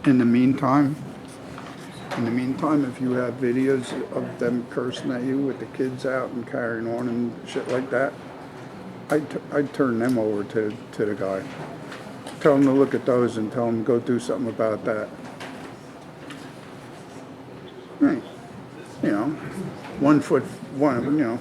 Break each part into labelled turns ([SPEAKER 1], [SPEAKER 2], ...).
[SPEAKER 1] In the meantime, if you have videos of them cursing at you with the kids out and carrying on and shit like that, I'd turn them over to the guy. Tell him to look at those and tell him to go do something about that. You know, 1 foot, you know.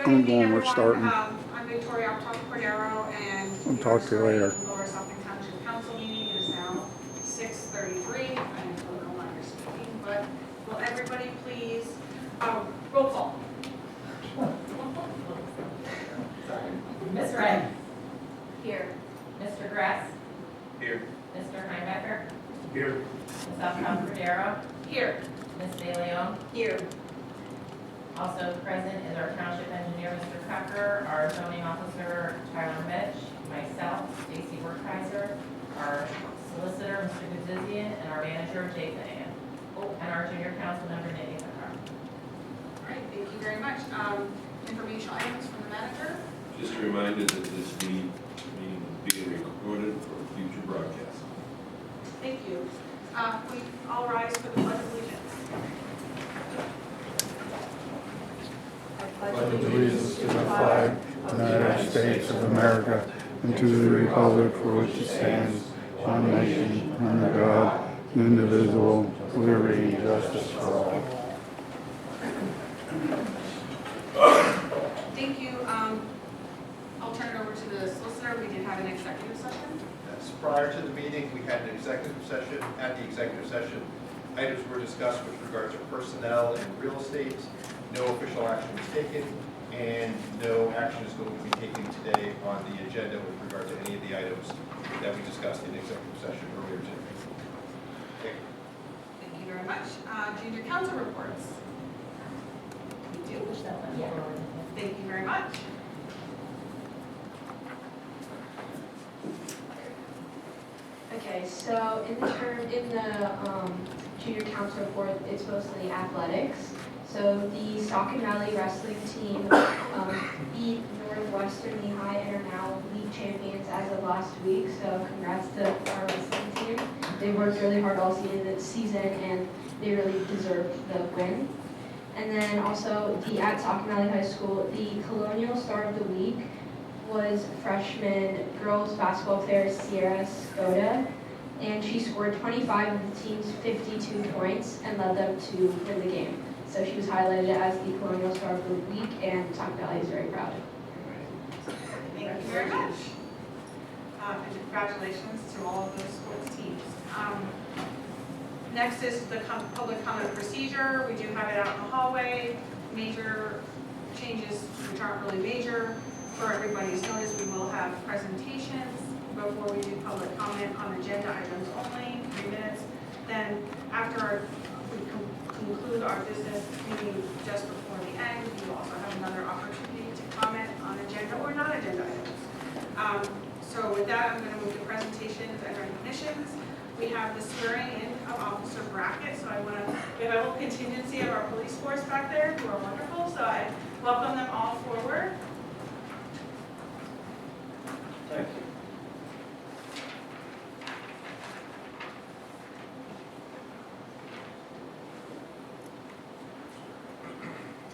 [SPEAKER 1] I'm going, we're starting.
[SPEAKER 2] I'm Victoria, I'm talking Cordero, and
[SPEAKER 1] I'll talk to you later.
[SPEAKER 2] Lower Saucon Township Council meeting is now 6:33. I am no longer speaking, but will everybody please, roll call.
[SPEAKER 3] Ms. Wren. Here. Mr. Gress.
[SPEAKER 4] Here.
[SPEAKER 3] Mr. Heinebecker.
[SPEAKER 4] Here.
[SPEAKER 3] Ms. Alcon Cordero.
[SPEAKER 2] Here.
[SPEAKER 3] Ms. De Leon.
[SPEAKER 2] Here.
[SPEAKER 3] Also present is our township engineer, Mr. Tucker, our zoning officer, Tyler Mitch, myself, Stacy Wertheiser, our solicitor, Mr. Gazizian, and our manager, Jason N. And our junior council member, Nikki Tucker.
[SPEAKER 2] All right, thank you very much. Informational items from the manager.
[SPEAKER 4] Just a reminder that this meeting is being recorded for future broadcast.
[SPEAKER 2] Thank you. We all rise for the Pledge of Allegiance.
[SPEAKER 1] I pledge allegiance to the flag of the United States of America and to the republic for which it stands, one nation, under God, indivisible, with liberty and justice for all.
[SPEAKER 2] Thank you. I'll turn it over to the solicitor. We did have an executive session.
[SPEAKER 5] Yes, prior to the meeting, we had an executive session. At the executive session, items were discussed with regard to personnel and real estate. No official action was taken, and no action is going to be taken today on the agenda with regard to any of the items that we discussed in executive session earlier today. Thank you.
[SPEAKER 2] Thank you very much. Junior council reports. We do. Thank you very much.
[SPEAKER 6] Okay, so in the junior council report, it's mostly athletics. So the Saucon Valley wrestling team beat Northwestern Lehigh and are now league champions as of last week. So congrats to our wrestling team. They worked really hard all season and they really deserved the win. And then also at Saucon Valley High School, the Colonial Star of the Week was freshman girls basketball player Sierra Skoda, and she scored 25 of the team's 52 points and led them to win the game. So she was highlighted as the Colonial Star of the Week, and Saucon Valley is very proud.
[SPEAKER 2] Thank you very much. And congratulations to all of those sports teams. Next is the public comment procedure. We do have it out in the hallway. Major changes, which aren't really major, for everybody's notice, we will have presentations before we do public comment on agenda items only, 3 minutes. Then after we conclude our business meeting just before the end, we will also have another opportunity to comment on agenda or non-agenda items. So with that, I'm going to move to presentations and recognitions. We have the swearing in of Officer Brackett, so we have a whole contingency of our police force back there who are wonderful, so I welcome them all forward.
[SPEAKER 5] Thank you.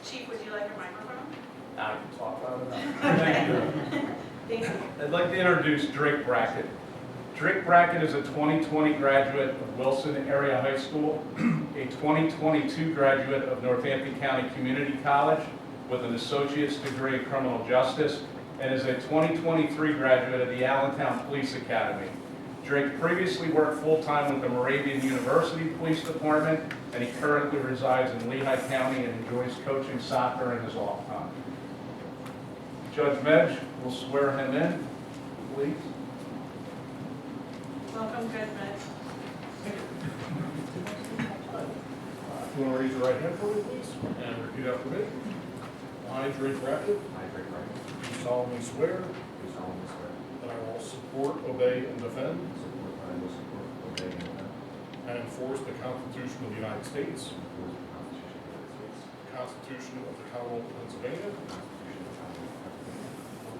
[SPEAKER 2] Chief, would you like a microphone?
[SPEAKER 7] I can talk loud enough. Thank you.
[SPEAKER 2] Thank you.
[SPEAKER 7] I'd like to introduce Drake Brackett. Drake Brackett is a 2020 graduate of Wilson Area High School, a 2022 graduate of Northampton County Community College with an associate's degree in criminal justice, and is a 2023 graduate of the Allentown Police Academy. Drake previously worked full-time with the Moravian University Police Department, and he currently resides in Lehigh County and enjoys coaching soccer in his off time. Judge Medj will swear him in, please.
[SPEAKER 2] Welcome, Judge Medj.
[SPEAKER 8] You want to raise your right hand for me, please, and repeat after me. I, Drake Brackett, do solemnly swear that I will support, obey, and defend and enforce the Constitution of the United States Constitution of the Commonwealth of Pennsylvania,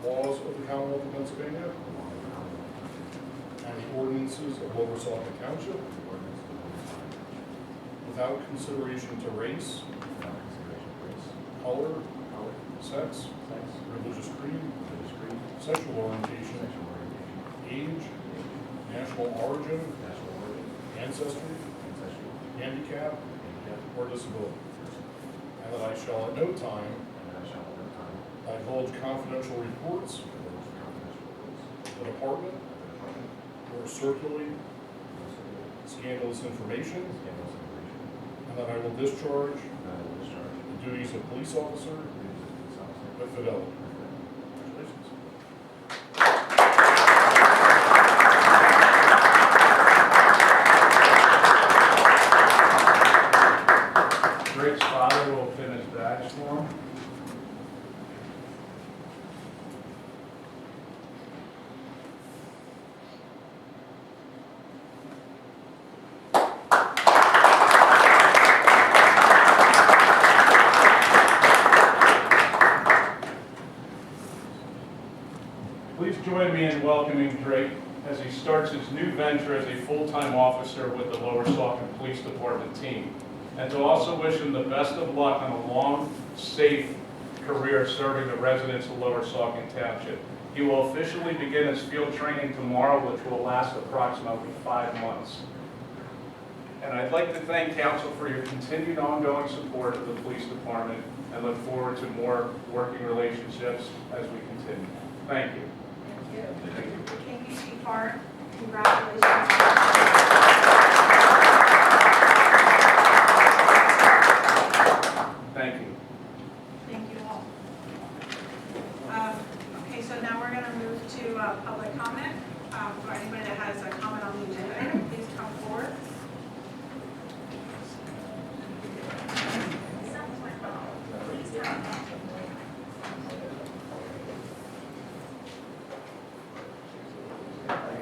[SPEAKER 8] the laws of the Commonwealth of Pennsylvania, and the ordinances of Lower Saucon Township, without consideration to race, color, sex, religious creed, sexual orientation, age, national origin, ancestry, handicap, or disability. And that I shall at no time divulge confidential reports of the department or circulate scandalous information, and that I will discharge the duties of police officer with fidelity. Congratulations.
[SPEAKER 7] Drake's father will pin his badge for him. Please join me in welcoming Drake as he starts his new venture as a full-time officer with the Lower Saucon Police Department team. And to also wish him the best of luck on a long, safe career serving the residents of Lower Saucon Township. He will officially begin his field training tomorrow, which will last approximately 5 months. And I'd like to thank Council for your continued ongoing support of the Police Department and look forward to more working relationships as we continue. Thank you.
[SPEAKER 2] Thank you, Chief Barndt. Congratulations.
[SPEAKER 7] Thank you.
[SPEAKER 2] Thank you all. Okay, so now we're going to move to public comment. For anybody that has a comment on the agenda item, please come forward.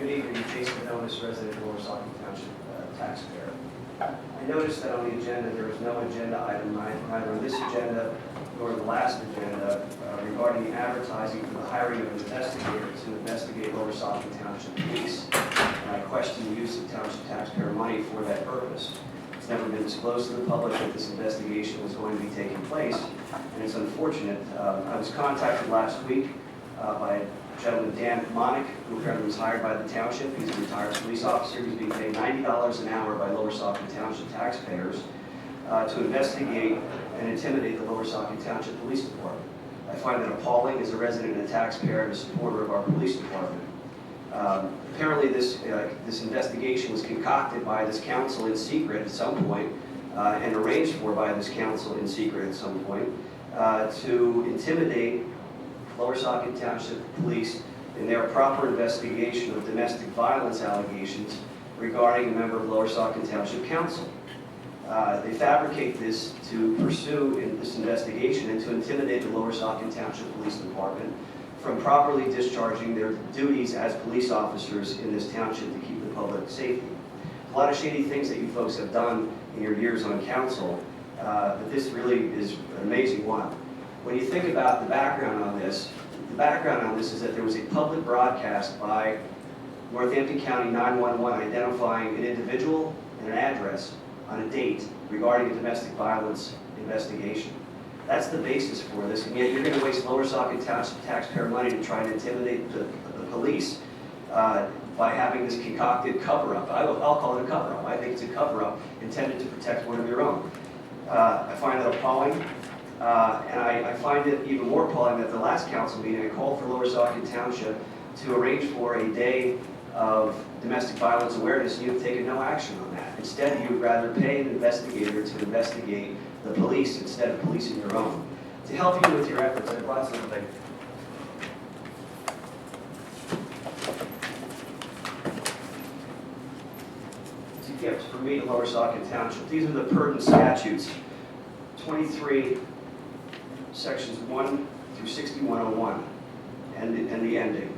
[SPEAKER 9] Good evening, Jason Banonis, resident of Lower Saucon Township, taxpayer. I noticed that on the agenda, there is no agenda item, neither on this agenda nor the last agenda, regarding the advertising for the hiring of an investigator to investigate Lower Saucon Township police. And I question the use of township taxpayer money for that purpose. It's never been disclosed to the public that this investigation was going to be taking place, and it's unfortunate. I was contacted last week by gentleman Dan Monick, who apparently was hired by the township. He's a retired police officer. He's being paid $90 an hour by Lower Saucon Township taxpayers to investigate and intimidate the Lower Saucon Township Police Department. I find that appalling as a resident and a taxpayer and a supporter of our police department. Apparently this investigation was concocted by this council in secret at some point and arranged for by this council in secret at some point to intimidate Lower Saucon Township Police in their proper investigation of domestic violence allegations regarding a member of Lower Saucon Township Council. They fabricate this to pursue this investigation and to intimidate the Lower Saucon Township Police Department from properly discharging their duties as police officers in this township to keep the public safety. A lot of shady things that you folks have done in your years on council, but this really is an amazing one. When you think about the background on this, is that there was a public broadcast by Northampton County 911 identifying an individual and an address on a date regarding a domestic violence investigation. That's the basis for this, and yet you're going to waste Lower Saucon Township taxpayer money to try and intimidate the police by having this concocted cover-up. I'll call it a cover-up. I think it's a cover-up intended to protect one of your own. I find that appalling. And I find it even more appalling that at the last council meeting, I called for Lower Saucon Township to arrange for a day of domestic violence awareness, and you've taken no action on that. Instead, you would rather pay an investigator to investigate the police instead of policing your own. To help you with your efforts, I brought something. It's a gift from me to Lower Saucon Township. These are the pertinent statutes. 23 sections 1 through 6101 and the ending.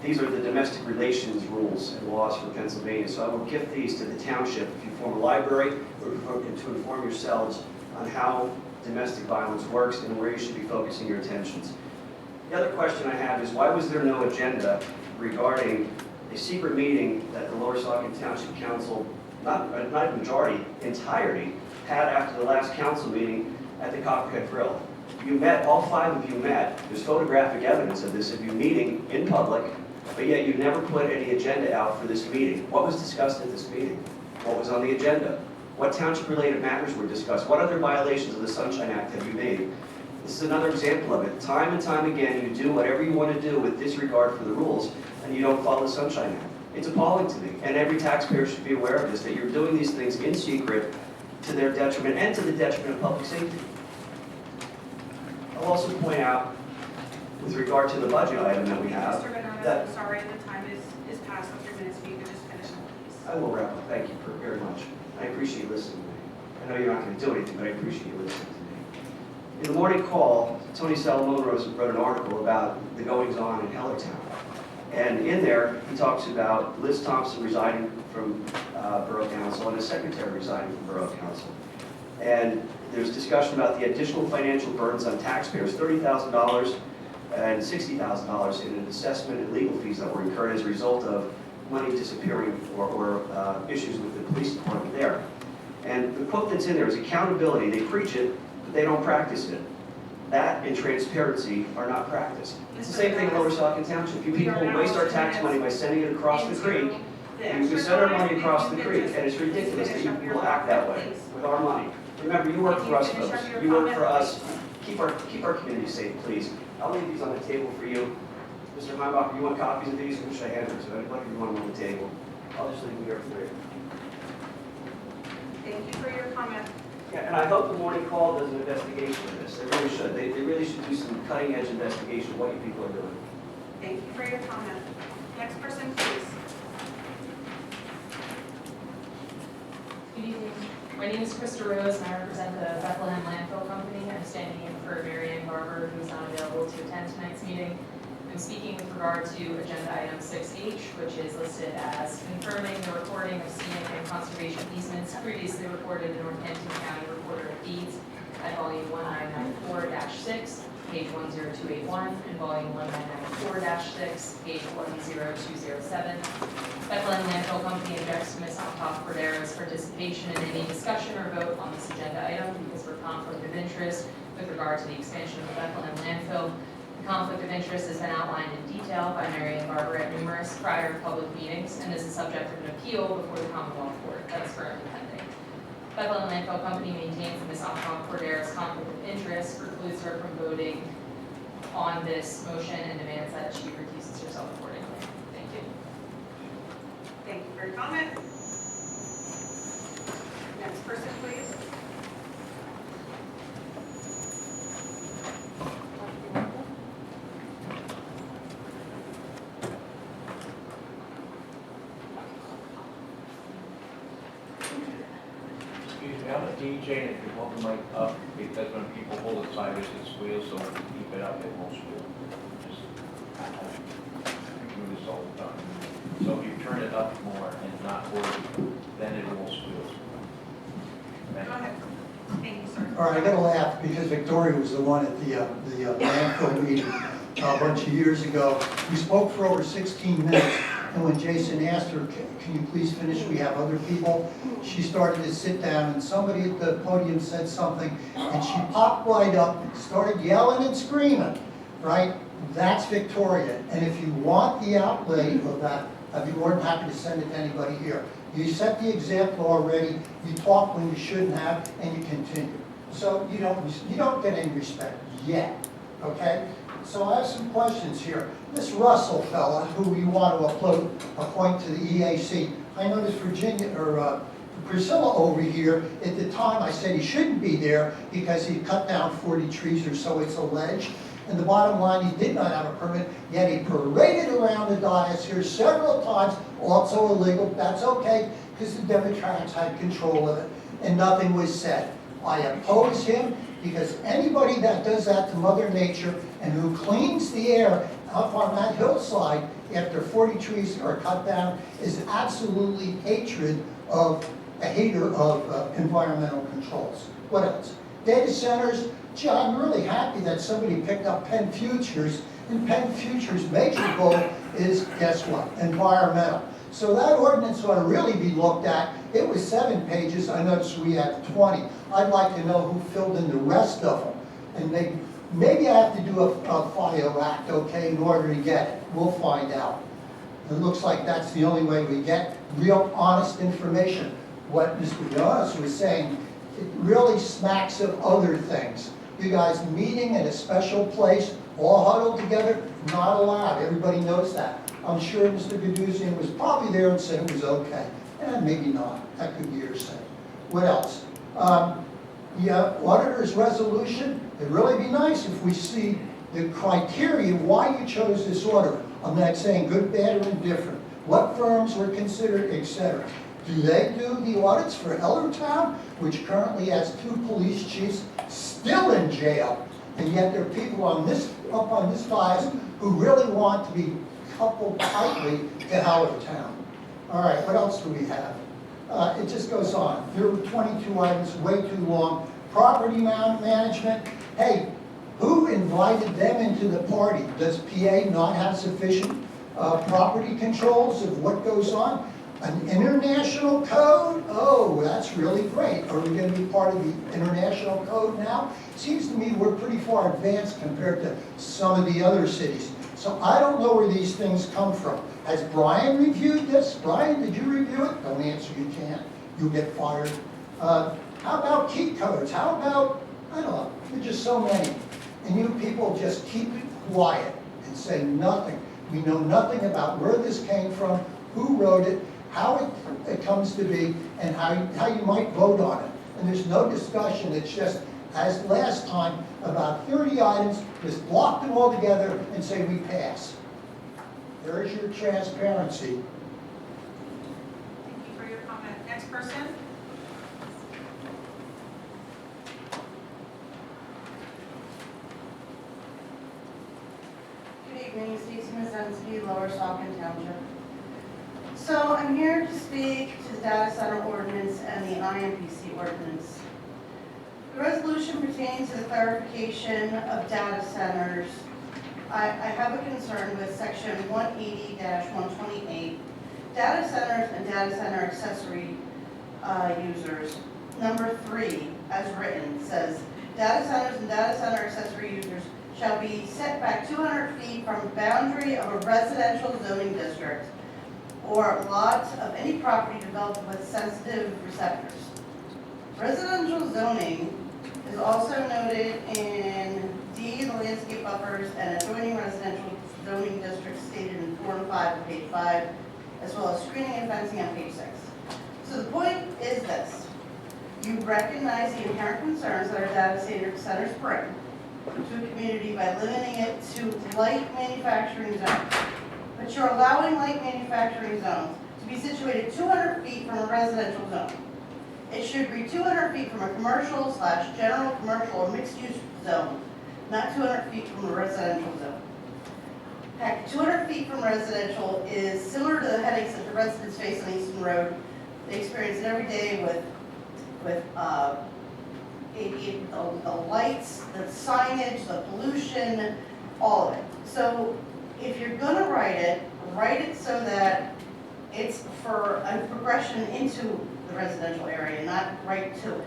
[SPEAKER 9] These are the domestic relations rules and laws for Pennsylvania. So I will gift these to the township if you form a library or to inform yourselves on how domestic violence works and where you should be focusing your attentions. The other question I have is, why was there no agenda regarding a secret meeting that the Lower Saucon Township Council, not a majority, entirety, had after the last council meeting at the Copperhead Grill? You met, all 5 of you met. There's photographic evidence of this, of you meeting in public, but yet you never put any agenda out for this meeting. What was discussed at this meeting? What was on the agenda? What township-related matters were discussed? What other violations of the Sunshine Act have you made? This is another example of it. Time and time again, you do whatever you want to do with disregard for the rules, and you don't follow the Sunshine Act. It's appalling to me, and every taxpayer should be aware of this, that you're doing these things in secret to their detriment and to the detriment of public safety. I'll also point out, with regard to the budget item that we have,
[SPEAKER 2] Mr. Banonis,
[SPEAKER 9] that
[SPEAKER 2] I'm sorry, the time is past with your minutes, if you could just finish up, please.
[SPEAKER 9] I will wrap up. Thank you very much. I appreciate you listening to me. I know you're not going to do anything, but I appreciate you listening to me. In the morning call, Tony Salamone wrote an article about the goings-on in Hellertown. And in there, he talks about Liz Thompson resigning from Borough Council and a secretary resigning from Borough Council. And there's discussion about the additional financial burdens on taxpayers, $30,000 and $60,000 in an assessment and legal fees that were incurred as a result of money disappearing or issues with the police department there. And the quote that's in there is accountability. They preach it, but they don't practice it. That and transparency are not practiced. It's the same thing in Lower Saucon Township. You people waste our tax money by sending it across the creek. We send our money across the creek, and it's ridiculous that you will act that way with our money. Remember, you work for us, folks. You work for us. Keep our community safe, please. I'll leave these on the table for you. Mr. Heimbach, you want copies of these? Who should I hand them to? Whatever you want them on the table. I'll just leave them here for you.
[SPEAKER 2] Thank you for your comment.
[SPEAKER 9] Yeah, and I hope the morning call does an investigation of this. They really should. They really should do some cutting-edge investigation of what you people are doing.
[SPEAKER 2] Thank you for your comment. Next person, please.
[SPEAKER 10] Good evening. My name is Krista Rose, and I represent the Bethlehem Landfill Company. I'm standing in for Marianne Barber, who is not available to attend tonight's meeting. I'm speaking with regard to agenda item 6H, which is listed as confirming the recording of scenic and conservation easements previously recorded in Northampton County Recorder of Deeds at volume 1994-6, page 10281, and volume 1994-6, page 10207. Bethlehem Landfill Company objects to Ms. Alcoff-Cordero's participation in any discussion or vote on this agenda item because of her conflict of interest with regard to the expansion of the Bethlehem landfill. The conflict of interest has been outlined in detail by Marianne Barber at numerous prior public meetings and is the subject of an appeal before the Commonwealth Court that is currently pending. Bethlehem Landfill Company maintains that Ms. Alcoff-Cordero's conflict of interest precludes her from voting on this motion and demands that she recuses herself accordingly. Thank you.
[SPEAKER 2] Thank you for your comment. Next person, please.
[SPEAKER 11] Excuse me, I'm a DJ, and if you hold the mic up, because when people hold it sideways, it squeals, so if you keep it up, it won't squeal. Just, we do this all the time. So if you turn it up more and not hold it, then it won't squeal.
[SPEAKER 2] Go ahead. Thank you, sir.
[SPEAKER 12] All right, I gotta laugh because Victoria was the one at the landfill meeting a bunch of years ago. We spoke for over 16 minutes, and when Jason asked her, can you please finish, we have other people, she started to sit down, and somebody at the podium said something, and she popped right up and started yelling and screaming, right? That's Victoria, and if you want the outlay of that, I'd be more than happy to send it to anybody here. You set the example already, you talk when you shouldn't have, and you continue. So you don't get any respect yet, okay? So I have some questions here. This Russell fella, who you want to appoint to the EAC, I noticed Priscilla over here, at the time I said he shouldn't be there because he cut down 40 trees or so, it's alleged. And the bottom line, he did not have a permit, yet he paraded around the dais here several times, also illegal. That's okay, because the Democrats had control of it, and nothing was said. I oppose him, because anybody that does that to Mother Nature and who cleans the air up on that hillside after 40 trees are cut down is absolutely hatred of a hater of environmental controls. What else? Data centers. Gee, I'm really happy that somebody picked up Penn Futures, and Penn Futures' major goal is, guess what? Environmental. So that ordinance ought to really be looked at. It was 7 pages. I noticed we have 20. I'd like to know who filled in the rest of them. And maybe I have to do a FIO act, okay, in order to get it. We'll find out. It looks like that's the only way we get real honest information. What Mr. Banonis was saying, it really smacks of other things. You guys meeting in a special place, all huddled together, not allowed. Everybody knows that. I'm sure Mr. Gaduzian was probably there and said it was okay. And maybe not. That could be your say. What else? The auditor's resolution. It'd really be nice if we see the criteria why you chose this order. I'm not saying good, bad, or indifferent. What firms were considered, etc. Do they do the audits for Ellertown, which currently has 2 police chiefs still in jail, and yet there are people on this, up on this dais who really want to be coupled tightly to Ellertown. All right, what else do we have? It just goes on. There were 22 items, way too long. Property management. Hey, who invited them into the party? Does PA not have sufficient property controls of what goes on? An international code? Oh, that's really great. Are we going to be part of the international code now? Seems to me we're pretty far advanced compared to some of the other cities. So I don't know where these things come from. Has Brian reviewed this? Brian, did you review it? Don't answer, you can't. You'll get fired. How about key codes? How about, I don't know, there's just so many. And you people just keep it quiet and say nothing. We know nothing about where this came from, who wrote it, how it comes to be, and how you might vote on it. And there's no discussion. It's just, as last time, about 30 items, just block them all together and say we pass. There's your transparency.
[SPEAKER 2] Thank you for your comment. Next person?
[SPEAKER 13] Good evening, Stacey Mazensky, Lower Saucon Township. So I'm here to speak to the data center ordinance and the IMPC ordinance. The resolution pertains to the clarification of data centers. I have a concern with section 180-128, data centers and data center accessory users. Number 3, as written, says, data centers and data center accessory users shall be set back 200 feet from the boundary of a residential zoning district or lot of any property developed with sensitive receptors. Residential zoning is also noted in D, the landscape buffers, and adjoining residential zoning districts stated in 4 and 5 of page 5, as well as screening and fencing on page 6. So the point is this. You recognize the inherent concerns that our data centers bring to a community by limiting it to light manufacturing zones. But you're allowing light manufacturing zones to be situated 200 feet from a residential zone. It should be 200 feet from a commercial / general commercial or mixed use zone, not 200 feet from a residential zone. Heck, 200 feet from residential is similar to the headaches that the residents face on Easton Road. They experience it every day with the lights, the signage, the pollution, all of it. So if you're gonna write it so that it's for a progression into the residential area, not right to it.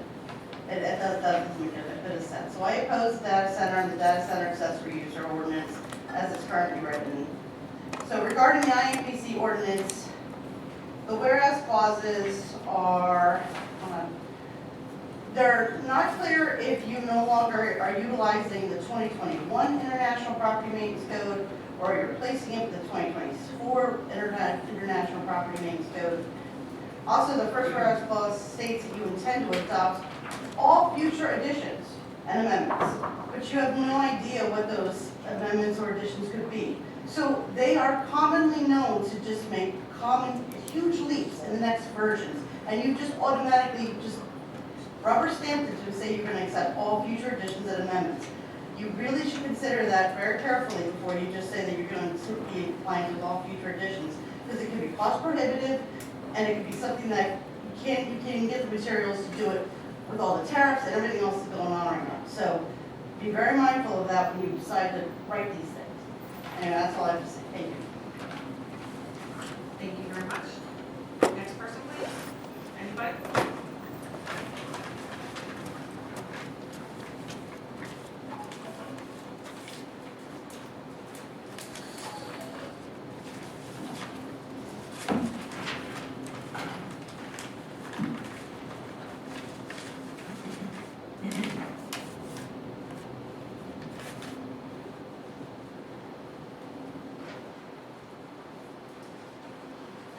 [SPEAKER 13] That doesn't make a bit of sense. So I oppose the data center and the data center accessory user ordinance as it's currently written. So regarding the IMPC ordinance, the whereas clauses are, they're not clear if you no longer are utilizing the 2021 International Property Maintenance Code or you're replacing it with the 2024 International Property Maintenance Code. Also, the first whereas clause states that you intend to adopt all future additions and amendments, but you have no idea what those amendments or additions could be. So they are commonly known to just make huge leaps in the next versions, and you just automatically just rubber stamped it to say you're going to accept all future additions and amendments. You really should consider that very carefully before you just say that you're going to be applying with all future additions, because it could be cost prohibitive, and it could be something that you can't even get the materials to do it with all the tariffs and everything else that's going on right now. So be very mindful of that when you decide to write these things. Anyway, that's all I have to say. Thank you.
[SPEAKER 2] Thank you very much. Next person, please. Anybody?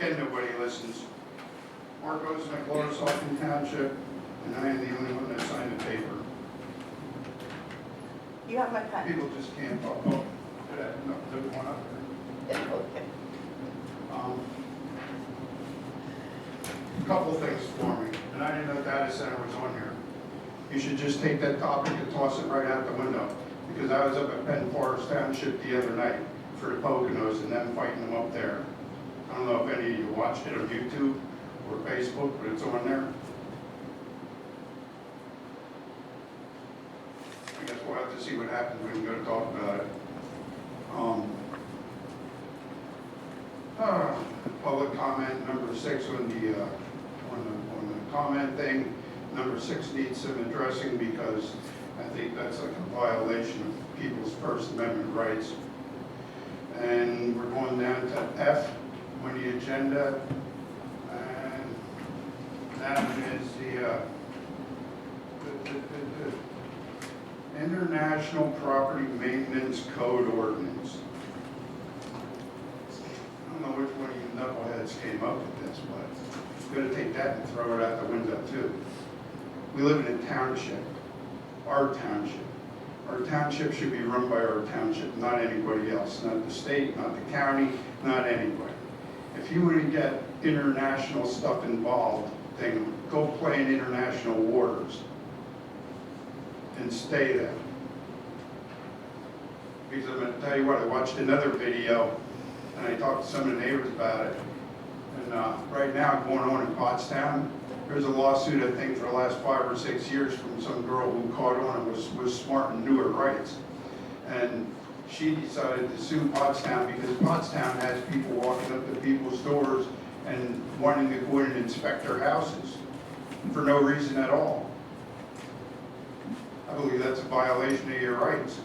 [SPEAKER 1] Again, nobody listens. Marco's in Lower Saucon Township, and I am the only one that signed the paper.
[SPEAKER 13] You have my pen.
[SPEAKER 1] People just can't talk. Oh, did I? No, there's one up there.
[SPEAKER 13] Okay.
[SPEAKER 1] Couple things for me, and I didn't know data center was on here. You should just take that topic and toss it right out the window, because I was up at Penn Forest Township the other night for the Poconos and them fighting them up there. I don't know if any of you watched it on YouTube or Facebook, but it's on there. I guess we'll have to see what happens when we go to talk about it. Public comment number 6 on the comment thing. Number 6 needs some addressing because I think that's like a violation of people's First Amendment rights. And we're going down to F on the agenda, and that is the International Property Maintenance Code Ordinance. I don't know which one of you knuckleheads came up with this, but I'm going to take that and throw it out the window too. We live in a township, our township. Our township should be run by our township, not anybody else, not the state, not the county, not anybody. If you want to get international stuff involved, then go play in international waters and stay there. Because I'm going to tell you what, I watched another video and I talked to some of the neighbors about it. And right now, going on in Pottstown, there's a lawsuit, I think, for the last 5 or 6 years from some girl who caught on and was smart and knew her rights. And she decided to sue Pottstown because Pottstown has people walking up to people's doors and wanting to go in and inspect their houses for no reason at all. I believe that's a violation of your rights.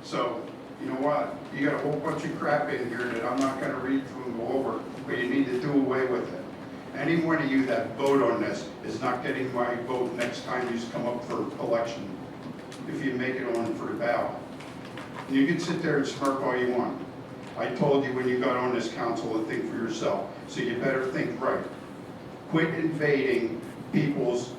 [SPEAKER 1] So, you know what? You got a whole bunch of crap in here that I'm not going to read through and go over, but you need to do away with it. Any one of you that vote on this is not getting my vote next time you come up for election, if you make it on for the ballot. You can sit there and smirk all you want. I told you when you got on this council to think for yourself, so you better think right. Quit invading people's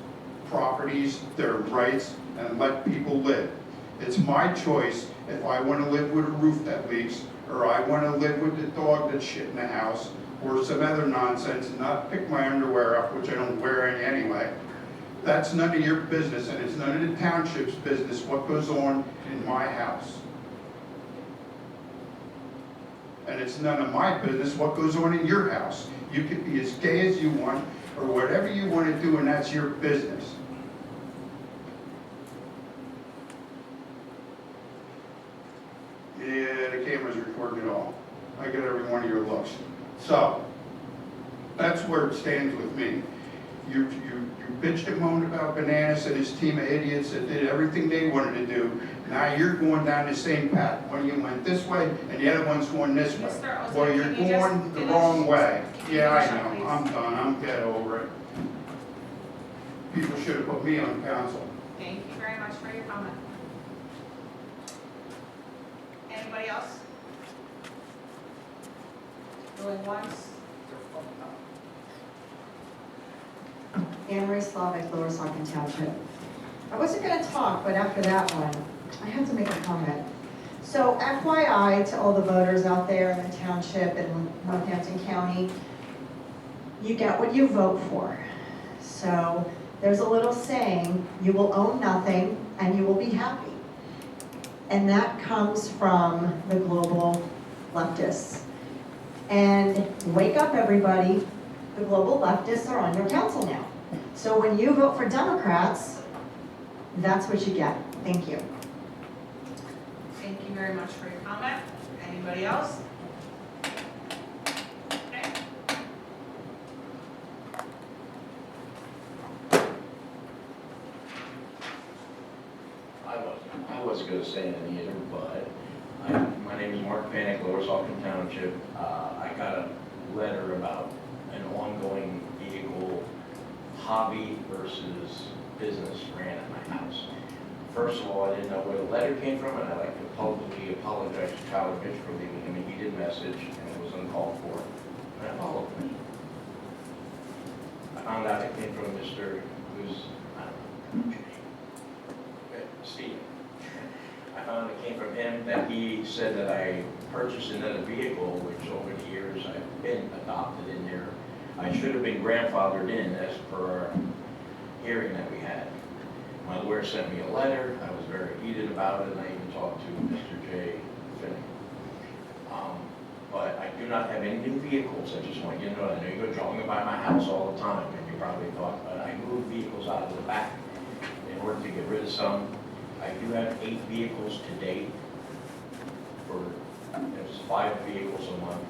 [SPEAKER 1] properties, their rights, and let people live. It's my choice if I want to live with a roof that leaks, or I want to live with the dog that's shit in the house, or some other nonsense, and not pick my underwear up, which I don't wear any anyway. That's none of your business, and it's none of the township's business what goes on in my house. And it's none of my business what goes on in your house. You can be as gay as you want, or whatever you want to do, and that's your business. Yeah, the camera's recording it all. I get every one of your looks. So, that's where it stands with me. You bitched and moaned about Bananis and his team of idiots that did everything they wanted to do. Now you're going down the same path. One of you went this way, and the other one's going this way.
[SPEAKER 2] Mr.
[SPEAKER 1] Well,
[SPEAKER 2] Ozzie,
[SPEAKER 1] you're
[SPEAKER 2] can you just
[SPEAKER 1] going the
[SPEAKER 2] finish?
[SPEAKER 1] wrong way.
[SPEAKER 2] Can you
[SPEAKER 1] Yeah, I
[SPEAKER 2] finish up,
[SPEAKER 1] know.
[SPEAKER 2] please?
[SPEAKER 1] I'm done. I'm dead over it. People should have put me on council.
[SPEAKER 2] Thank you very much for your comment. Anybody else? Going once?
[SPEAKER 14] Anne Marie Slavic, Lower Saucon Township. I wasn't going to talk, but after that one, I had to make a comment. So FYI to all the voters out there in the township and Northampton County, you get what you vote for. So there's a little saying, you will own nothing and you will be happy. And that comes from the global leftists. And wake up, everybody. the global leftists are on your council now. So when you vote for Democrats, that's what you get. Thank you.
[SPEAKER 2] Thank you very much for your comment. Anybody else? Okay.
[SPEAKER 11] I wasn't gonna say anything either, but my name is Mark Panic, Lower Saucon Township. I got a letter about an ongoing vehicle hobby versus business ran at my house. First of all, I didn't know where the letter came from, and I'd like to publicly apologize to Tyler Mitch for leaving him a heated message, and it was uncalled for, and I followed him. I found out it came from Mr. who's, I don't know, Steve. I found it came from him that he said that I purchased another vehicle, which over the years I've been adopted in there. I should have been grandfathered in as per our hearing that we had. My lawyer sent me a letter. I was very heated about it, and I even talked to Mr. J. Finney. But I do not have any new vehicles. I just want you to know. I know you go jogging by my house all the time, and you probably thought, but I move vehicles out of the back in order to get rid of some. I do have 8 vehicles to date. There's 5 vehicles a month.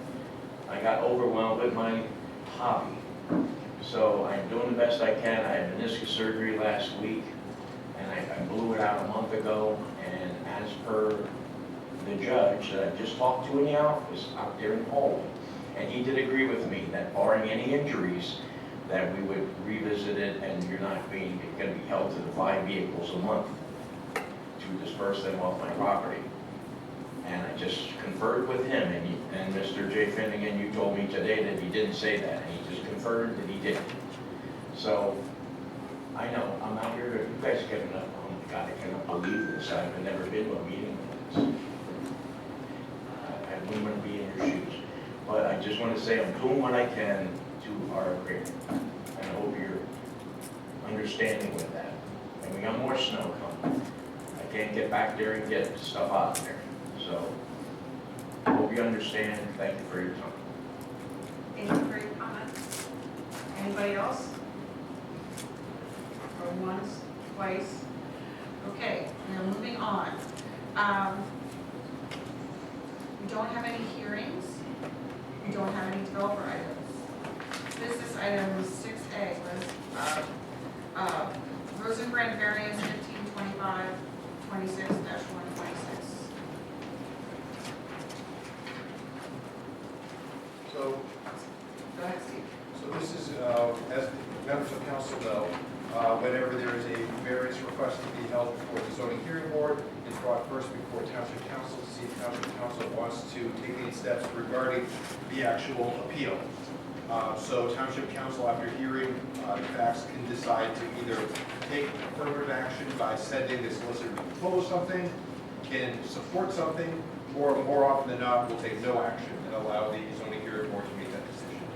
[SPEAKER 11] I got overwhelmed with my hobby. So I'm doing the best I can. I had meniscus surgery last week, and I blew it out a month ago. And as per the judge that I just talked to in the office out there in the hallway, and he did agree with me that barring any injuries, that we would revisit it, and you're not going to be held to the 5 vehicles a month to disperse them off my property. And I just conferred with him, and Mr. J. Finnegan, you told me today that he didn't say that, and he just confirmed that he didn't. So, I know, I'm not here to, you guys get enough, oh my God, I cannot believe this, I've never been to a meeting like this. I wouldn't want to be in your shoes. But I just want to say I'm doing what I can to our agreement. And I hope you're understanding with that. And we got more snow coming. I can't get back there and get stuff out there. So, I hope you understand. Thank you for your time.
[SPEAKER 2] Thank you for your comments. Anybody else? Going once, twice? Okay, we're moving on. We don't have any hearings. We don't have any developer items. Business item 6A was Rosengrant variance 1525-26-126.
[SPEAKER 5] So,
[SPEAKER 2] Go ahead, Steve.
[SPEAKER 5] so this is, as members of council know, whenever there is a variance request to be held before the zoning hearing board, it's brought first before township council to see if township council wants to take any steps regarding the actual appeal. So township council, after hearing the facts, can decide to either take affirmative action by sending the solicitor to propose something, can support something, or more often than not, will take no action and allow the zoning hearing board to make that decision.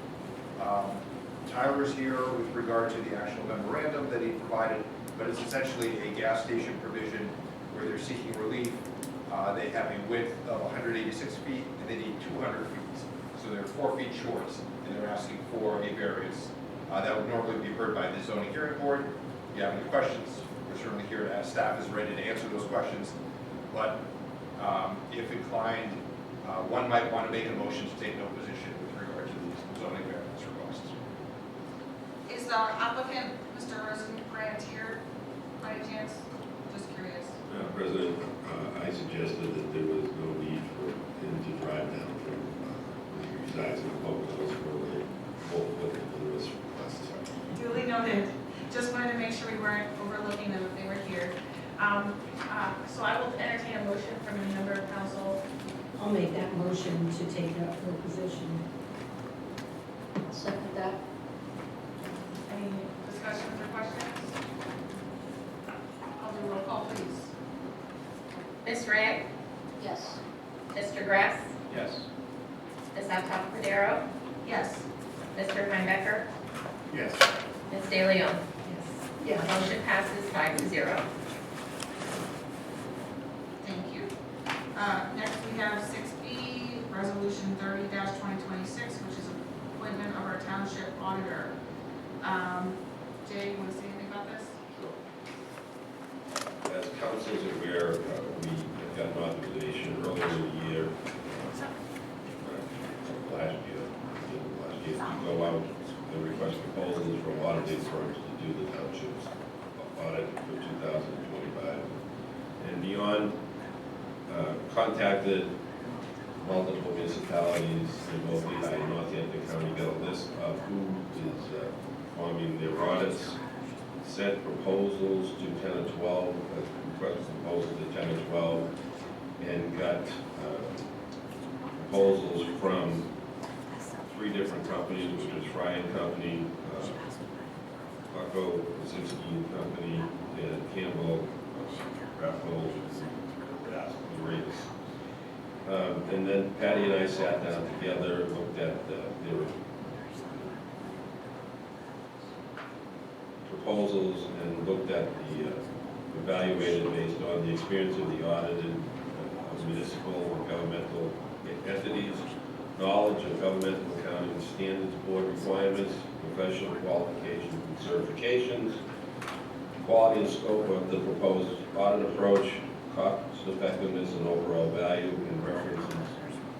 [SPEAKER 5] Tyler's here with regard to the actual memorandum that he provided, but it's essentially a gas station provision where they're seeking relief. They have a width of 186 feet and they need 200 feet. So they're 4 feet short and they're asking for a variance. That would normally be heard by the zoning hearing board. If you have any questions, we're certainly here to ask. Staff is ready to answer those questions. But if inclined, one might want to make a motion to take no position with regard to these zoning variance requests.
[SPEAKER 2] Is our applicant, Mr. Rosengrant, here by any chance? Just curious.
[SPEAKER 4] President, I suggested that there was no need for him to drive down from where he resides in the public house where they both look at the list requests.
[SPEAKER 2] Duly noted. Just wanted to make sure we weren't overlooking them if they were here. So I will entertain a motion from a member of council.
[SPEAKER 15] I'll make that motion to take up her position.
[SPEAKER 6] Second that.
[SPEAKER 2] Any discussions or questions? I'll do roll call, please.
[SPEAKER 3] Ms. Grant?
[SPEAKER 6] Yes.
[SPEAKER 3] Mr. Grass?
[SPEAKER 11] Yes.
[SPEAKER 3] Ms. Altoff-Cordero?
[SPEAKER 2] Yes.
[SPEAKER 3] Mr. Heinebecker?
[SPEAKER 8] Yes.
[SPEAKER 3] Ms. De Leon?
[SPEAKER 15] Yes.
[SPEAKER 3] Motion passes 5-0.
[SPEAKER 2] Thank you. Next we have 6B, Resolution 30-2026, which is appointment of our township auditor. Jay, you want to say anything about this?
[SPEAKER 4] As council is aware, we got an authorization earlier in the year, last year, to go out and request proposals from auditing firms to do the township's audit for 2025. And beyond, contacted multiple municipalities in both Lehigh and Northampton County, got a list of who is performing their audits, sent proposals to 10 or 12, requested proposals to 10 or 12, and got proposals from 3 different companies, which was Ryan Company, Bucko, Kaczynski and Company, and Campbell, Raffles, Rates. And then Patty and I sat down together, looked at their proposals and looked at the evaluated based on the experience of the audited municipal and governmental entities, knowledge of governmental accounting standards, board requirements, professional qualifications and certifications, quality and scope of the proposed audit approach, cost effectiveness and overall value, and references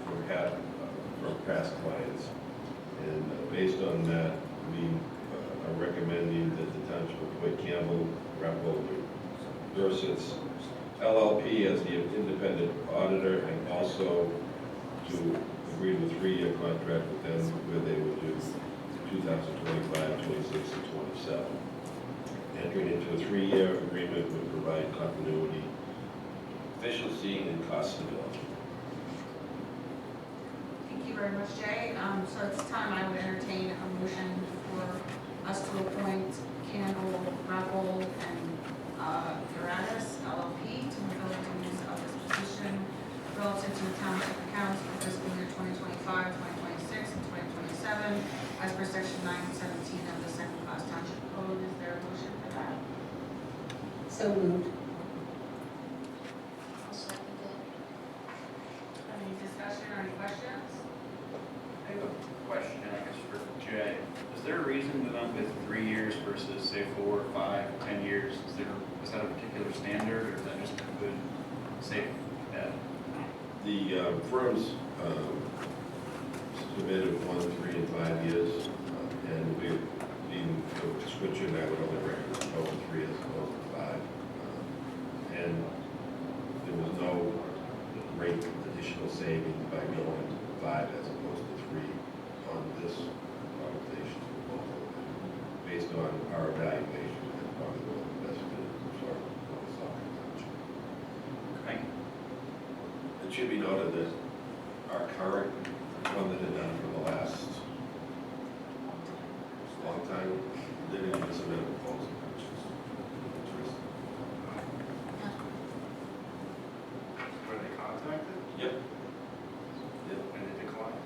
[SPEAKER 4] from past clients. And based on that, we are recommending that the township appoint Campbell, Rappel, Dursits, LLP as the independent auditor, and also to agree to a 3-year contract with them where they would do 2025, 26, and 27. Entering into a 3-year agreement would provide continuity, efficiency, and cost stability.
[SPEAKER 2] Thank you very much, Jay. So at this time, I would entertain a motion for us to appoint Campbell, Rappel, and Baratta, LLP to fulfill the duties of this position relative to the township accounts for fiscal year 2025, 2026, and 2027, as per section 917 of the second class township code. Is there a motion for that?
[SPEAKER 15] So moved.
[SPEAKER 6] I'll second it.
[SPEAKER 2] Any discussion or any questions?
[SPEAKER 11] I have a question, I guess, for Jay. Is there a reason we went with 3 years versus, say, 4, 5, 10 years? Is that a particular standard, or is that just a good, safe bet?
[SPEAKER 4] The firms submitted 1, 3, and 5 years, and we being switching, I would only recommend over 3 as opposed to 5. And there was no great additional savings by going to 5 as opposed to 3 on this authorization proposal. Based on our evaluation, and probably one of the best fit for Lower Saucon Township.
[SPEAKER 11] Thank you.
[SPEAKER 4] It should be noted that our current one that had done for the last long time, they didn't even submit a proposal, which is interesting.
[SPEAKER 5] Were they contacted?
[SPEAKER 4] Yep. Yep.
[SPEAKER 5] And they declined?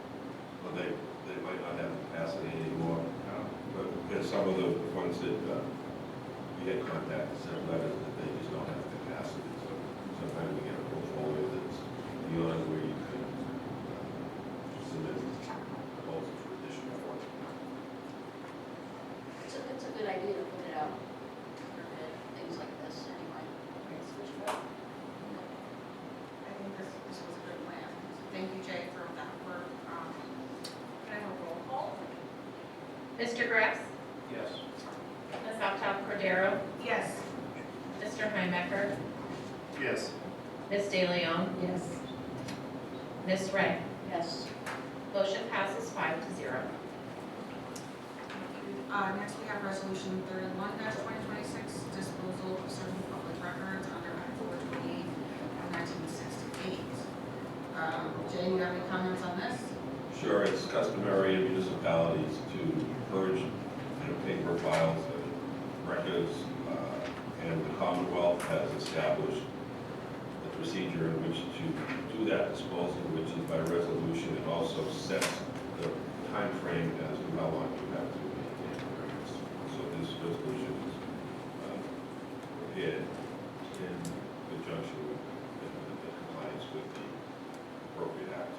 [SPEAKER 4] Well, they might not have capacity anymore, but there's some of the ones that we had contacted sent letters that they just don't have capacity. So sometimes we get a portfolio that's beyond where you could submit proposals for additional work.
[SPEAKER 6] It's a good idea to put it out for bid, things like this anyway. Switch it up.
[SPEAKER 2] I think this was a good plan. Thank you, Jay, for that work. Can I have a roll call?
[SPEAKER 3] Mr. Gress?
[SPEAKER 11] Yes.
[SPEAKER 3] Ms. Altough Cordero?
[SPEAKER 2] Yes.
[SPEAKER 3] Mr. Heimecker?
[SPEAKER 5] Yes.
[SPEAKER 3] Ms. De Leon?
[SPEAKER 15] Yes.
[SPEAKER 3] Ms. Ray?
[SPEAKER 6] Yes.
[SPEAKER 3] Motion passes 5-0.
[SPEAKER 2] Next, we have resolution 31-2026, disposal of certain public records under Act 428 of 1968. Jay, you have any comments on this?
[SPEAKER 4] Sure, it's customary in municipalities to purge paper files and records, and the Commonwealth has established the procedure in which to do that disposal, which is by resolution. It also sets the time frame as to how long you have to maintain the records. So this resolution is prepared in conjunction with the compliance with the appropriate act.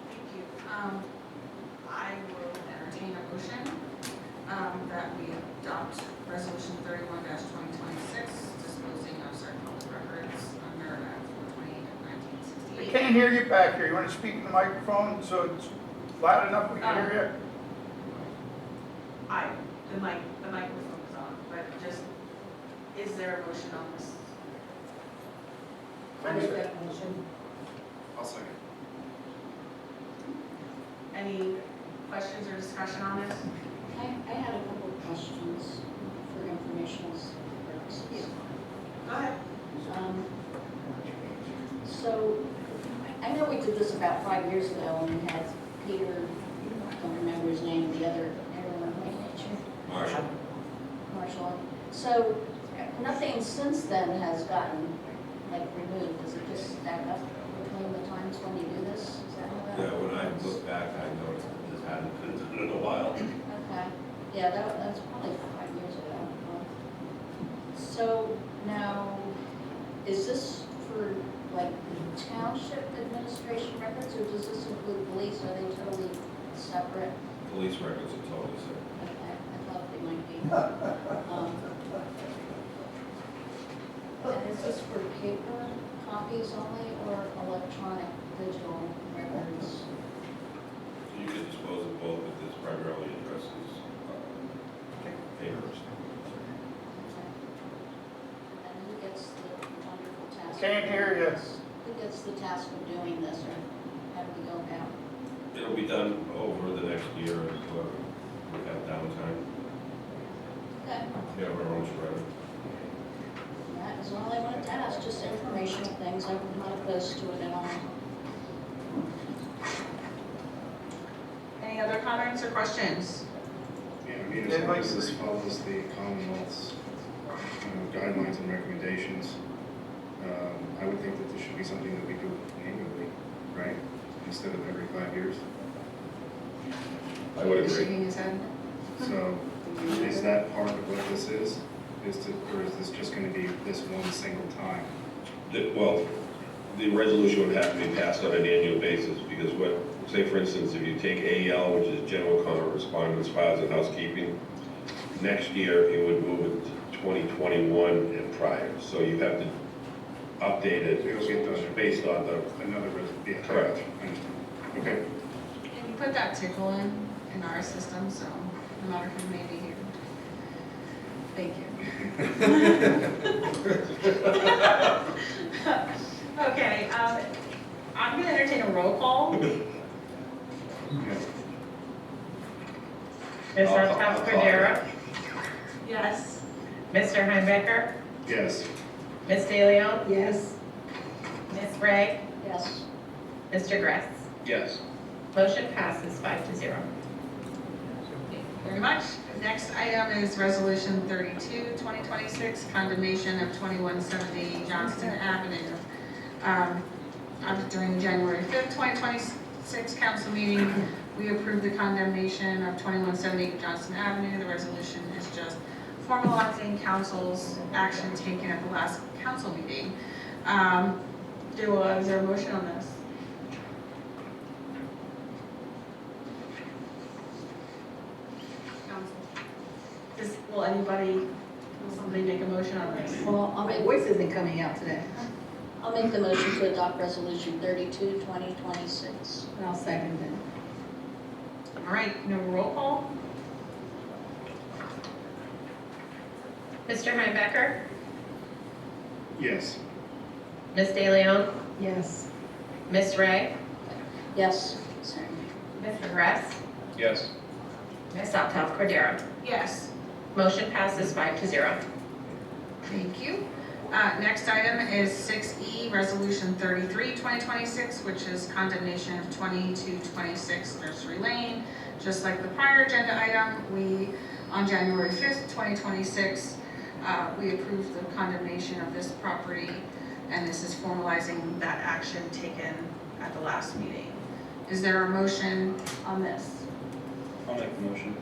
[SPEAKER 2] Thank you.
[SPEAKER 1] can't hear you back here. You want to speak in the microphone so it's loud enough we can hear
[SPEAKER 2] The microphone's on, but just, is there a motion on this?
[SPEAKER 15] I make that motion.
[SPEAKER 5] I'll second.
[SPEAKER 2] Any questions or discussion on this?
[SPEAKER 15] I had a couple of questions for informational purposes.
[SPEAKER 2] Go ahead.
[SPEAKER 15] So, I know we did this about 5 years ago, and we had Peter, I don't remember his name, the other, Marshall. So, nothing since then has gotten, like, removed. Does it just stack up between the times when you do this? Is that how that?
[SPEAKER 4] Yeah, when I look back, I noticed that this hadn't been done in a while.
[SPEAKER 15] Okay, yeah, that's probably 5 years ago. So now, is this for like township administration records, or does this include police? Are they totally separate?
[SPEAKER 4] Police records are totally separate.
[SPEAKER 15] Okay, I thought they might be. And is this for paper copies only, or electronic digital records?
[SPEAKER 4] You can dispose of both, but this primarily addresses papers.
[SPEAKER 15] And who gets the wonderful task?
[SPEAKER 1] Can't hear you.
[SPEAKER 15] Who gets the task of doing this, or how do we go about?
[SPEAKER 4] It'll be done over the next year, we have downtime.
[SPEAKER 15] Okay,
[SPEAKER 4] We have our own shredder.
[SPEAKER 15] that is all I wanted to ask, just informational things. I'm not opposed to it at all.
[SPEAKER 2] Any other comments or questions?
[SPEAKER 16] Yeah, I mean, as long as this follows the Commonwealth's guidelines and recommendations, I would think that this should be something that we do annually, right? Instead of every 5 years.
[SPEAKER 4] I would agree.
[SPEAKER 2] Shaking his head.
[SPEAKER 16] So, is that part of what this is? Or is this just going to be this one single time?
[SPEAKER 4] Well, the resolution would have to be passed on an annual basis, because what, say for instance, if you take AEL, which is General Correspondence, Files and Housekeeping, next year it would move it to 2021 and prior. So you have to update it
[SPEAKER 16] It'll get done.
[SPEAKER 4] based on the,
[SPEAKER 16] Another resolution?
[SPEAKER 4] correct.
[SPEAKER 16] Okay.
[SPEAKER 2] Can you put that tickle in our system, so no matter who may be here? Thank you. Okay, I'm gonna entertain a roll call.
[SPEAKER 3] Ms. Uptown Cordero,
[SPEAKER 2] Yes.
[SPEAKER 3] Mr. Heimbach,
[SPEAKER 16] Yes.
[SPEAKER 3] Ms. DeLeon,
[SPEAKER 15] Yes.
[SPEAKER 3] Ms. Ray,
[SPEAKER 15] Yes.
[SPEAKER 3] Mr. Gress.
[SPEAKER 4] Yes.
[SPEAKER 3] Motion passes 5-0.
[SPEAKER 2] Thank you very much. Next item is Resolution 32, 2026, condemnation of 2170 Johnston Avenue. During January 5th, 2026 council meeting, we approved the condemnation of 2170 Johnston Avenue. The resolution is just formalizing council's action taken at the last council meeting. Is there a motion on this? Will somebody make a motion on this?
[SPEAKER 15] Well,
[SPEAKER 2] My voice isn't coming out today.
[SPEAKER 15] I'll make the motion to adopt resolution 32, 2026.
[SPEAKER 2] And I'll second it. All right, no roll call?
[SPEAKER 3] Mr. Heimbach,
[SPEAKER 16] Yes.
[SPEAKER 3] Ms. DeLeon,
[SPEAKER 15] Yes.
[SPEAKER 3] Ms. Ray,
[SPEAKER 15] Yes. Sorry.
[SPEAKER 3] Mr. Gress,
[SPEAKER 16] Yes.
[SPEAKER 3] Ms. Uptown Cordero.
[SPEAKER 2] Yes.
[SPEAKER 3] Motion passes 5-0.
[SPEAKER 2] Thank you. Next item is 6E, Resolution 33, 2026, which is condemnation of 2226 Nursery Lane. Just like the prior agenda item, on January 5th, 2026, we approved the condemnation of this property, and this is formalizing that action taken at the last meeting. Is there a motion on this?
[SPEAKER 16] I'll make the motion.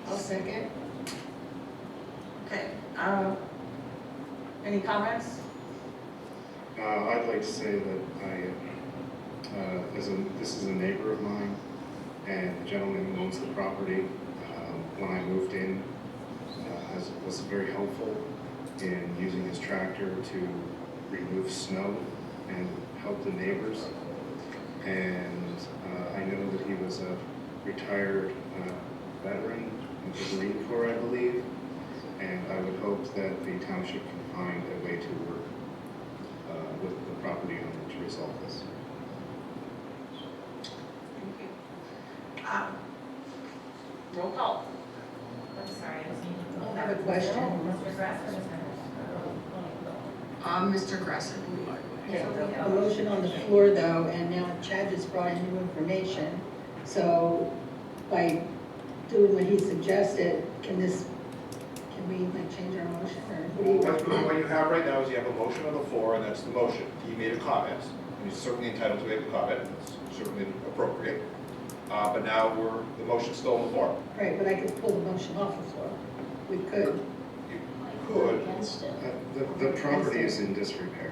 [SPEAKER 15] I'll second.
[SPEAKER 2] Okay. Any comments?
[SPEAKER 16] I'd like to say that this is a neighbor of mine, and the gentleman who owns the property, when I moved in, was very helpful in using his tractor to remove snow and help the neighbors. And I know that he was a retired veteran of the Marine Corps, I believe, and I would hope that the township can find a way to work with the property owner to resolve this.
[SPEAKER 2] Thank you. Roll call.
[SPEAKER 3] I'm sorry, I just need to.
[SPEAKER 17] I have a question.
[SPEAKER 3] Mr. Grass or
[SPEAKER 2] Mr. Gressel.
[SPEAKER 17] Okay, a motion on the floor though, and now Chad just brought in new information. So by doing what he suggested, can we like change our motion or what do you?
[SPEAKER 5] What you have right now is you have a motion on the floor, and that's the motion. He made a comment, and he's certainly entitled to make a comment, it's certainly appropriate. But now the motion's still on the floor.
[SPEAKER 17] Right, but I could pull the motion off the floor. We could.
[SPEAKER 5] You could.
[SPEAKER 15] Against it.
[SPEAKER 16] The property is in disrepair,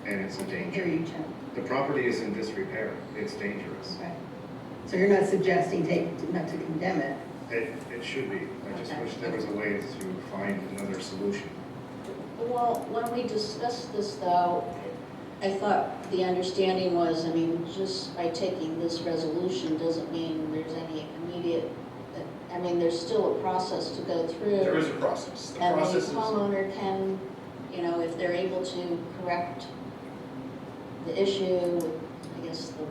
[SPEAKER 16] and it's a
[SPEAKER 17] Here
[SPEAKER 16] danger.
[SPEAKER 17] you, Chad.
[SPEAKER 16] The property is in disrepair, it's dangerous.
[SPEAKER 17] Okay. So you're not suggesting not to condemn it?
[SPEAKER 16] It should be. I just
[SPEAKER 17] Okay.
[SPEAKER 16] wish there was a way to find another solution.
[SPEAKER 15] Well, when we discussed this though, I thought the understanding was, I mean, just by taking this resolution doesn't mean there's any immediate, I mean, there's still a process to go through.
[SPEAKER 5] There is a process. The
[SPEAKER 15] And the
[SPEAKER 5] process is,
[SPEAKER 15] homeowner can, you know, if they're able to correct the issue, I guess the.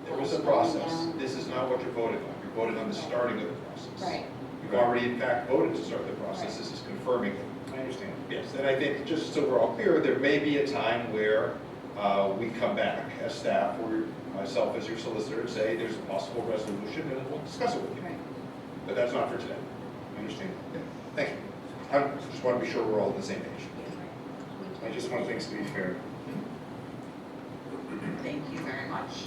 [SPEAKER 5] there is a process. This is not what you're voting on. You're voting on the starting of the process.
[SPEAKER 15] Right.
[SPEAKER 5] You've already in fact voted to start the process. This is confirming it.
[SPEAKER 16] I understand.
[SPEAKER 5] Yes, and I think, just so we're all clear, there may be a time where we come back as staff, or myself as your solicitor, and say there's a possible resolution, and we'll discuss it with you.
[SPEAKER 15] Right.
[SPEAKER 5] But that's not for today.
[SPEAKER 16] I understand.
[SPEAKER 5] Yeah. Thank you. I just want to be sure we're all on the same page.
[SPEAKER 16] I just want things to be fair.
[SPEAKER 2] Thank you very much.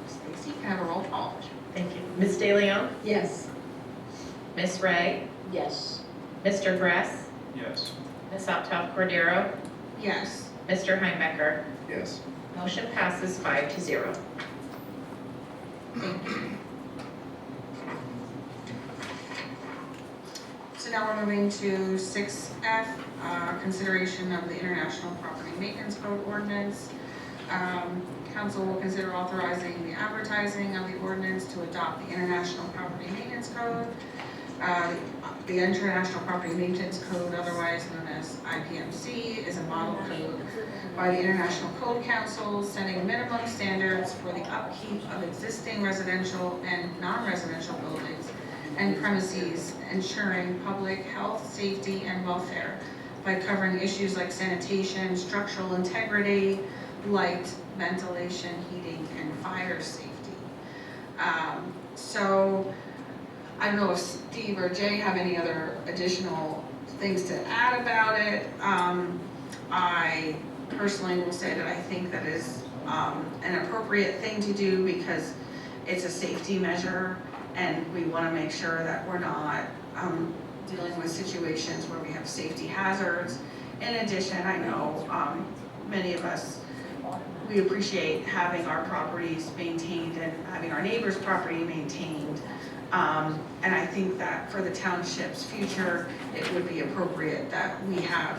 [SPEAKER 2] Stacy, can I have a roll call?
[SPEAKER 3] Thank you. Ms. De Leon?
[SPEAKER 17] Yes.
[SPEAKER 3] Ms. Ray?
[SPEAKER 15] Yes.
[SPEAKER 3] Mr. Gress?
[SPEAKER 8] Yes.
[SPEAKER 3] Ms. Uptown Cordero?
[SPEAKER 2] Yes.
[SPEAKER 3] Mr. Heimecker?
[SPEAKER 16] Yes.
[SPEAKER 3] Motion passes 5-0.
[SPEAKER 2] Thank you. So now we're moving to 6F, consideration of the International Property Maintenance Code ordinance. Council will consider authorizing the advertising of the ordinance to adopt the International Property Maintenance Code. The International Property Maintenance Code, otherwise known as IPMC, is a model code by the International Code Council setting minimum standards for the upkeep of existing residential and non-residential buildings and premises, ensuring public health, safety, and welfare by covering issues like sanitation, structural integrity, light, ventilation, heating, and fire safety. So I don't know if Steve or Jay have any other additional things to add about it. I personally will say that I think that is an appropriate thing to do because it's a safety measure and we want to make sure that we're not dealing with situations where we have safety hazards. In addition, I know many of us, we appreciate having our properties maintained and having our neighbors' property maintained. And I think that for the township's future, it would be appropriate that we have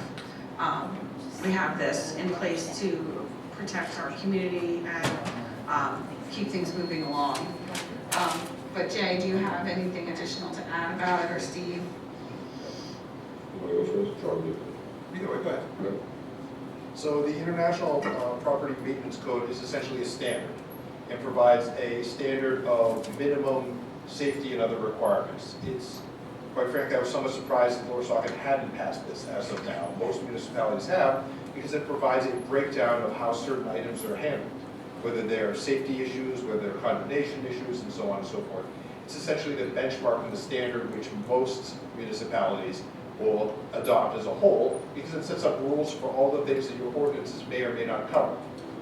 [SPEAKER 2] this in place to protect our community and keep things moving along. But Jay, do you have anything additional to add about it, or Steve?
[SPEAKER 4] You want to go first, Charlie?
[SPEAKER 5] Either way, go ahead. So the International Property Maintenance Code is essentially a standard and provides a standard of minimum safety and other requirements. It's, quite frankly, I was somewhat surprised that Lower Saucon hadn't passed this as of now. Most municipalities have, because it provides a breakdown of how certain items are handled, whether they're safety issues, whether they're condemnation issues, and so on and so forth. It's essentially the benchmark and the standard which most municipalities will adopt as a whole, because it sets up rules for all the things that your ordinances may or may not cover.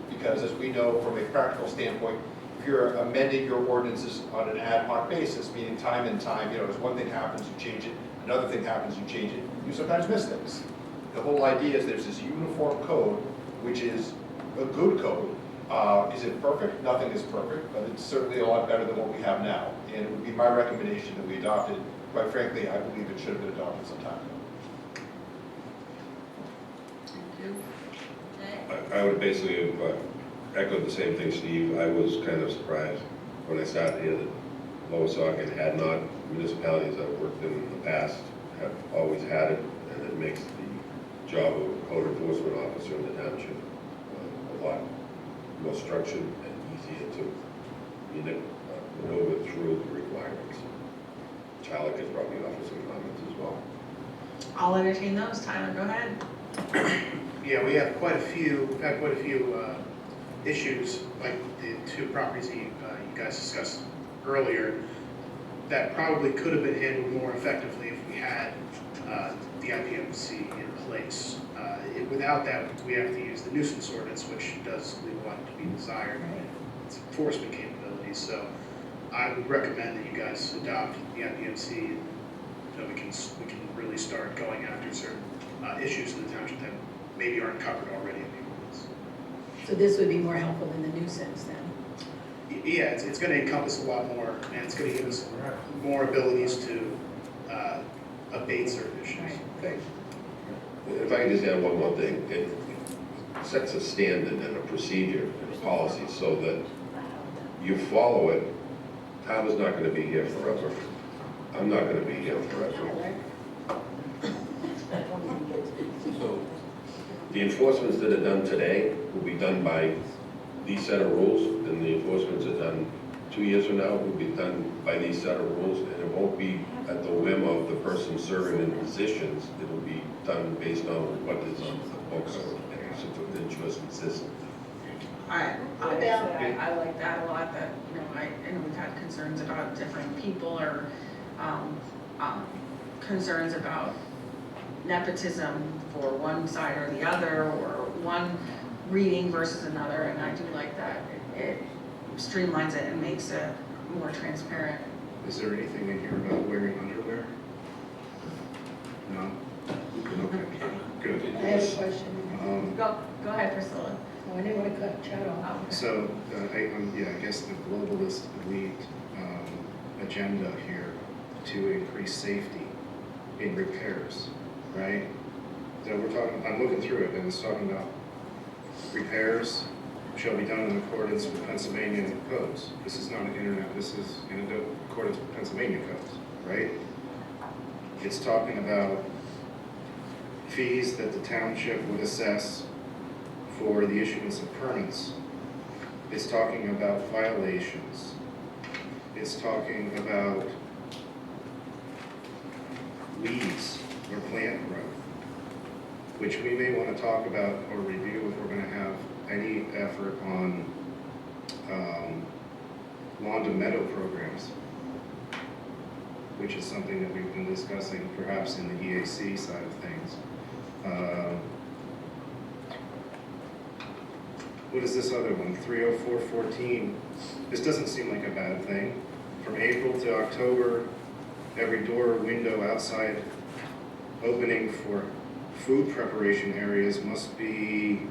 [SPEAKER 5] Because as we know from a practical standpoint, if you're amending your ordinances on an ad hoc basis, meaning time and time, as one thing happens, you change it, another thing happens, you change it, you sometimes miss things. The whole idea is there's this uniform code, which is a good code. Is it perfect? Nothing is perfect, but it's certainly a lot better than what we have now. And it would be my recommendation that we adopt it. Quite frankly, I believe it should have been adopted some time ago.
[SPEAKER 13] Thank you. Jay?
[SPEAKER 4] I would basically echo the same thing, Steve. I was kind of surprised when I started here that Lower Saucon had not, municipalities I've worked in the past have always had it, and it makes the job of a code enforcement officer in the township a lot more structured and easier to maneuver through the requirements. Charlotte could probably offer some comments as well.
[SPEAKER 2] I'll entertain those. Tyler, go ahead.
[SPEAKER 18] Yeah, we have quite a few, issues, like the two properties that you guys discussed earlier, that probably could have been handled more effectively if we had the IPMC in place. Without that, we have to use the nuisance ordinance, which does leave a lot to be desired. It's enforcement capabilities, so I would recommend that you guys adopt the IPMC, so we can really start going after certain issues in the township that maybe aren't covered already in the ordinance.
[SPEAKER 17] So this would be more helpful than the nuisance then?
[SPEAKER 18] Yeah, it's going to encompass a lot more, and it's going to give us more abilities to abate certain issues.
[SPEAKER 17] Right, good.
[SPEAKER 4] If I can just add one more thing, it sets a standard and a procedure and a policy so that you follow it. Tom is not going to be here forever. I'm not going to be here forever. So the enforcements that are done today will be done by these set of rules, and the enforcements that are done 2 years from now will be done by these set of rules, and it won't be at the whim of the person serving in positions. It will be done based on what is on the books, so it ensures consistency.
[SPEAKER 2] I like that a lot, that, I know we've had concerns about different people or concerns about nepotism for one side or the other, or one reading versus another, and I do like that. It streamlines it and makes it more transparent.
[SPEAKER 16] Is there anything in here about wearing underwear? No? Okay, good.
[SPEAKER 17] I have a question.
[SPEAKER 2] Go ahead, Priscilla.
[SPEAKER 17] Oh, I didn't want to cut Chad off.
[SPEAKER 16] So, I guess the globalist elite agenda here to increase safety in repairs, right? So we're talking, I'm looking through it, and it's talking about repairs shall be done in accordance with Pennsylvania codes. This is not an internet, this is in accordance with Pennsylvania codes, right? It's talking about fees that the township would assess for the issuance of permits. It's talking about violations. It's talking about weeds or plant growth, which we may want to talk about or review if we're going to have any effort on lawn to meadow programs, which is something that we've been discussing perhaps in the EAC side of things. What is this other one? 30414. This doesn't seem like a bad thing. From April to October, every door or window outside opening for food preparation areas must be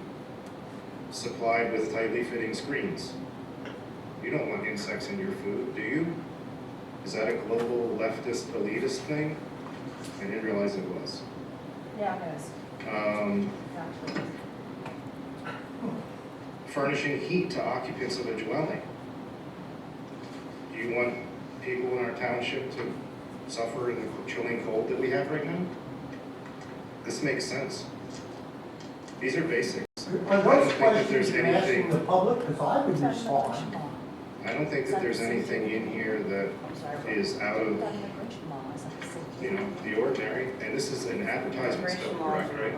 [SPEAKER 16] supplied with tightly fitting screens. You don't want insects in your food, do you? Is that a global leftist elitist thing? I didn't realize it was.
[SPEAKER 10] Yeah, it is.
[SPEAKER 16] Furnishing heat to occupants of a dwelling. Do you want people in our township to suffer in the chilling cold that we have right now? This makes sense. These are basics.
[SPEAKER 12] Are those questions you're asking the public? Because I would respond.
[SPEAKER 16] I don't think that there's anything in here that is out of, the ordinary. And this is an advertisement still, correct, right?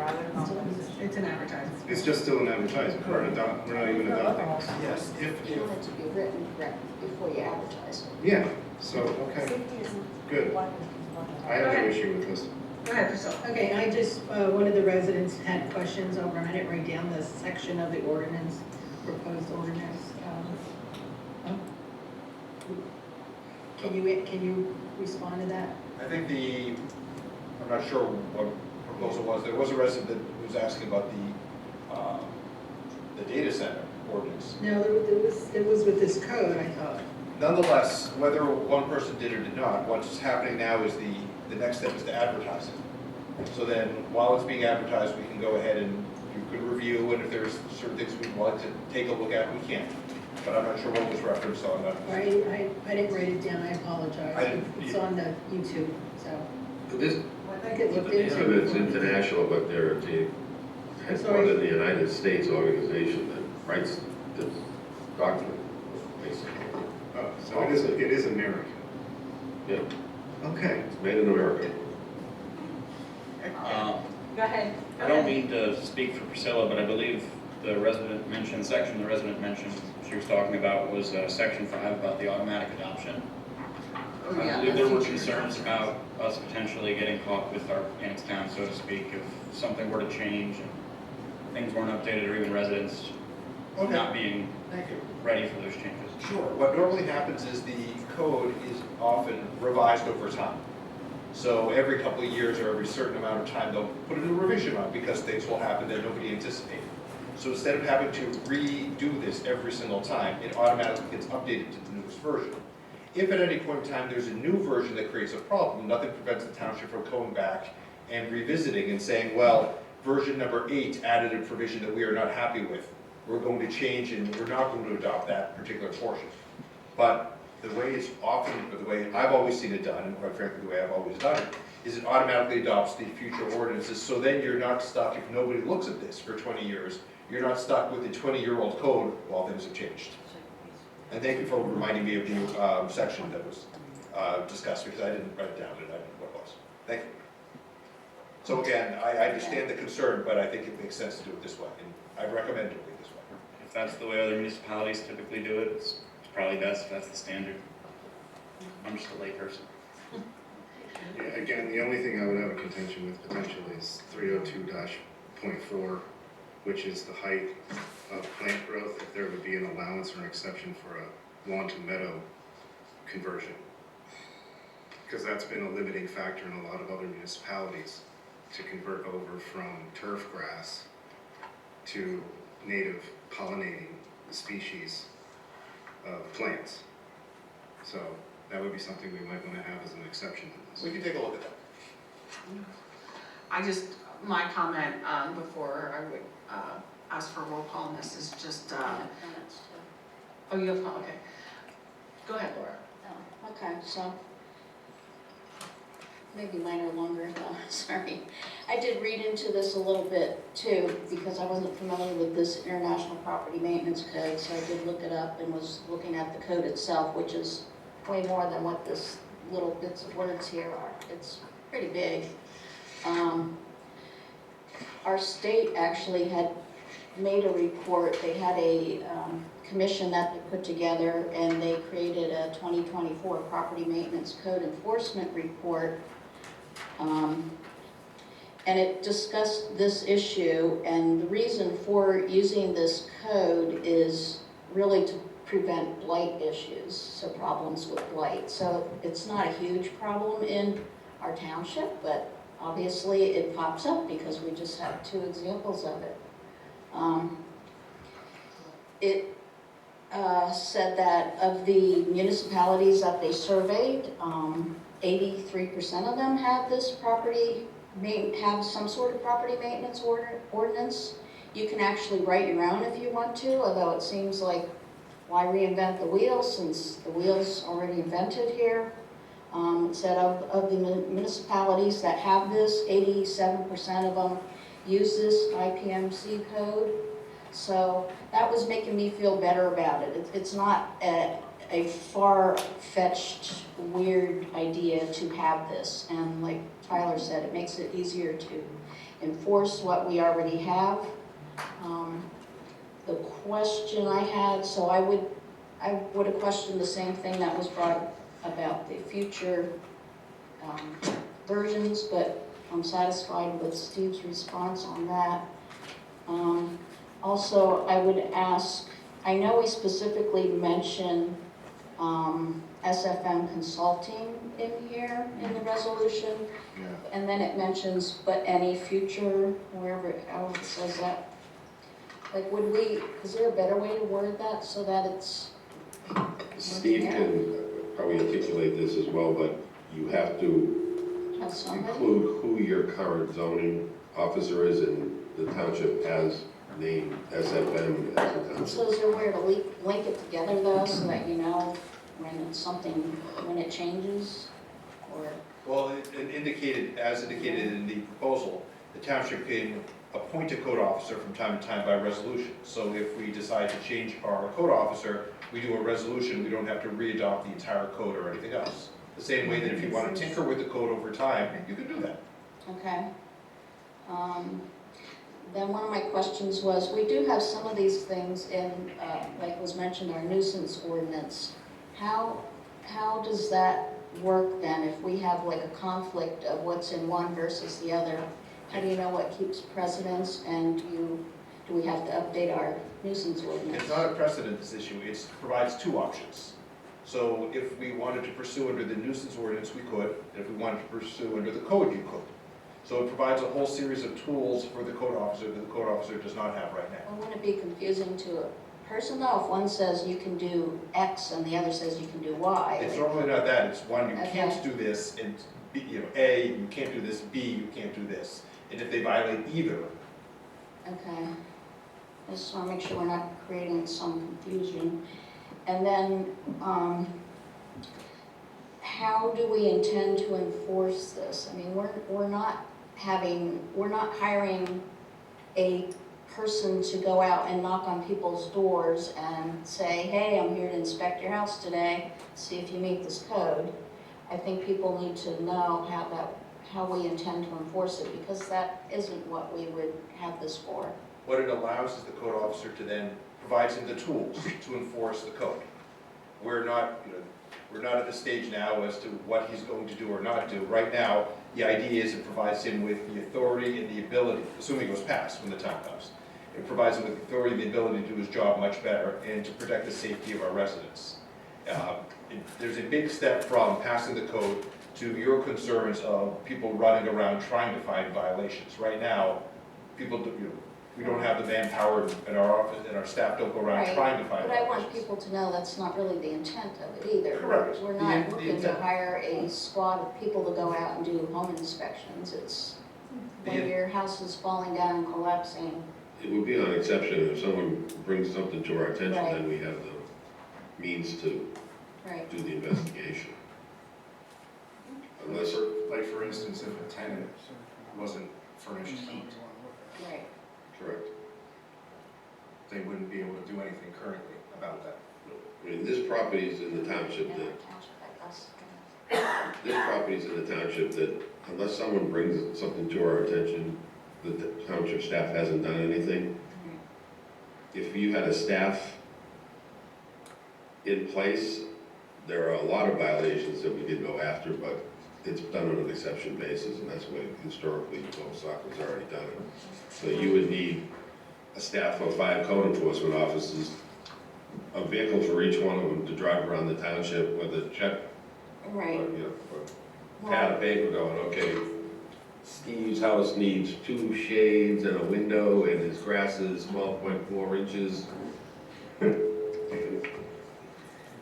[SPEAKER 2] It's an advertisement.
[SPEAKER 16] It's just still an advertisement. We're not even adopting this.
[SPEAKER 18] Yes,
[SPEAKER 15] You want it to be written correct before you advertise it.
[SPEAKER 16] Yeah, so, okay, good. I have no issue with this.
[SPEAKER 2] Go ahead, Priscilla.
[SPEAKER 17] Okay, I just, one of the residents had questions over, and I didn't write down the section of the ordinance, proposed ordinance. Can you respond to that?
[SPEAKER 5] I think I'm not sure what proposal was. There was a resident that was asking about the data center ordinance.
[SPEAKER 17] No, it was with this code, I thought.
[SPEAKER 5] Nonetheless, whether one person did or did not, what's happening now is the next step is to advertise it. So then, while it's being advertised, we can go ahead and you could review, and if there's certain things we'd like to take a look at, we can. But I'm not sure what was referenced on that.
[SPEAKER 17] I didn't write it down, I apologize. It's on the YouTube, so.
[SPEAKER 4] This,
[SPEAKER 17] I could look
[SPEAKER 4] it's
[SPEAKER 17] into it.
[SPEAKER 4] international, but they're the headquartered in the United States organization that writes this document, basically.
[SPEAKER 16] So it is American.
[SPEAKER 4] Yeah,
[SPEAKER 16] Okay.
[SPEAKER 4] it's made in America.
[SPEAKER 3] Go ahead.
[SPEAKER 19] I don't mean to speak for Priscilla, but I believe the resident mentioned, section the resident mentioned she was talking about was section 5 about the automatic adoption. I believe there were concerns about us potentially getting caught with our pants down, so to speak, if something were to change and things weren't updated, or even residents not being ready for those changes.
[SPEAKER 5] Sure. What normally happens is the code is often revised over time. So every couple of years or every certain amount of time, they'll put a new revision on because things will happen that nobody anticipated. So instead of having to redo this every single time, it automatically gets updated to the newest version. If at any point in time there's a new version that creates a problem, nothing prevents the township from going back and revisiting and saying, well, version number 8 added a provision that we are not happy with. We're going to change and we're not going to adopt that particular portion. But the way it's often, or the way I've always seen it done, and quite frankly the way I've always done it, is it automatically adopts the future ordinances, so then you're not stuck, if nobody looks at this for 20 years, you're not stuck with the 20-year-old code while things have changed. And thank you for reminding me of the section that was discussed, because I didn't write it down and I didn't know what it was. Thank you. So again, I understand the concern, but I think it makes sense to do it this way, and I recommend doing it this way.
[SPEAKER 19] If that's the way other municipalities typically do it, it's probably best if that's the standard. I'm just a layperson.
[SPEAKER 16] Yeah, again, the only thing I would have a contention with potentially is 302-.4, which is the height of plant growth, if there would be an allowance or an exception for a lawn to meadow conversion. Because that's been a limiting factor in a lot of other municipalities to convert over from turf grass to native pollinating species of plants. So that would be something we might want to have as an exception to this.
[SPEAKER 5] We can take a look at that.
[SPEAKER 20] I just, my comment before I would ask for a roll call on this is just, oh, you have, okay. Go ahead, Laura.
[SPEAKER 15] Oh, okay, so maybe mine are longer, sorry. I did read into this a little bit too, because I wasn't familiar with this International Property Maintenance Code, so I did look it up and was looking at the code itself, which is way more than what this little bits of words here are. It's pretty big. Our state actually had made a report. They had a commission that they put together, and they created a 2024 Property Maintenance Code Enforcement Report. And it discussed this issue, and the reason for using this code is really to prevent blight issues, so problems with blight. So it's not a huge problem in our township, but obviously it pops up because we just have 2 examples of it. It said that of the municipalities that they surveyed, 83% of them have this have some sort of property maintenance ordinance. You can actually write your own if you want to, although it seems like why reinvent the wheel since the wheel's already invented here. It said of the municipalities that have this, 87% of them use this IPMC code. So that was making me feel better about it. It's not a far-fetched, weird idea to have this. And like Tyler said, it makes it easier to enforce what we already have. The question I had, so I would have questioned the same thing that was brought up about the future versions, but I'm satisfied with Steve's response on that. Also, I would ask, I know we specifically mentioned SFM consulting in here in the resolution, and then it mentions, but any future, wherever it says that. Like, would we, is there a better way to word that so that it's...
[SPEAKER 4] Steve can probably articulate this as well, but you have to
[SPEAKER 15] have somebody.
[SPEAKER 4] include who your current zoning officer is, and the township has named SFM as a township.
[SPEAKER 15] So is there a way to link it together though, so that you know when it's something, when it changes? Or,
[SPEAKER 5] Well, as indicated in the proposal, the township can appoint a code officer from time to time by resolution. So if we decide to change our code officer, we do a resolution, we don't have to re-adopt the entire code or anything else. The same way that if you want to tinker with the code over time, you can do that.
[SPEAKER 15] okay. Then one of my questions was, we do have some of these things in, like was mentioned, our nuisance ordinance. How does that work then if we have like a conflict of what's in one versus the other? How do you know what keeps precedence, and do we have to update our nuisance ordinance?
[SPEAKER 5] It's not a precedence issue, it provides two options. So if we wanted to pursue under the nuisance ordinance, we could. If we wanted to pursue under the code, you could. So it provides a whole series of tools for the code officer that the code officer does not have right now.
[SPEAKER 15] Well, wouldn't it be confusing to a person though, if one says you can do X and the other says you can do Y?
[SPEAKER 5] It's normally not that, it's one, you
[SPEAKER 15] Okay.
[SPEAKER 5] can't do this, and B, A, you can't do this, B, you can't do this. And if they violate either,
[SPEAKER 15] Okay. I just want to make sure we're not creating some confusion. And then, how do we intend to enforce this? I mean, we're not hiring a person to go out and knock on people's doors and say, hey, I'm here to inspect your house today, see if you meet this code. I think people need to know how we intend to enforce it, because that isn't what we would have this for.
[SPEAKER 5] what it allows is the code officer to then provides him the tools to enforce the code. We're not at the stage now as to what he's going to do or not do. Right now, the idea is it provides him with the authority and the ability, assuming it was passed when the time comes. It provides him with the authority and the ability to do his job much better and to protect the safety of our residents. There's a big step from passing the code to your concerns of people running around trying to find violations. Right now, people do, we don't have the manpower in our office, and our staff don't go around
[SPEAKER 15] Right.
[SPEAKER 5] trying to find
[SPEAKER 15] But I
[SPEAKER 5] violations.
[SPEAKER 15] want people to know that's not really the intent of it either.
[SPEAKER 5] Correct.
[SPEAKER 15] We're
[SPEAKER 5] The
[SPEAKER 15] not
[SPEAKER 5] in- the
[SPEAKER 15] looking to
[SPEAKER 5] intent-
[SPEAKER 15] hire a squad of people to go out and do home inspections. It's when your house is falling down and collapsing.
[SPEAKER 4] It would be on exception if someone brings something to our attention,
[SPEAKER 15] Right.
[SPEAKER 4] then we have the means to
[SPEAKER 15] Right.
[SPEAKER 4] do the investigation. Unless,
[SPEAKER 16] Like for instance, if a tenant wasn't furnished heat,
[SPEAKER 15] Right.
[SPEAKER 4] correct.
[SPEAKER 16] they wouldn't be able to do anything currently about that.
[SPEAKER 4] I mean, this property is in the township that, unless someone brings something to our attention, that the township staff hasn't done anything. If you had a staff in place, there are a lot of violations that we did go after, but it's done on an exception basis, and that's the way historically Lower Saucon's already done it. So you would need a staff of 5 code enforcement officers, a vehicle for each one of them to drive around the township with a check,
[SPEAKER 15] Right.
[SPEAKER 4] a pad of paper going, okay, Steve's house needs 2 shades and a window, and his grass is 12.4 inches.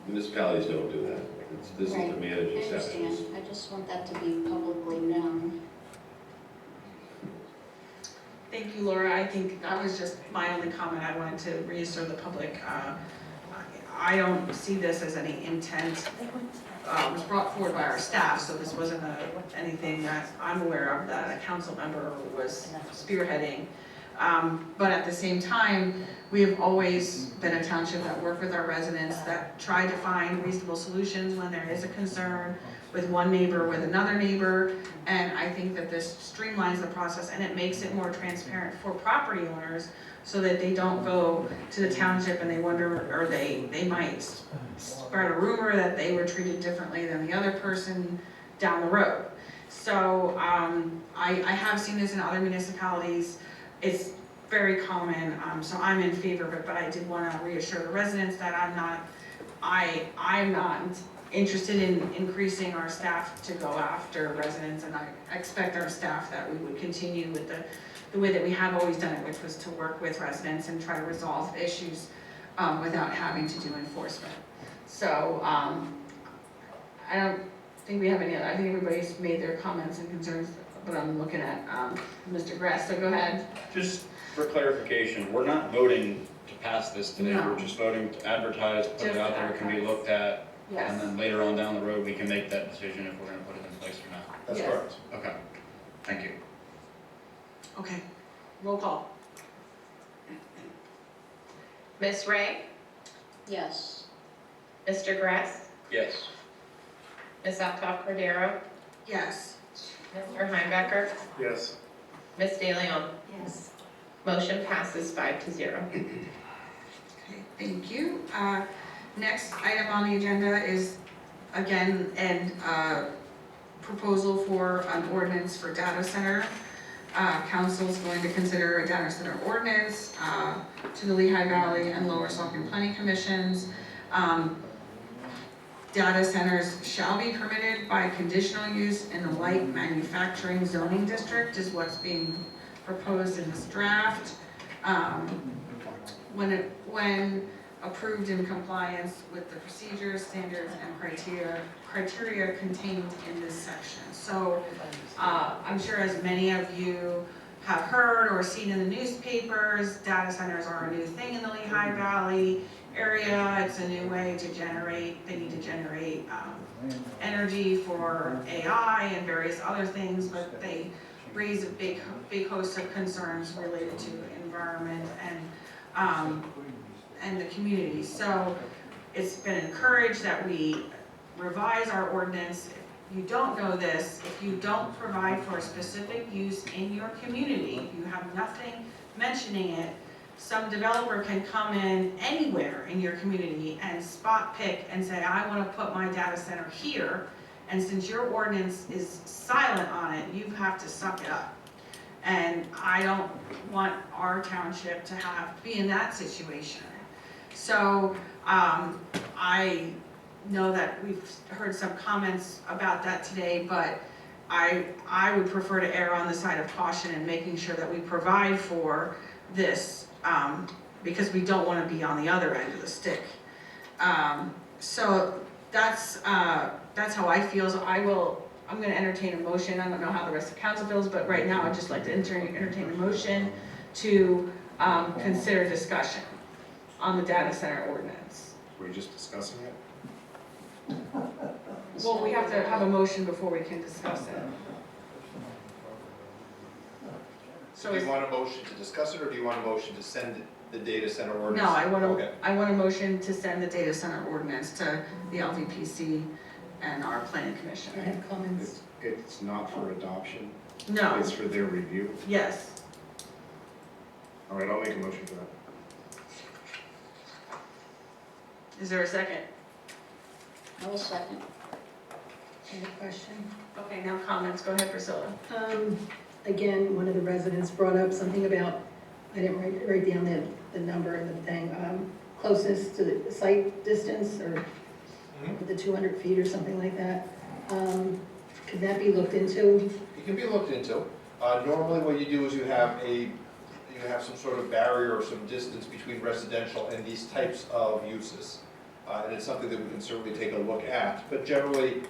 [SPEAKER 4] Municipalities don't do that. This is to
[SPEAKER 15] Right.
[SPEAKER 4] manage
[SPEAKER 15] I
[SPEAKER 4] exceptions.
[SPEAKER 15] understand. I just want that to be publicly known.
[SPEAKER 2] Thank you, Laura. I think that was just my only comment. I wanted to reassure the public. I don't see this as any intent. It was brought forward by our staff, so this wasn't anything that I'm aware of that a council member was spearheading. But at the same time, we have always been a township that worked with our residents, that tried to find reasonable solutions when there is a concern with one neighbor, with another neighbor. And I think that this streamlines the process and it makes it more transparent for property owners so that they don't go to the township and they wonder, or they might spread a rumor that they were treated differently than the other person down the road. So I have seen this in other municipalities. It's very common, so I'm in favor of it, but I did want to reassure the residents that I'm not interested in increasing our staff to go after residents, and I expect our staff that we would continue with the way that we have always done it, which was to work with residents and try to resolve issues without having to do enforcement. So I
[SPEAKER 20] think we have any other, I think everybody's made their comments and concerns, but I'm looking at Mr. Grass, so go ahead.
[SPEAKER 19] Just for clarification, we're not voting to pass this today,
[SPEAKER 20] No.
[SPEAKER 19] we're just voting to advertise, put it
[SPEAKER 20] Just
[SPEAKER 19] out there, it can be
[SPEAKER 20] advertise.
[SPEAKER 19] looked at,
[SPEAKER 20] Yes.
[SPEAKER 19] and then later on down the road, we can make that decision if we're gonna put it in place or not.
[SPEAKER 5] That's
[SPEAKER 20] Yes.
[SPEAKER 5] correct.
[SPEAKER 19] Okay, thank you.
[SPEAKER 2] Okay, roll call.
[SPEAKER 3] Ms. Ray,
[SPEAKER 15] Yes.
[SPEAKER 3] Mr. Grass,
[SPEAKER 19] Yes.
[SPEAKER 3] Ms. Uptoff Cordero,
[SPEAKER 2] Yes.
[SPEAKER 3] Mr. Heimbachner,
[SPEAKER 16] Yes.
[SPEAKER 3] Ms. De Leon.
[SPEAKER 2] Yes.
[SPEAKER 3] Motion passes 5-0.
[SPEAKER 2] Okay, thank you. Next item on the agenda is, again, proposal for an ordinance for data center. Council is going to consider a data center ordinance to the Lehigh Valley and Lower Saucon Planning Commissions. Data centers shall be permitted by conditional use in the light manufacturing zoning district is what's being proposed in this draft. When approved in compliance with the procedures, standards, and criteria contained in this section. So I'm sure as many of you have heard or seen in the newspapers, data centers are a new thing in the Lehigh Valley area. It's a new way to generate, they need to generate energy for AI and various other things, but they raise a big host of concerns related to environment and the community. So it's been encouraged that we revise our ordinance. If you don't know this, if you don't provide for a specific use in your community, if you have nothing mentioning it, some developer can come in anywhere in your community and spot pick and say, I want to put my data center here, and since your ordinance is silent on it, you have to suck it up. And I don't want our township to be in that situation. So I know that we've heard some comments about that today, but I would prefer to err on the side of caution and making sure that we provide for this because we don't want to be on the other end of the stick. So that's how I feel. So I'm going to entertain a motion. I don't know how the rest of the council feels, but right now I'd just like to entertain a motion to consider discussion on the data center ordinance.
[SPEAKER 16] Were you just discussing it?
[SPEAKER 2] Well, we have to have a motion before we can discuss it.
[SPEAKER 5] So do you want a motion to discuss it, or do you want a motion to send the data center ordinance?
[SPEAKER 2] No,
[SPEAKER 5] Okay.
[SPEAKER 2] I want a motion to send the data center ordinance to the LVPC and our planning commission.
[SPEAKER 17] I have comments.
[SPEAKER 16] It's not for adoption.
[SPEAKER 2] No.
[SPEAKER 16] It's for their review.
[SPEAKER 2] Yes.
[SPEAKER 16] All right, I'll make a motion for that.
[SPEAKER 2] Is there a second?
[SPEAKER 15] I will second.
[SPEAKER 17] Any question?
[SPEAKER 2] Okay, now comments. Go ahead, Priscilla.
[SPEAKER 17] Again, one of the residents brought up something about, I didn't write down the number and the thing, closeness to the site distance or the 200 feet or something like that. Could that be looked into?
[SPEAKER 5] It can be looked into. Normally what you do is you have some sort of barrier or some distance between residential and these types of uses. And it's something that we can certainly take a look at. But generally,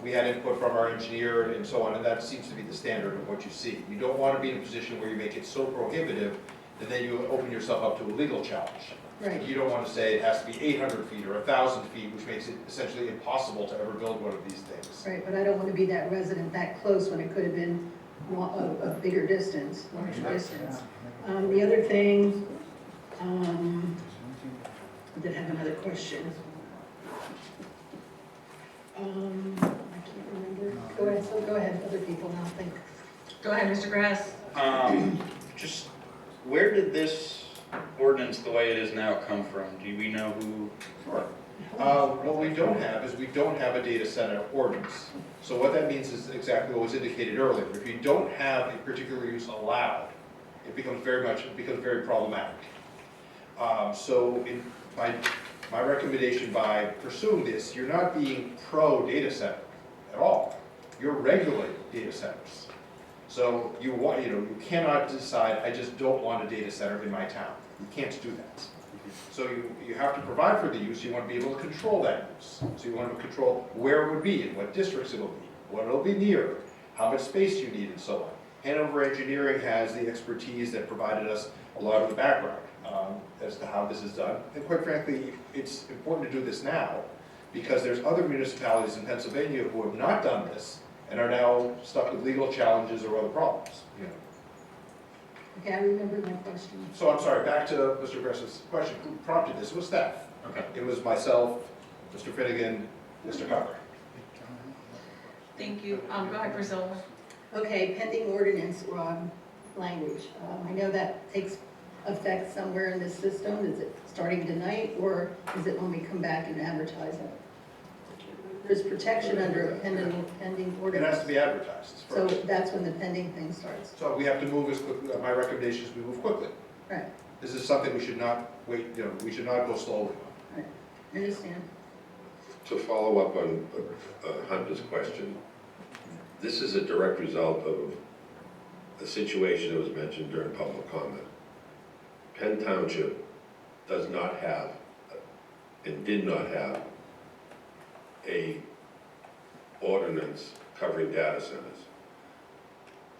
[SPEAKER 5] we had input from our engineer and so on, and that seems to be the standard of what you see. You don't want to be in a position where you make it so prohibitive that then you open yourself up to a legal challenge.
[SPEAKER 17] Right.
[SPEAKER 5] You don't want to say it has to be 800 feet or 1,000 feet, which makes it essentially impossible to ever build one of these things.
[SPEAKER 17] Right, but I don't want to be that resident that close when it could have been a bigger distance, larger distance. The other thing, I did have another question. I can't remember. Go ahead, other people now think.
[SPEAKER 2] Go ahead, Mr. Grass.
[SPEAKER 19] Just, where did this ordinance, the way it is now, come from? Do we know who?
[SPEAKER 5] Sure. What we don't have is we don't have a data center ordinance. So what that means is exactly what was indicated earlier. If you don't have a particular use allowed, it becomes very problematic. So my recommendation by pursuing this, you're not being pro-data center at all. You're regulating data centers. So you cannot decide, I just don't want a data center in my town. You can't do that. So you have to provide for the use, you want to be able to control that use. So you want to control where it would be, in what districts it'll be, what it'll be near, how much space you need, and so on. Hanover Engineering has the expertise that provided us a lot of the background as to how this is done. And quite frankly, it's important to do this now because there's other municipalities in Pennsylvania who have not done this and are now stuck with legal challenges or other problems. You know.
[SPEAKER 17] Okay, I remember my question.
[SPEAKER 5] So I'm sorry, back to Mr. Gress's question. Who prompted this? It was staff.
[SPEAKER 19] Okay.
[SPEAKER 5] It was myself, Mr. Finnegan, Mr. Cover.
[SPEAKER 20] Thank you. Go ahead, Priscilla.
[SPEAKER 17] Okay, pending ordinance language. I know that takes effect somewhere in the system. Is it starting tonight, or is it when we come back and advertise it? There's protection under a pending ordinance.
[SPEAKER 5] It has to be advertised
[SPEAKER 17] So
[SPEAKER 5] first.
[SPEAKER 17] that's when the pending thing starts.
[SPEAKER 5] So we have to move as quickly, my recommendation is we move quickly.
[SPEAKER 17] Right,
[SPEAKER 5] This is something we should not wait, we should not go slowly on.
[SPEAKER 17] right. I understand.
[SPEAKER 4] To follow up on Hunter's question, this is a direct result of a situation that was mentioned during public comment. Penn Township does not have, and did not have, a ordinance covering data centers.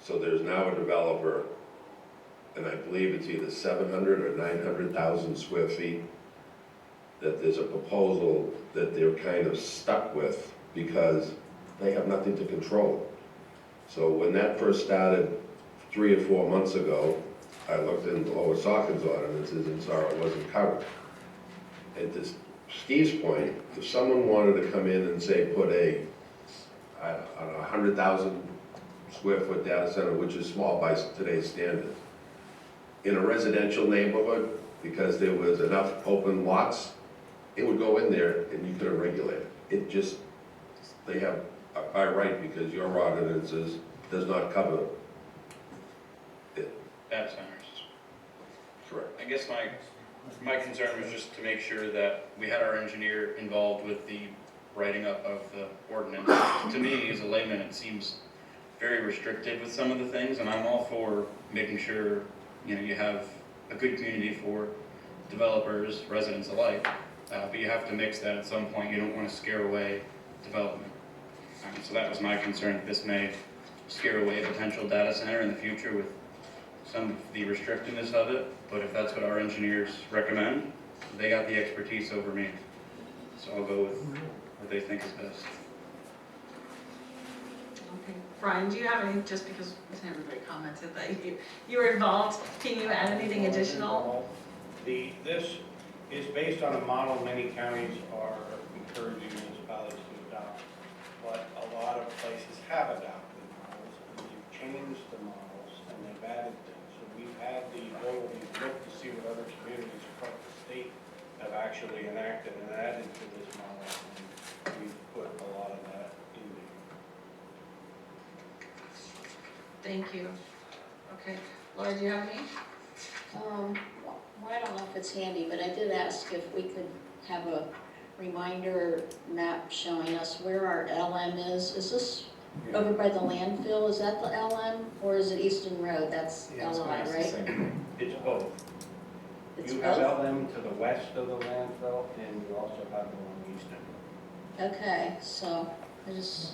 [SPEAKER 4] So there's now a developer, and I believe it's either 700 or 900,000 square feet, that there's a proposal that they're kind of stuck with because they have nothing to control. So when that first started 3 or 4 months ago, I looked in Lower Saucon's ordinances and saw it wasn't covered. And to Steve's point, if someone wanted to come in and say put a, I don't know, 100,000 square foot data center, which is small by today's standards, in a residential neighborhood, because there was enough open lots, it would go in there and you couldn't regulate it. It just, they have by right, because your ordinances does not cover it.
[SPEAKER 19] Data centers.
[SPEAKER 4] Correct.
[SPEAKER 19] I guess my concern was just to make sure that we had our engineer involved with the writing up of the ordinance. To me, as a layman, it seems very restricted with some of the things, and I'm all for making sure, you know, you have a good community for developers, residents alike, but you have to mix that at some point. You don't want to scare away development. So that was my concern, that this may scare away a potential data center in the future with some of the restrictiveness of it, but if that's what our engineers recommend, they got the expertise over me. So I'll go with what they think is best.
[SPEAKER 20] Okay. Brian, do you have any, just because everybody commented that you were involved, can you add anything additional?
[SPEAKER 11] This is based on a model many counties are encouraging municipalities to adopt, but a lot of places have adopted models, and they've changed the models, and they've added things. So we've had the ability to look to see what other communities across the state have actually enacted and added to this model, and we've put a lot of that in there.
[SPEAKER 20] Thank you. Okay. Laura, do you have any?
[SPEAKER 15] Well, I don't know if it's handy, but I did ask if we could have a reminder map showing us where our LM is. Is this over by the landfill? Is that the LM, or is it Easton Road? That's LI, right?
[SPEAKER 11] It's both.
[SPEAKER 15] It's
[SPEAKER 11] You have
[SPEAKER 15] both?
[SPEAKER 11] LM to the west of the landfill, and you also have the one eastern.
[SPEAKER 15] Okay, so I just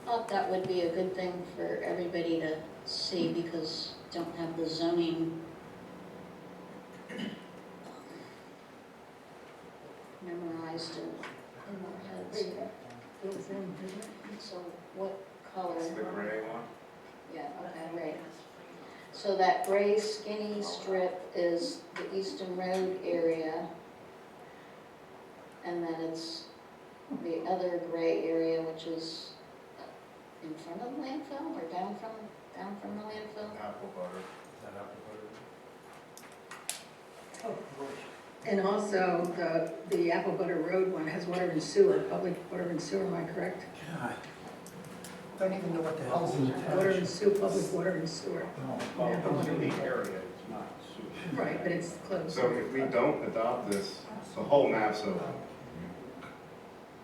[SPEAKER 15] thought that would be a good thing for everybody to see, because don't have the zoning memorized in our heads. So what color?
[SPEAKER 11] It's the gray one.
[SPEAKER 15] Yeah, okay, right. So that gray skinny strip is the Easton Road area. And then it's the other gray area, which is in front of the landfill or down from the landfill?
[SPEAKER 5] Apple butter.
[SPEAKER 11] Is that apple butter?
[SPEAKER 17] And also, the Apple Butter Road one has water and sewer, public water and sewer, am I correct?
[SPEAKER 12] Don't even know what the hell's in the
[SPEAKER 17] Water and sewer, public water and sewer.
[SPEAKER 11] Well, it's in the area, it's not super.
[SPEAKER 17] Right, but it's close.
[SPEAKER 16] So if we don't adopt this, the whole map's over.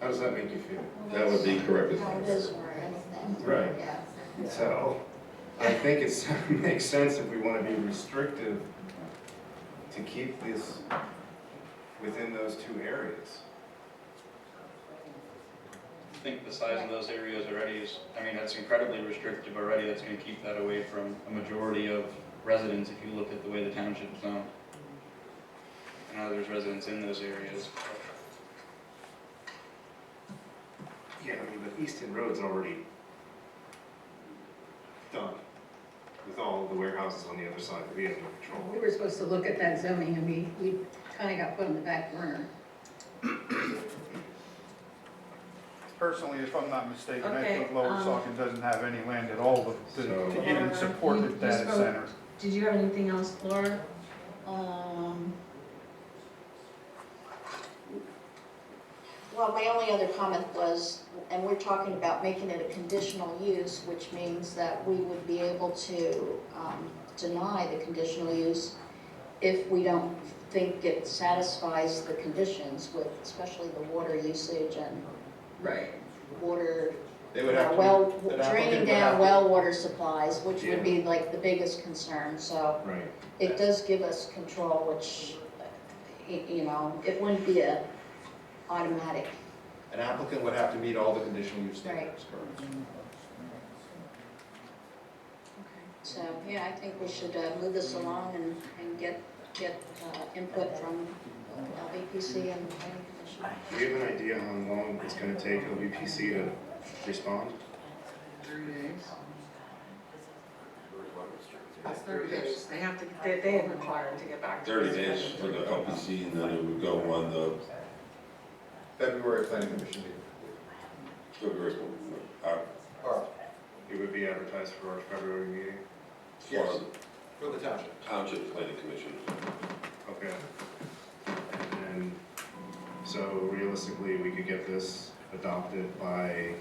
[SPEAKER 16] How does that make you feel?
[SPEAKER 4] That would be correct.
[SPEAKER 15] How it is or anything.
[SPEAKER 16] Right.
[SPEAKER 15] Yeah.
[SPEAKER 16] So I think it makes sense if we want to be restrictive to keep this within those two areas.
[SPEAKER 19] I think the size of those areas already is, I mean, that's incredibly restrictive already. That's going to keep that away from a majority of residents if you look at the way the township is zoned. I know there's residents in those areas.
[SPEAKER 16] Yeah, I mean, but Easton Road's already done with all the warehouses on the other side that we have no control.
[SPEAKER 17] We were supposed to look at that zoning, and we kind of got put on the back burner.
[SPEAKER 1] Personally, if I'm not mistaken, I
[SPEAKER 2] Okay,
[SPEAKER 1] think Lower Saucon doesn't have any land at all to even support the
[SPEAKER 2] You
[SPEAKER 1] data
[SPEAKER 2] spoke.
[SPEAKER 1] center.
[SPEAKER 2] Did you have anything else, Laura?
[SPEAKER 15] Well, my only other comment was, and we're talking about making it a conditional use, which means that we would be able to deny the conditional use if we don't think it satisfies the conditions with, especially the water usage and water,
[SPEAKER 5] They would have to,
[SPEAKER 15] well,
[SPEAKER 5] an applicant
[SPEAKER 15] draining
[SPEAKER 5] would
[SPEAKER 15] down
[SPEAKER 5] have to-
[SPEAKER 15] well water supplies, which
[SPEAKER 16] Yeah.
[SPEAKER 15] would be like the biggest concern, so
[SPEAKER 16] Right.
[SPEAKER 15] it does give us control, which, you know, it wouldn't be a automatic.
[SPEAKER 5] An applicant would have to meet all the conditional use standards, correct?
[SPEAKER 15] So, yeah, I think we should move this along and get input from LVPC and planning commission.
[SPEAKER 16] Do you have an idea how long it's going to take LVPC to respond?
[SPEAKER 20] 30 days. It's 30 days. They have to, they have required to get back to
[SPEAKER 4] 30
[SPEAKER 20] us.
[SPEAKER 4] days for the LPC, and then it would go on the
[SPEAKER 5] February planning commission meeting.
[SPEAKER 4] February,
[SPEAKER 16] It would be advertised for our February meeting?
[SPEAKER 5] Yes, for the township.
[SPEAKER 4] Township Planning Commission.
[SPEAKER 16] Okay. And then, so realistically, we could get this adopted by,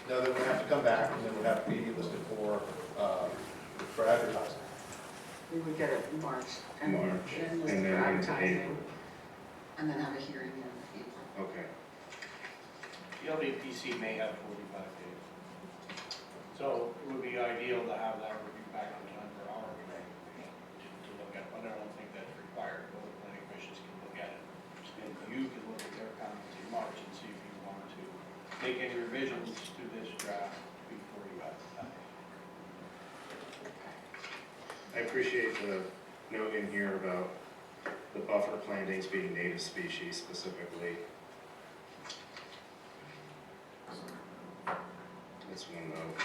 [SPEAKER 5] No, then we have to come back and then we'd have to be listed for advertising.
[SPEAKER 20] We would get it in March. And
[SPEAKER 16] March,
[SPEAKER 20] then list
[SPEAKER 16] and
[SPEAKER 20] for
[SPEAKER 16] then into
[SPEAKER 20] advertising,
[SPEAKER 16] April.
[SPEAKER 20] and then have a hearing in April.
[SPEAKER 16] Okay.
[SPEAKER 11] The LVPC may have 45 days. So it would be ideal to have that review back on time for our review to look at, but I don't think that's required. Both planning commissions can look at it. And you can look at their comments in March and see if you want to make any revisions to this draft before you advertise.
[SPEAKER 16] I appreciate the note in here about the buffer plantings being native species specifically. That's one note.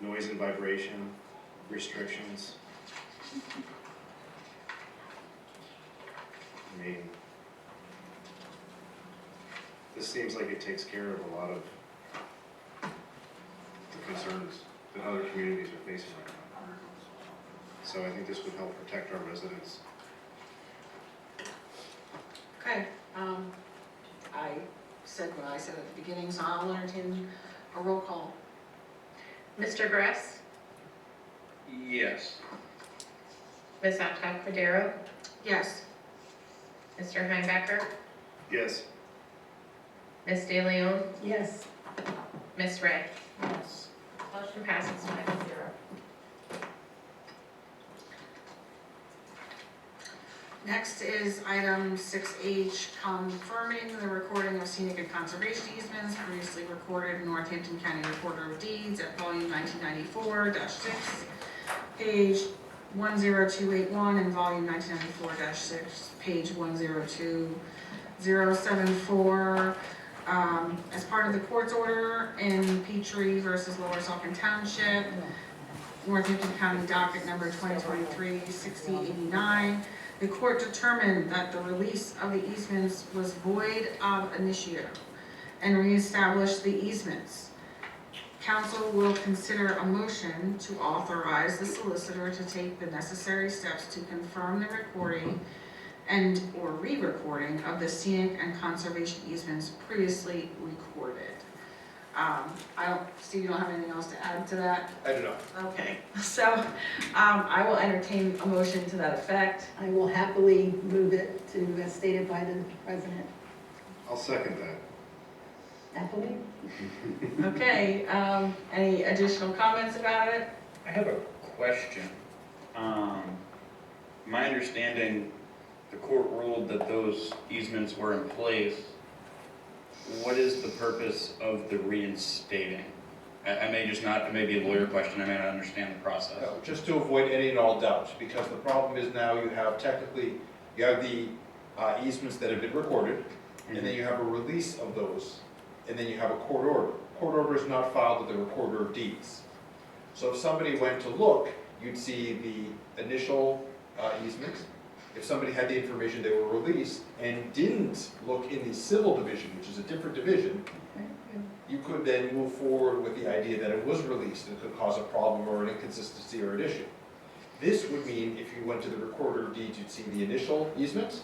[SPEAKER 16] Noise and vibration restrictions. I mean, this seems like it takes care of a lot of the concerns that other communities are facing right now. So I think this would help protect our residents.
[SPEAKER 20] Okay, I said what I said at the beginning, so I'll entertain a roll call.
[SPEAKER 3] Mr. Gress?
[SPEAKER 19] Yes.
[SPEAKER 3] Ms. Cordero?
[SPEAKER 20] Yes.
[SPEAKER 3] Mr. Heimbecker?
[SPEAKER 16] Yes.
[SPEAKER 3] Ms. De Leon?
[SPEAKER 17] Yes.
[SPEAKER 3] Ms. Ray?
[SPEAKER 20] Yes.
[SPEAKER 3] Motion passes 5-0.
[SPEAKER 20] Next is item 6H, confirming the recording of scenic and conservation easements previously recorded in Northampton County Recorder of Deeds at volume 1994-6, page 10281, and volume 1994-6, page 102074. As part of the court's order in Petrie versus Lower Saucon Township, Northampton County docket number 2023-6089, the court determined that the release of the easements was void ab initio and reestablished the easements. Council will consider a motion to authorize the solicitor to take the necessary steps to confirm the recording and or re-recording of the scenic and conservation easements previously recorded. Steve, you don't have anything else to add to that?
[SPEAKER 5] I do not.
[SPEAKER 20] Okay, so I will entertain a motion to that effect.
[SPEAKER 17] I will happily move it to, as stated by the president.
[SPEAKER 16] I'll second that.
[SPEAKER 17] Happily?
[SPEAKER 20] Okay, any additional comments about it?
[SPEAKER 19] I have a question. My understanding, the court ruled that those easements were in place. What is the purpose of the reinstating? I may just not, it may be a lawyer question, I may not understand the process.
[SPEAKER 5] No, just to avoid any and all doubts, because the problem is now you have you have the easements that have been recorded, and then you have a release of those, and then you have a court order. Court order is not filed with the recorder of deeds. So if somebody went to look, you'd see the initial easements. If somebody had the information, they were released, and didn't look in the civil division, which is a different division, you could then move forward with the idea that it was released and could cause a problem or an inconsistency or an issue. This would mean if you went to the recorder of deeds, you'd see the initial easement,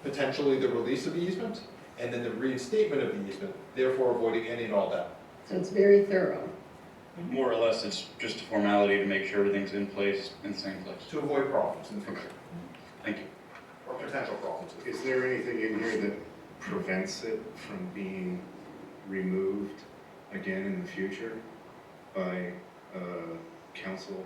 [SPEAKER 5] potentially the release of the easement, and then the reinstatement of the easement, therefore avoiding any and all doubt.
[SPEAKER 17] So it's very thorough.
[SPEAKER 19] More or less, it's just a formality to make sure everything's in place, in the same place.
[SPEAKER 5] To avoid problems in the future.
[SPEAKER 19] Thank you.
[SPEAKER 5] Or potential problems.
[SPEAKER 16] Is there anything in here that prevents it from being removed again in the future by council?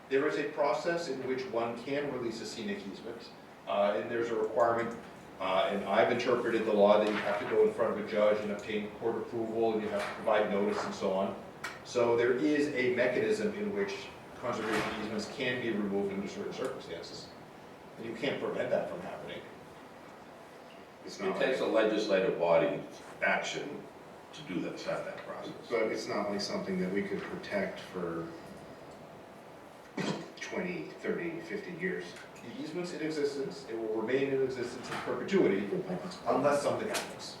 [SPEAKER 5] There is a process in which one can release a scenic easement, and there's a requirement, and I've interpreted the law that you have to go in front of a judge and obtain court approval, and you have to provide notice and so on. So there is a mechanism in which conservation easements can be removed under certain circumstances. And you can't prevent that from happening.
[SPEAKER 4] It takes a legislative body action to do that, start that process.
[SPEAKER 16] But it's not like something that we could protect for 20, 30, 50 years.
[SPEAKER 5] The easement's in existence, it will remain in existence in perpetuity unless something happens.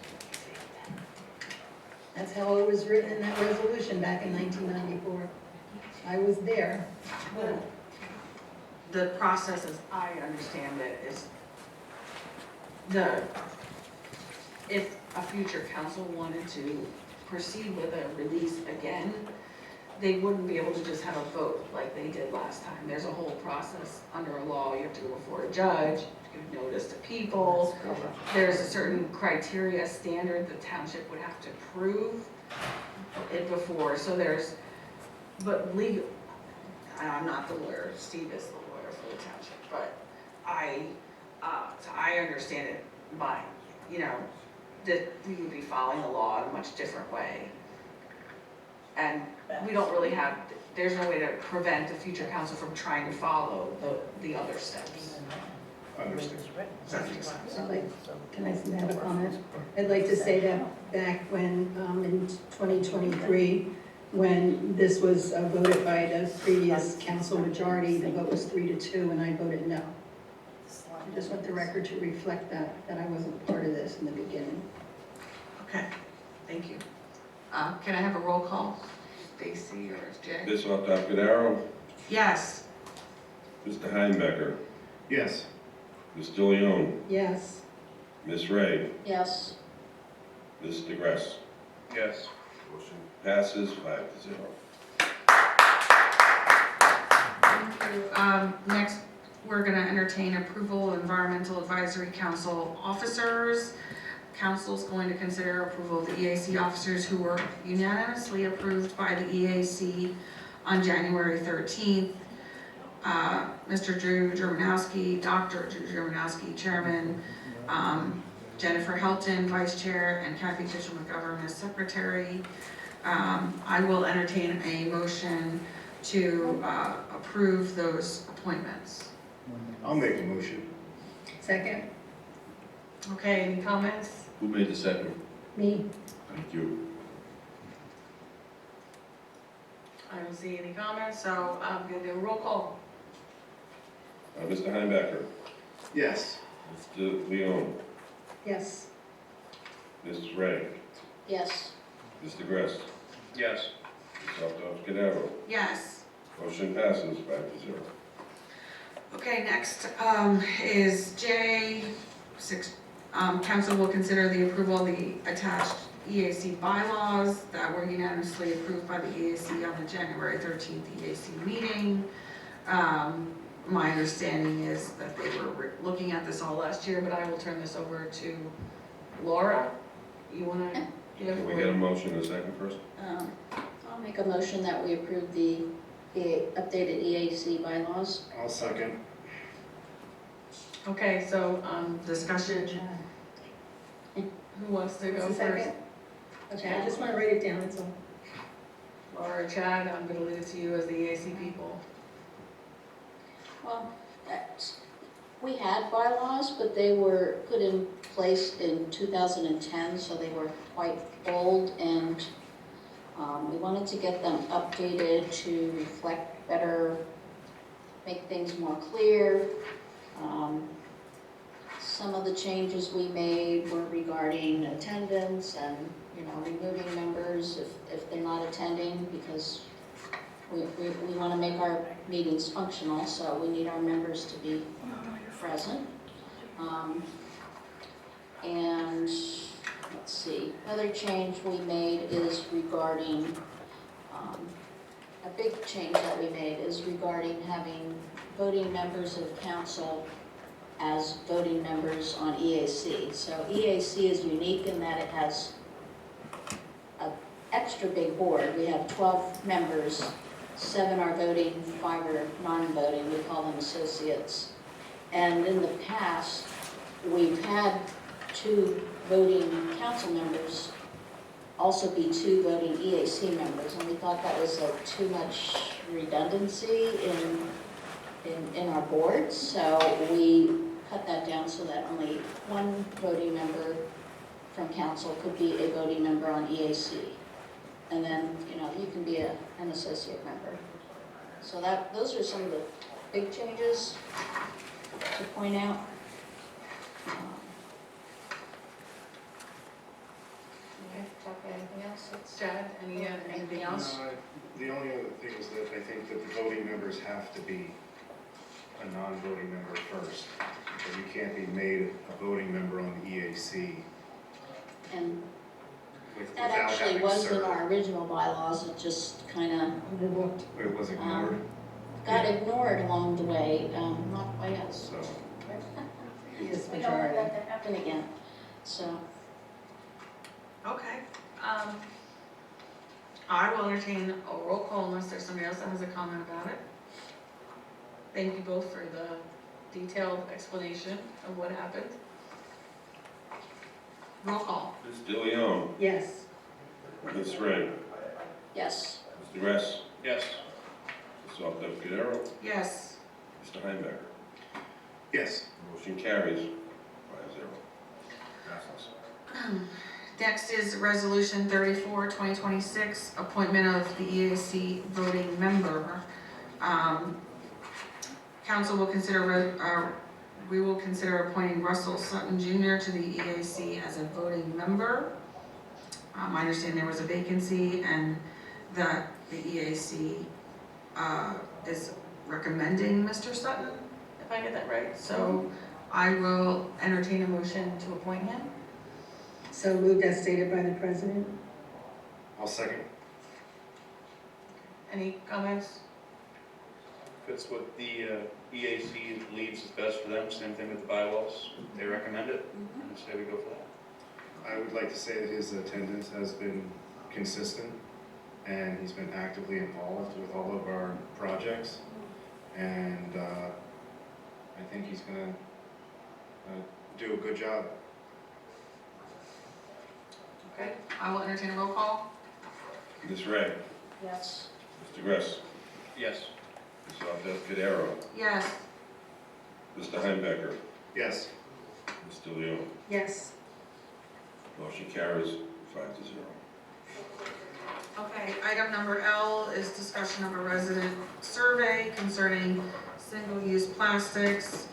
[SPEAKER 17] That's how it was written in that resolution back in 1994. I was there.
[SPEAKER 20] The process, as I understand it, is if a future council wanted to proceed with a release again, they wouldn't be able to just have a vote like they did last time. There's a whole process under a law. You have to go before a judge, give notice to people. There's a certain criteria standard the township would have to prove it before. So but legal, I'm not the lawyer, Steve is the lawyer for the township, but so I understand it by, that we would be following the law in a much different way. And we don't really there's no way to prevent the future council from trying to follow the other steps.
[SPEAKER 16] Understood.
[SPEAKER 17] Can I have a comment? I'd like to say that back when, in 2023, when this was voted by the previous council majority, the vote was 3-2, and I voted no. I just want the record to reflect that I wasn't part of this in the beginning.
[SPEAKER 20] Okay, thank you. Can I have a roll call? Stacy or Jay?
[SPEAKER 4] Ms. Octavio,
[SPEAKER 20] Yes.
[SPEAKER 4] Mr. Heimbecker,
[SPEAKER 16] Yes.
[SPEAKER 4] Ms. DeLeon,
[SPEAKER 17] Yes.
[SPEAKER 4] Ms. Ray,
[SPEAKER 15] Yes.
[SPEAKER 4] Ms. DeGrasse.
[SPEAKER 11] Yes.
[SPEAKER 4] Motion passes 5-0.
[SPEAKER 20] Thank you. Next, we're gonna entertain approval of Environmental Advisory Council officers. Council's going to consider approval of the EAC officers who were unanimously approved by the EAC on January 13th. Mr. Drew Germanowski, Dr. Drew Germanowski, Chairman, Jennifer Helton, Vice Chair, and Kathy Fisher McGovern as Secretary. I will entertain a motion to approve those appointments.
[SPEAKER 16] I'll make a motion.
[SPEAKER 17] Second?
[SPEAKER 20] Okay, any comments?
[SPEAKER 4] Who made the second?
[SPEAKER 17] Me.
[SPEAKER 4] Thank you.
[SPEAKER 20] I don't see any comments, so I'm gonna do a roll call.
[SPEAKER 4] Mr. Heimbecker,
[SPEAKER 16] Yes.
[SPEAKER 4] Mr. Leon,
[SPEAKER 17] Yes.
[SPEAKER 4] Mrs. Ray,
[SPEAKER 15] Yes.
[SPEAKER 4] Ms. DeGrasse,
[SPEAKER 11] Yes.
[SPEAKER 4] Ms. Octavio.
[SPEAKER 20] Yes.
[SPEAKER 4] Motion passes 5-0.
[SPEAKER 20] Okay, next is J6. Council will consider the approval of the attached EAC bylaws that were unanimously approved by the EAC on the January 13th EAC meeting. My understanding is that they were looking at this all last year, but I will turn this over to Laura. You want to give?
[SPEAKER 4] Can we get a motion in a second first?
[SPEAKER 15] I'll make a motion that we approve the the updated EAC bylaws.
[SPEAKER 16] I'll second.
[SPEAKER 20] Okay, so, discussion. Who wants to go
[SPEAKER 17] What's the
[SPEAKER 20] first?
[SPEAKER 17] second? Okay, I just want to write it down, that's all.
[SPEAKER 20] Laura or Chad, I'm gonna leave it to you as the EAC people.
[SPEAKER 15] Well, we had bylaws, but they were put in place in 2010, so they were quite old, and we wanted to get them updated to reflect better, make things more clear. Some of the changes we made were regarding attendance and, removing members if they're not attending, because we want to make our meetings functional, so we need our members to be present. And let's see, another change we made is regarding, a big change that we made is regarding having voting members of council as voting members on EAC. So EAC is unique in that it has an extra big board. We have 12 members, 7 are voting, 5 are non-voting. We call them associates. And in the past, we've had 2 voting council members also be 2 voting EAC members, and we thought that was too much redundancy in our boards, so we cut that down so that only 1 voting member from council could be a voting member on EAC. And then, you can be an associate member. So those are some of the big changes to point out. Okay, talk about anything else?
[SPEAKER 20] Chad, anything else?
[SPEAKER 16] The only other thing is that I think that the voting members have to be a non-voting member first. So you can't be made a voting member on the EAC
[SPEAKER 15] And
[SPEAKER 16] without
[SPEAKER 15] that actually
[SPEAKER 16] having
[SPEAKER 15] was in
[SPEAKER 16] served.
[SPEAKER 15] our original bylaws, it just kind of
[SPEAKER 17] Overlooked.
[SPEAKER 16] It was ignored,
[SPEAKER 15] got ignored along the way, not by us.
[SPEAKER 16] so.
[SPEAKER 17] Yes,
[SPEAKER 15] We don't want
[SPEAKER 17] majority.
[SPEAKER 15] that to happen again, so.
[SPEAKER 20] Okay, I will entertain a roll call unless there's somebody else that has a comment about it. Thank you both for the detailed explanation of what happened. Roll call.
[SPEAKER 4] Ms. DeLeon,
[SPEAKER 17] Yes.
[SPEAKER 4] Ms. Ray,
[SPEAKER 15] Yes.
[SPEAKER 4] Mr. Ress,
[SPEAKER 11] Yes.
[SPEAKER 4] Ms. Alpert-Cadero,
[SPEAKER 20] Yes.
[SPEAKER 4] Mr. Heimbecker.
[SPEAKER 16] Yes.
[SPEAKER 4] Motion carries 5-0. Passes.
[SPEAKER 2] Next is Resolution 34, 2026, appointment of the EAC voting member. Council will consider, we will consider appointing Russell Sutton Jr. to the EAC as a voting member. I understand there was a vacancy and that the EAC is recommending Mr. Sutton, if I get that right. So I will entertain a motion to appoint him.
[SPEAKER 17] So moved as stated by the president.
[SPEAKER 16] I'll second.
[SPEAKER 2] Any comments?
[SPEAKER 19] If it's what the EAC believes is best for them, same thing with the bylaws, they recommend it, and say we go for that.
[SPEAKER 16] I would like to say that his attendance has been consistent, and he's been actively involved with all of our projects, and I think he's gonna do a good job.
[SPEAKER 2] Okay, I will entertain a roll call.
[SPEAKER 4] Ms. Ray,
[SPEAKER 15] Yes.
[SPEAKER 4] Mr. Gress,
[SPEAKER 11] Yes.
[SPEAKER 4] Ms. Alpert-Cadero,
[SPEAKER 2] Yes.
[SPEAKER 4] Mr. Heimbecker,
[SPEAKER 16] Yes.
[SPEAKER 4] Ms. DeLeon.
[SPEAKER 17] Yes.
[SPEAKER 4] Motion carries 5-0.
[SPEAKER 2] Okay, item number L is discussion of a resident survey concerning single-use plastics.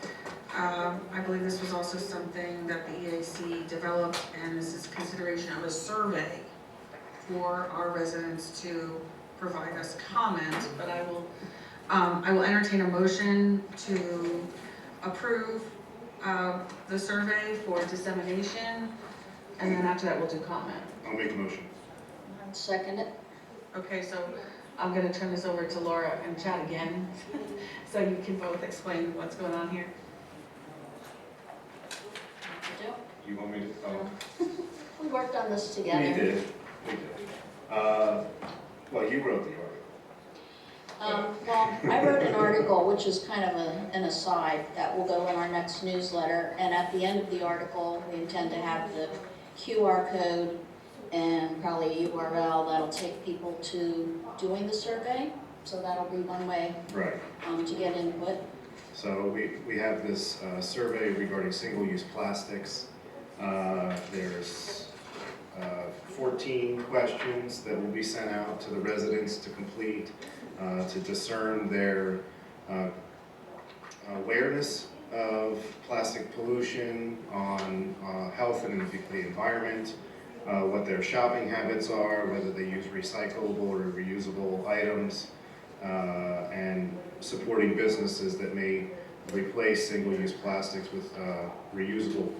[SPEAKER 2] I believe this was also something that the EAC developed, and this is consideration of a survey for our residents to provide us comment, but I will entertain a motion to approve the survey for dissemination, and then after that, we'll do comment.
[SPEAKER 16] I'll make a motion.
[SPEAKER 15] Second it.
[SPEAKER 2] Okay, so I'm gonna turn this over to Laura and Chad again, so you can both explain what's going on here.
[SPEAKER 16] You want me to? Oh.
[SPEAKER 15] We worked on this together.
[SPEAKER 16] We did. Well, you wrote the
[SPEAKER 15] Well, I wrote an article, which is kind of an aside, that will go in our next newsletter. And at the end of the article, we intend to have the QR code and probably a URL that'll take people to doing the survey. So that'll be one way
[SPEAKER 16] Right.
[SPEAKER 15] to get input.
[SPEAKER 16] So we have this survey regarding single-use plastics. There's 14 questions that will be sent out to the residents to complete to discern their awareness of plastic pollution on health and the environment, what their shopping habits are, whether they use recyclable or reusable items, and supporting businesses that may replace single-use plastics with reusable,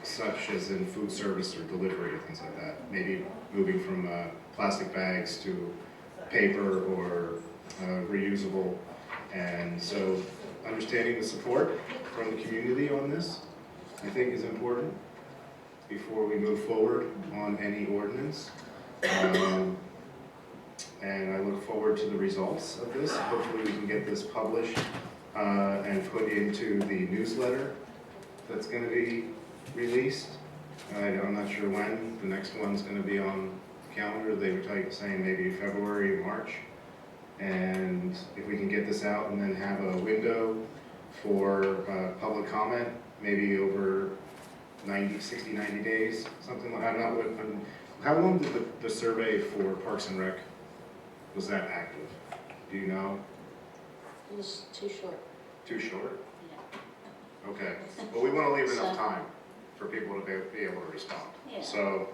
[SPEAKER 16] such as in food service or delivery or things like that. Maybe moving from plastic bags to paper or reusable. And so understanding the support from the community on this, I think, is important before we move forward on any ordinance. And I look forward to the results of this. Hopefully we can get this published and put into the newsletter that's going to be released. I'm not sure when. The next one's going to be on the calendar. They were saying maybe February or March. And if we can get this out and then have a window for public comment, maybe over 60, 90 days, something like that. How long did the survey for Parks and Rec, was that active? Do you know?
[SPEAKER 15] It was too short.
[SPEAKER 16] Too short?
[SPEAKER 15] Yeah.
[SPEAKER 16] Okay. Well, we want to leave enough time for people to be able to respond.
[SPEAKER 15] Yeah.
[SPEAKER 16] So,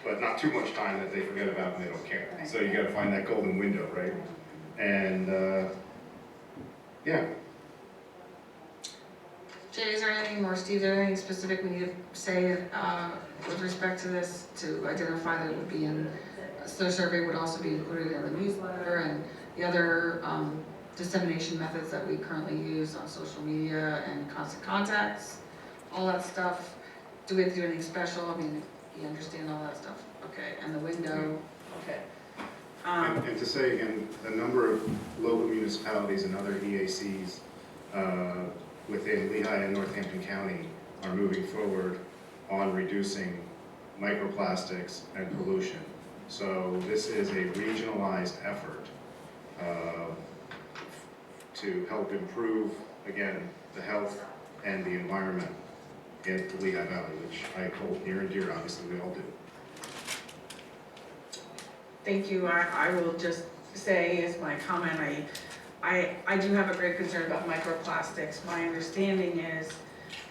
[SPEAKER 16] but not too much time that they forget about and they don't care.
[SPEAKER 15] Right.
[SPEAKER 16] So you got to find that golden window, right? And yeah.
[SPEAKER 20] Jay, is there anything more, Steve, is there anything specific we need to say with respect to this to identify that it would be in, so the survey would also be included in the newsletter and the other dissemination methods that we currently use on social media and constant contacts, all that stuff? Do we have to do anything special? I mean, you understand all that stuff? Okay, and the window, okay.
[SPEAKER 16] And to say again, a number of local municipalities and other EACs within Lehigh and Northampton County are moving forward on reducing microplastics and pollution. So this is a regionalized effort to help improve, again, the health and the environment in the Lehigh Valley, which I hold near and dear, obviously we all do.
[SPEAKER 20] Thank you. I will just say as my comment, I do have a great concern about microplastics. My understanding is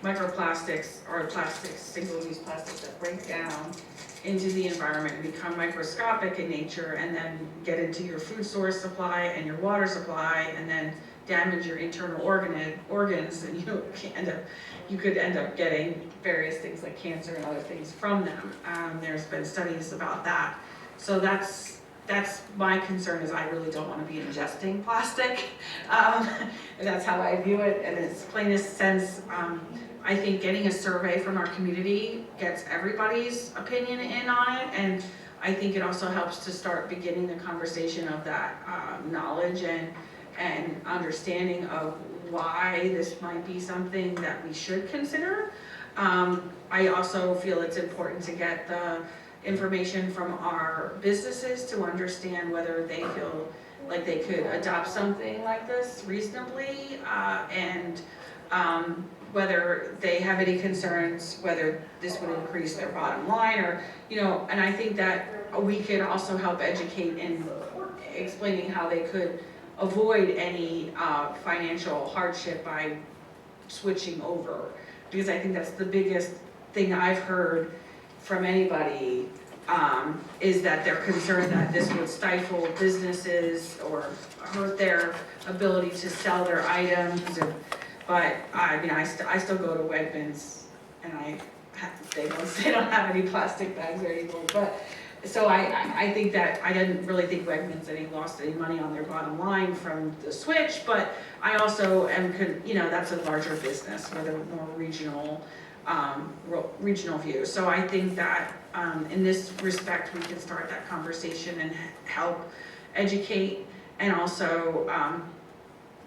[SPEAKER 20] microplastics are plastics, single-use plastics that break down into the environment and become microscopic in nature and then get into your food source supply and your water supply and then damage your internal organs, and you could end up getting various things like cancer and other things from them. There's been studies about that. So that's my concern, is I really don't want to be ingesting plastic. And that's how I view it in its plainest sense. I think getting a survey from our community gets everybody's opinion in on it, and I think it also helps to start beginning the conversation of that knowledge and understanding of why this might be something that we should consider. I also feel it's important to get the information from our businesses to understand whether they feel like they could adopt something like this reasonably, and whether they have any concerns, whether this would increase their bottom line, or, and I think that we can also help educate in explaining how they could avoid any financial hardship by switching over, because I think that's the biggest thing I've heard from anybody, is that they're concerned that this would stifle businesses or hurt their ability to sell their items. But I mean, I still go to Wegmans, and they don't have any plastic bags there anymore. But so I think that I didn't really think Wegmans lost any money on their bottom line from the switch. But I also am, that's a larger business with a more regional view. So I think that in this respect, we can start that conversation and help educate
[SPEAKER 2] and also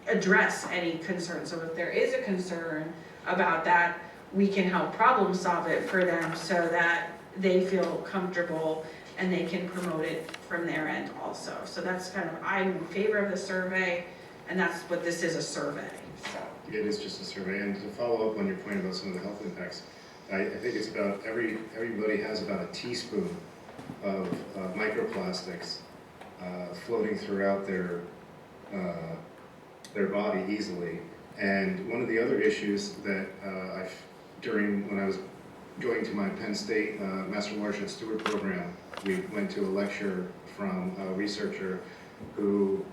[SPEAKER 2] address any concern. So if there is a concern about that, we can help problem solve it for them so that they feel comfortable and they can promote it from their end also. So that's kind of, I'm in favor of the survey, and that's what this is, a survey, so.
[SPEAKER 16] It is just a survey, and to follow up on your point about some of the health impacts, I think it's about everybody has about a teaspoon of microplastics floating throughout their body easily. And one of the other issues that when I was going to my Penn State Master Watershed Steward program, we went to a lecture from a researcher who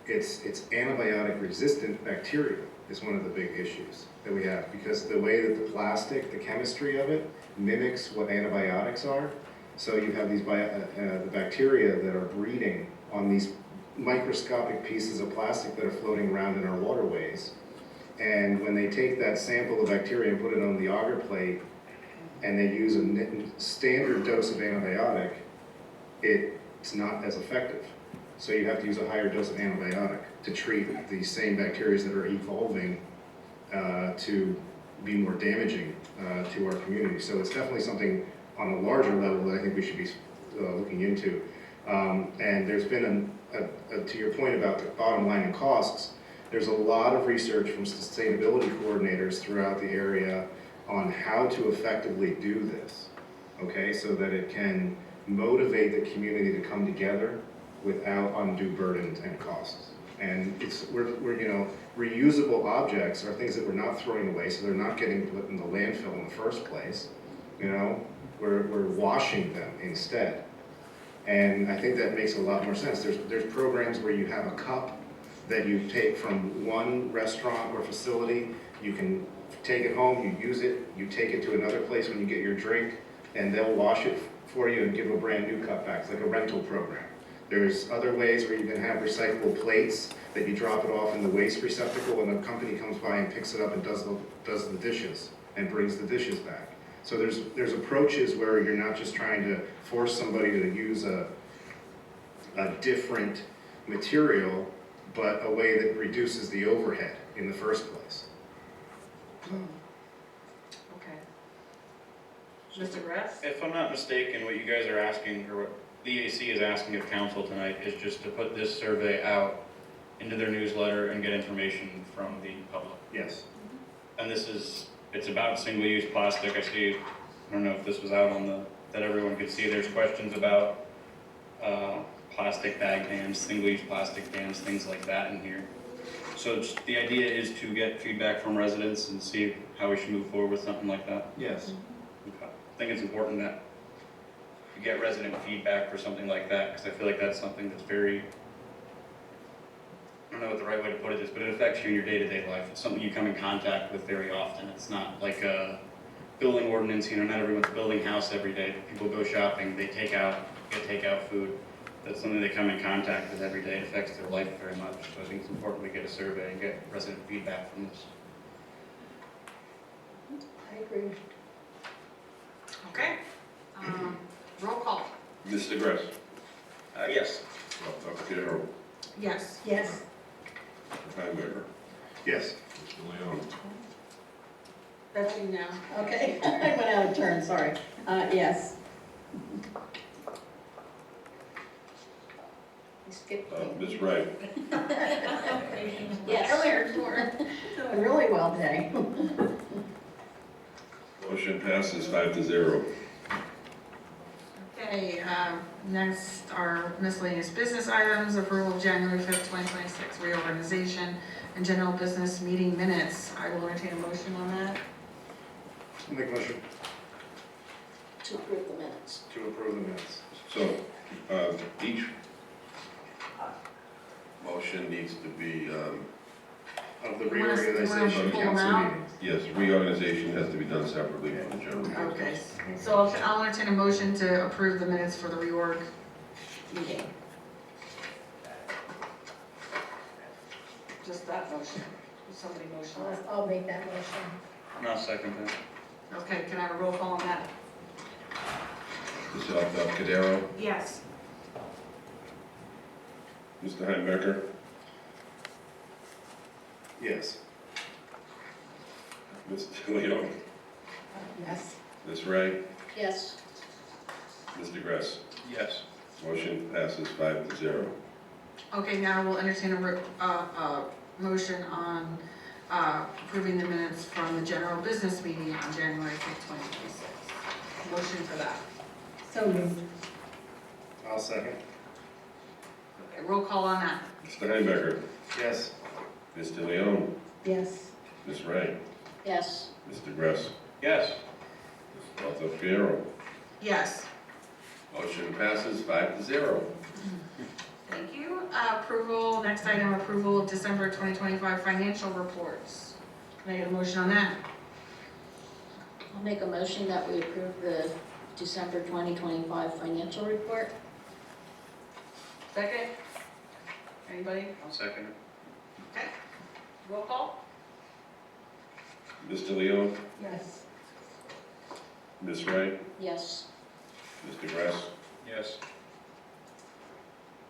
[SPEAKER 16] it's antibiotic resistant bacteria is one of the big issues that we have, because the way that the plastic, the chemistry of it mimics what antibiotics are. So you have these the bacteria that are breeding on these microscopic pieces of plastic that are floating around in our waterways. And when they take that sample of bacteria and put it on the agar plate, and they use a standard dose of antibiotic, it's not as effective. So you have to use a higher dose of antibiotic to treat the same bacteria that are evolving to be more damaging to our community. So it's definitely something on a larger level that I think we should be looking into. And there's been, to your point about the bottom line and costs, there's a lot of research from sustainability coordinators throughout the area on how to effectively do this, okay, so that it can motivate the community to come together without undue burdens and costs. And we're you know, reusable objects are things that we're not throwing away, so they're not getting put in the landfill in the first place. You know, we're washing them instead. And I think that makes a lot more sense. There's programs where you have a cup that you take from one restaurant or facility, you can take it home, you use it, you take it to another place when you get your drink, and they'll wash it for you and give a brand new cup back. It's like a rental program. There's other ways where you can have recyclable plates that you drop it off in the waste receptacle and a company comes by and picks it up and does the dishes and brings the dishes back. So there's approaches where you're not just trying to force somebody to use a different material, but a way that reduces the overhead in the first place.
[SPEAKER 2] Okay. Mr. Grass?
[SPEAKER 19] If I'm not mistaken, what you guys are asking, or what the EAC is asking of council tonight, is just to put this survey out into their newsletter and get information from the public.
[SPEAKER 16] Yes.
[SPEAKER 19] And it's about single-use plastic. I see, I don't know if this was out on that everyone could see, there's questions about plastic bag bans, single-use plastic bans, things like that in here. So the idea is to get feedback from residents and see how we should move forward with something like that?
[SPEAKER 16] Yes.
[SPEAKER 19] Okay. I think it's important that you get resident feedback for something like that, because I feel like that's something that's very, I don't know what the right way to put it is, but it affects you in your day-to-day life. It's something you come in contact with very often. It's not like a building ordinance, you know, not everyone's building house every day. People go shopping, they get takeout food. That's something they come in contact with every day. It affects their life very much. So I think it's important we get a survey and get resident feedback from this.
[SPEAKER 17] I agree.
[SPEAKER 2] Okay. Roll call.
[SPEAKER 4] Mr. Grass.
[SPEAKER 19] Yes.
[SPEAKER 4] Dr. Carroll.
[SPEAKER 2] Yes.
[SPEAKER 17] Yes.
[SPEAKER 4] Mr. Feinberger.
[SPEAKER 16] Yes.
[SPEAKER 4] Mr. Leon.
[SPEAKER 2] That's you now.
[SPEAKER 17] Okay, I went out of turn, sorry. Yes.
[SPEAKER 15] I skipped
[SPEAKER 4] Ms. Wright.
[SPEAKER 15] Yes.
[SPEAKER 17] Earlier, doing really well today.
[SPEAKER 4] Motion passes 5-0.
[SPEAKER 2] Okay, next are miscellaneous business items, approval of January 5th, 2026 reorganization and general business meeting minutes. I will entertain a motion on that.
[SPEAKER 16] I'll make a motion
[SPEAKER 15] to approve the minutes.
[SPEAKER 16] to approve the minutes.
[SPEAKER 4] So, each motion needs to be,
[SPEAKER 16] Of the
[SPEAKER 2] You want us to
[SPEAKER 16] reorganization
[SPEAKER 2] pull them
[SPEAKER 16] council
[SPEAKER 2] out?
[SPEAKER 16] meetings.
[SPEAKER 4] yes, reorganization has to be done separately from the general business.
[SPEAKER 2] Okay, so I'll entertain a motion to approve the minutes for the reorg meeting. Just that motion. Somebody motion that.
[SPEAKER 17] I'll make that motion.
[SPEAKER 19] I'll second that.
[SPEAKER 2] Okay, can I have a roll call on that?
[SPEAKER 4] Ms. Cadero,
[SPEAKER 2] Yes.
[SPEAKER 4] Mr. Heinebecker?
[SPEAKER 16] Yes.
[SPEAKER 4] Mr. Leon?
[SPEAKER 17] Yes.
[SPEAKER 4] Ms. Ray?
[SPEAKER 15] Yes.
[SPEAKER 4] Mr. Gress?
[SPEAKER 11] Yes.
[SPEAKER 4] Motion passes 5-0.
[SPEAKER 20] Okay, now we'll entertain a motion on approving the minutes from the general business meeting on January 5th, 2026. Motion for that.
[SPEAKER 17] So moved.
[SPEAKER 16] I'll second.
[SPEAKER 20] Okay, roll call on that.
[SPEAKER 4] Mr. Heinebecker?
[SPEAKER 16] Yes.
[SPEAKER 4] Mr. Leon?
[SPEAKER 17] Yes.
[SPEAKER 4] Ms. Ray?
[SPEAKER 15] Yes.
[SPEAKER 4] Mr. Gress?
[SPEAKER 11] Yes.
[SPEAKER 4] Ms. Fierro?
[SPEAKER 20] Yes.
[SPEAKER 4] Motion passes 5-0.
[SPEAKER 20] Thank you. Approval, next item, approval of December 2025 financial reports. Can I get a motion on that?
[SPEAKER 15] I'll make a motion that we approve the December 2025 financial report.
[SPEAKER 20] Second? Anybody?
[SPEAKER 11] I'll second it.
[SPEAKER 20] Okay. Roll call?
[SPEAKER 4] Mr. Leon?
[SPEAKER 17] Yes.
[SPEAKER 4] Ms. Ray?
[SPEAKER 15] Yes.
[SPEAKER 4] Mr. Gress?
[SPEAKER 11] Yes.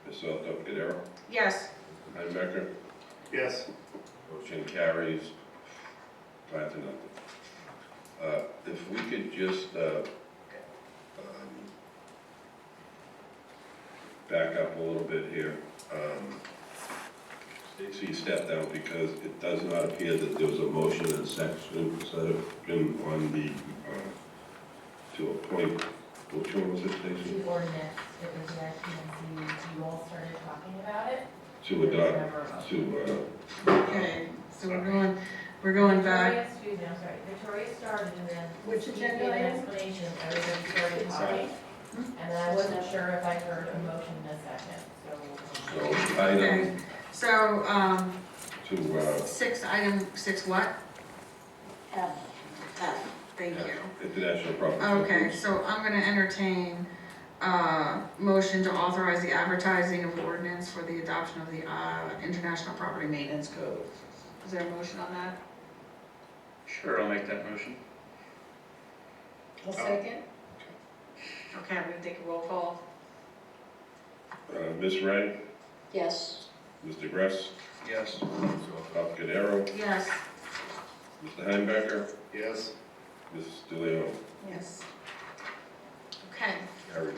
[SPEAKER 4] Ms. Alto-Cadero?
[SPEAKER 20] Yes.
[SPEAKER 4] Mr. Heinebecker?
[SPEAKER 16] Yes.
[SPEAKER 4] Motion carries 5-0. If we could just back up a little bit here. Stacy stepped down because it does not appear that there was a motion and section on the, to appoint, which one was it, Stacy?
[SPEAKER 3] The ordinance, it was the IPMC, you all started talking about it.
[SPEAKER 4] To adopt,
[SPEAKER 20] Okay, so we're going back.
[SPEAKER 3] Victoria, excuse me, I'm sorry, Victoria started and then.
[SPEAKER 17] Which
[SPEAKER 3] Steve
[SPEAKER 17] agenda
[SPEAKER 3] gave an
[SPEAKER 17] item?
[SPEAKER 3] explanation, everybody started talking. And then I wasn't sure if I heard a motion in a second, so.
[SPEAKER 4] so item
[SPEAKER 20] So,
[SPEAKER 4] to,
[SPEAKER 20] six what?
[SPEAKER 15] F.
[SPEAKER 20] F, thank you.
[SPEAKER 4] international property.
[SPEAKER 20] Okay, so I'm gonna entertain motion to authorize the advertising of ordinance for the adoption of the International Property Maintenance Code. Is there a motion on that?
[SPEAKER 19] Sure, I'll make that motion.
[SPEAKER 17] I'll second.
[SPEAKER 20] Okay, I'm gonna take a roll call.
[SPEAKER 4] Ms. Ray?
[SPEAKER 15] Yes.
[SPEAKER 4] Mr. Gress?
[SPEAKER 11] Yes.
[SPEAKER 4] Ms. Alto-Cadero?
[SPEAKER 20] Yes.
[SPEAKER 4] Mr. Heinebecker?
[SPEAKER 16] Yes.
[SPEAKER 4] Mrs. DeLeon?
[SPEAKER 17] Yes.
[SPEAKER 20] Okay,
[SPEAKER 4] Carried.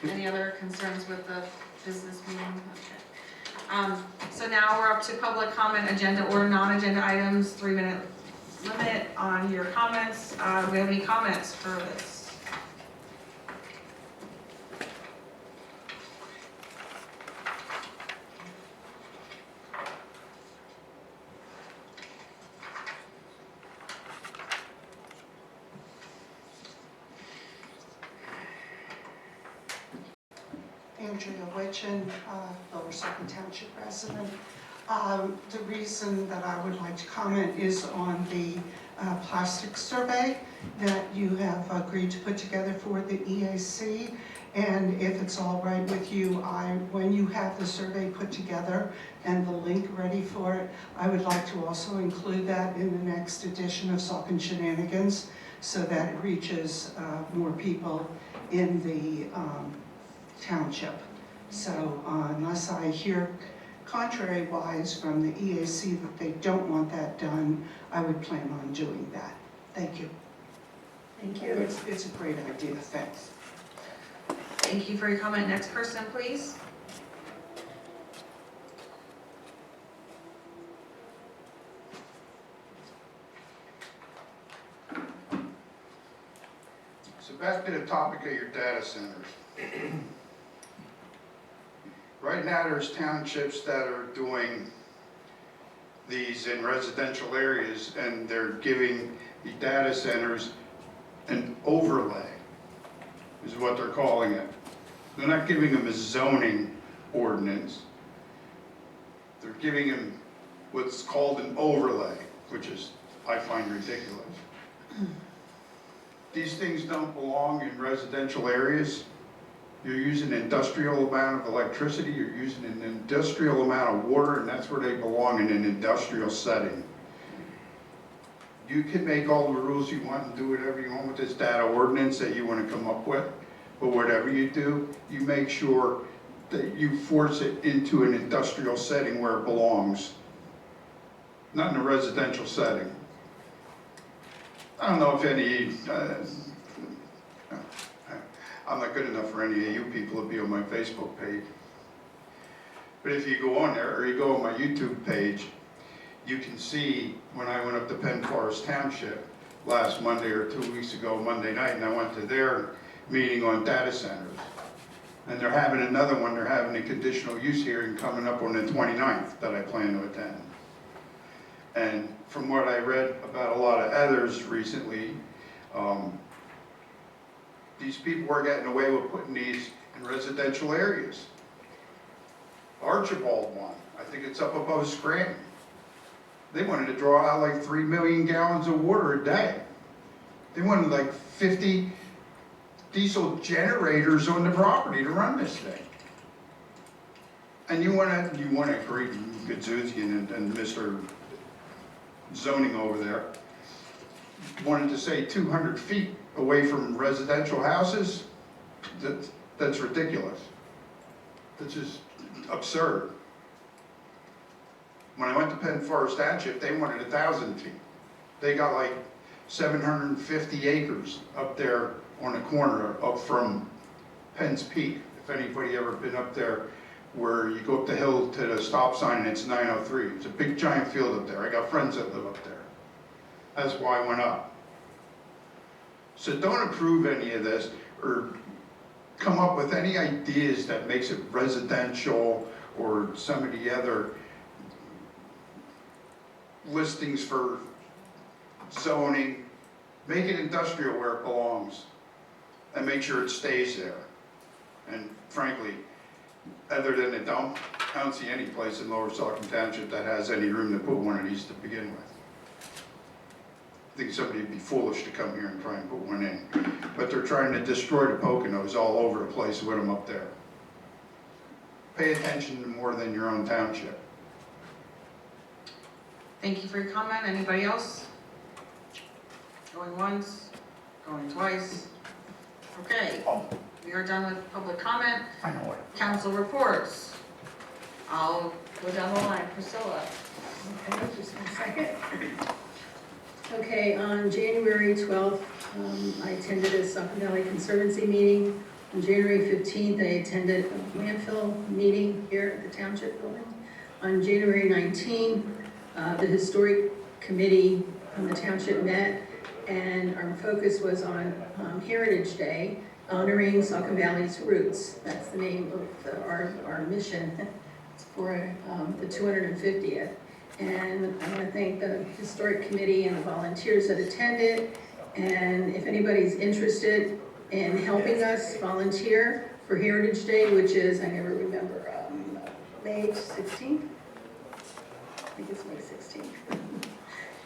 [SPEAKER 20] any other concerns with the business meeting? Okay. So now we're up to public comment agenda or non-agenda items, 3-minute limit on your comments. Do we have any comments for this?
[SPEAKER 21] Andrea Weichert, Lower Saucon Township resident. The reason that I would like to comment is on the plastic survey that you have agreed to put together for the EAC. And if it's all right with you, when you have the survey put together and the link ready for it, I would like to also include that in the next edition of Saucon Shenanigans so that it reaches more people in the township. So unless I hear contrary-wise from the EAC that they don't want that done, I would plan on doing that. Thank you.
[SPEAKER 17] Thank you.
[SPEAKER 21] It's a great idea, thanks.
[SPEAKER 20] Thank you for your comment. Next person, please.
[SPEAKER 1] So back to the topic of your data centers. Right now, there's townships that are doing these in residential areas, and they're giving the data centers an overlay, is what they're calling it. They're not giving them a zoning ordinance. They're giving them what's called an overlay, which is, I find ridiculous. These things don't belong in residential areas. You're using an industrial amount of electricity, you're using an industrial amount of water, and that's where they belong, in an industrial setting. You can make all the rules you want and do whatever you want with this data ordinance that you want to come up with, but whatever you do, you make sure that you force it into an industrial setting where it belongs, not in a residential setting. I don't know if any, I'm not good enough for any of you people to be on my Facebook page. But if you go on there, or you go on my YouTube page, you can see when I went up to Penn Forest Township last Monday or 2 weeks ago, Monday night, and I went to their meeting on data centers. And they're having another one, they're having a conditional use hearing coming up on the 29th that I plan to attend. And from what I read about a lot of others recently, these people are getting away with putting these in residential areas. Archibald one, I think it's up above Scranton. They wanted to draw out like 3 million gallons of water a day. They wanted like 50 diesel generators on the property to run this thing. And you want to agree, Gadzuzian and Mr. Zoning over there wanted to say 200 feet away from residential houses. That's ridiculous. That's just absurd. When I went to Penn Forest Township, they wanted 1,000 feet. They got like 750 acres up there on the corner up from Penn's Peak. If anybody ever been up there where you go up the hill to the stop sign and it's 903. It's a big giant field up there. I got friends that live up there. That's why I went up. So don't approve any of this or come up with any ideas that makes it residential or some of the other listings for zoning. Make it industrial where it belongs and make sure it stays there. And frankly, other than a dump, I don't see any place in Lower Saucon Township that has any room to put one of these to begin with. I think somebody would be foolish to come here and try and put one in. But they're trying to destroy the Poconos all over the place with them up there. Pay attention to more than your own township.
[SPEAKER 20] Thank you for your comment. Anybody else? Going once, going twice. Okay, we are done with public comment.
[SPEAKER 1] I know it.
[SPEAKER 20] Council reports. I'll go down the line. Priscilla.
[SPEAKER 17] Okay, just 1 second. Okay, on January 12th, I attended a Saucon Valley Conservancy meeting. On January 15th, I attended a landfill meeting here at the Township Building. On January 19th, the Historic Committee from the Township met, and our focus was on Heritage Day, honoring Saucon Valley's roots. That's the name of our mission for the 250th. And I want to thank the Historic Committee and the volunteers that attended. And if anybody's interested in helping us volunteer for Heritage Day, which is, I never remember, May 16th? I think it's May 16th.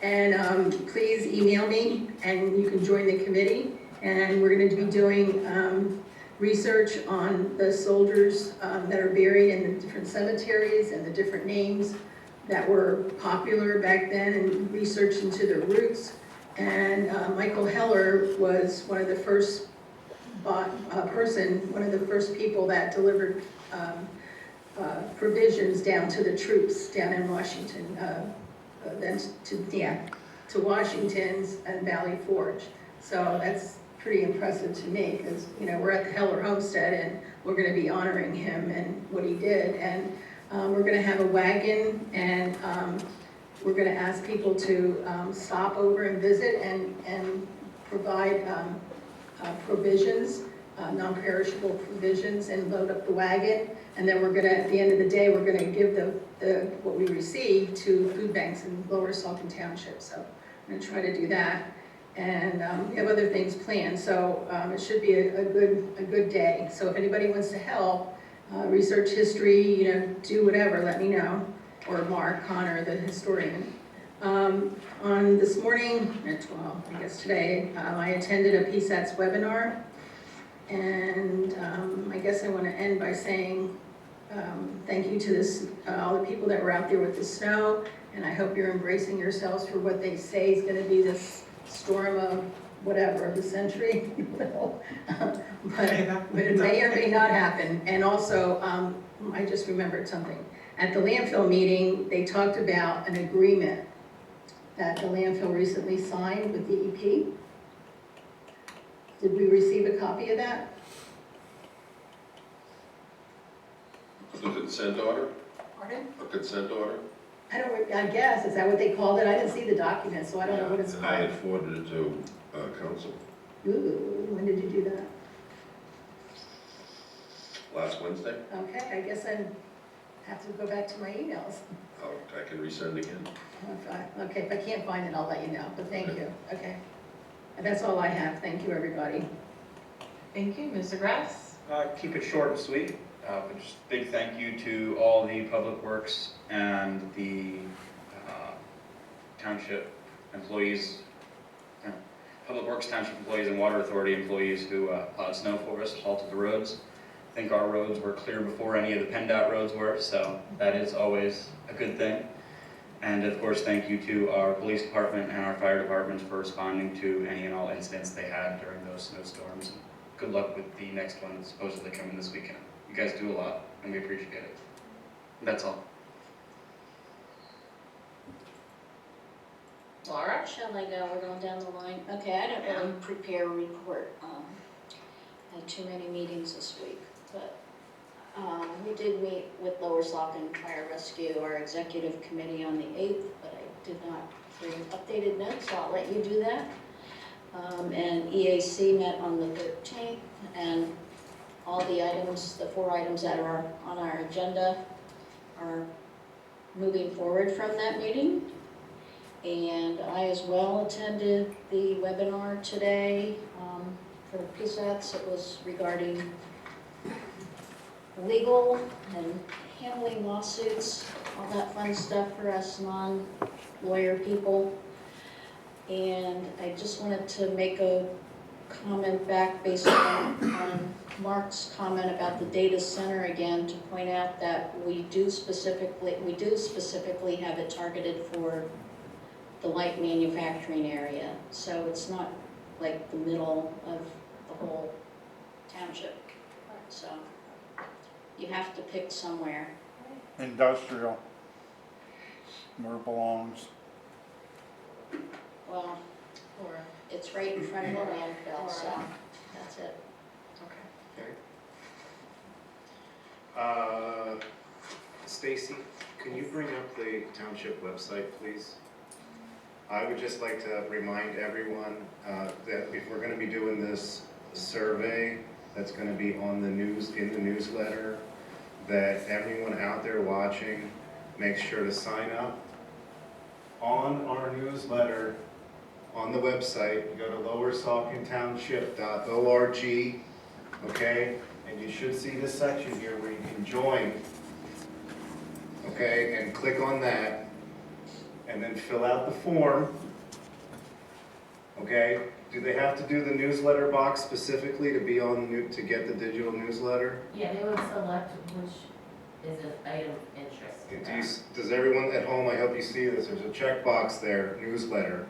[SPEAKER 17] And please email me and you can join the committee. And we're going to be doing research on the soldiers that are buried in the different cemeteries and the different names that were popular back then, and research into their roots. And Michael Heller was one of the first one of the first people that delivered provisions down to the troops down in Washington, then to Washington's and Valley Forge. So that's pretty impressive to me, because we're at the Heller Homestead and we're going to be honoring him and what he did. And we're going to have a wagon, and we're going to ask people to stop over and visit and provide provisions, non-perishable provisions, and load up the wagon. And then we're going to, at the end of the day, we're going to give what we receive to food banks in Lower Saucon Township. So I'm going to try to do that. And we have other things planned, so it should be a good day. So if anybody wants to help, research history, do whatever, let me know, or Mark Connor, the historian. On this morning, I guess today, I attended a PSATS webinar, and I guess I want to end by saying thank you to all the people that were out there with the snow, and I hope you're embracing yourselves for what they say is going to be this storm of whatever, of the century. but it may or may not happen. And also, I just remembered something. At the landfill meeting, they talked about an agreement that the landfill recently signed with DEP. Did we receive a copy of that?
[SPEAKER 4] A consent order?
[SPEAKER 17] Pardon?
[SPEAKER 4] A consent order?
[SPEAKER 17] I guess, is that what they called it? I didn't see the document, so I don't know what it's
[SPEAKER 4] And I
[SPEAKER 17] called.
[SPEAKER 4] had forwarded it to council
[SPEAKER 17] Ooh, when did you do that?
[SPEAKER 4] last Wednesday.
[SPEAKER 17] Okay, I guess I have to go back to my emails.
[SPEAKER 4] I can resend again.
[SPEAKER 17] Okay, if I can't find it, I'll let you know, but thank you, okay. And that's all I have, thank you, everybody.
[SPEAKER 3] Thank you, Mr. Grass.
[SPEAKER 19] Keep it short and sweet. But just big thank you to all the Public Works and the township employees, Public Works Township employees and Water Authority employees who plowed snow for us, salted the roads. I think our roads were clear before any of the PennDOT roads were, so that is always a good thing. And of course, thank you to our police department and our fire departments for responding to any and all incidents they had during those snowstorms. Good luck with the next one that's supposedly coming this weekend. You guys do a lot, and we appreciate it. That's all.
[SPEAKER 3] Laura?
[SPEAKER 15] Shall I go? We're going down the line. Okay, I didn't really prepare a report. I had too many meetings this week, but we did meet with Lower Saucon Fire Rescue, our executive committee on the 8th, but I did not bring updated notes, so I'll let you do that. And EAC met on the 13th, and all the items, the 4 items that are on our agenda are moving forward from that meeting. And I as well attended the webinar today for PSATs. It was regarding legal and handling lawsuits, all that fun stuff for us non-lawyer people. And I just wanted to make a comment back based on Mark's comment about the data center again, to point out that we do specifically have it targeted for the light manufacturing area. So it's not like the middle of the whole township. So you have to pick somewhere.
[SPEAKER 1] Industrial, where it belongs.
[SPEAKER 15] Well, it's right in front of the landfill, so that's it.
[SPEAKER 16] Stacy, can you bring up the township website, please? I would just like to remind everyone that if we're going to be doing this survey that's going to be on the news, in the newsletter, that everyone out there watching makes sure to sign up on our newsletter on the website. You go to lowersaucontownship.org, okay? And you should see this section here where you can join, okay? And click on that, and then fill out the form, okay? Do they have to do the newsletter box specifically to be on to get the digital newsletter?
[SPEAKER 3] Yeah, they would select which is an item of interest.
[SPEAKER 16] Does everyone at home, I hope you see this, there's a checkbox there, newsletter.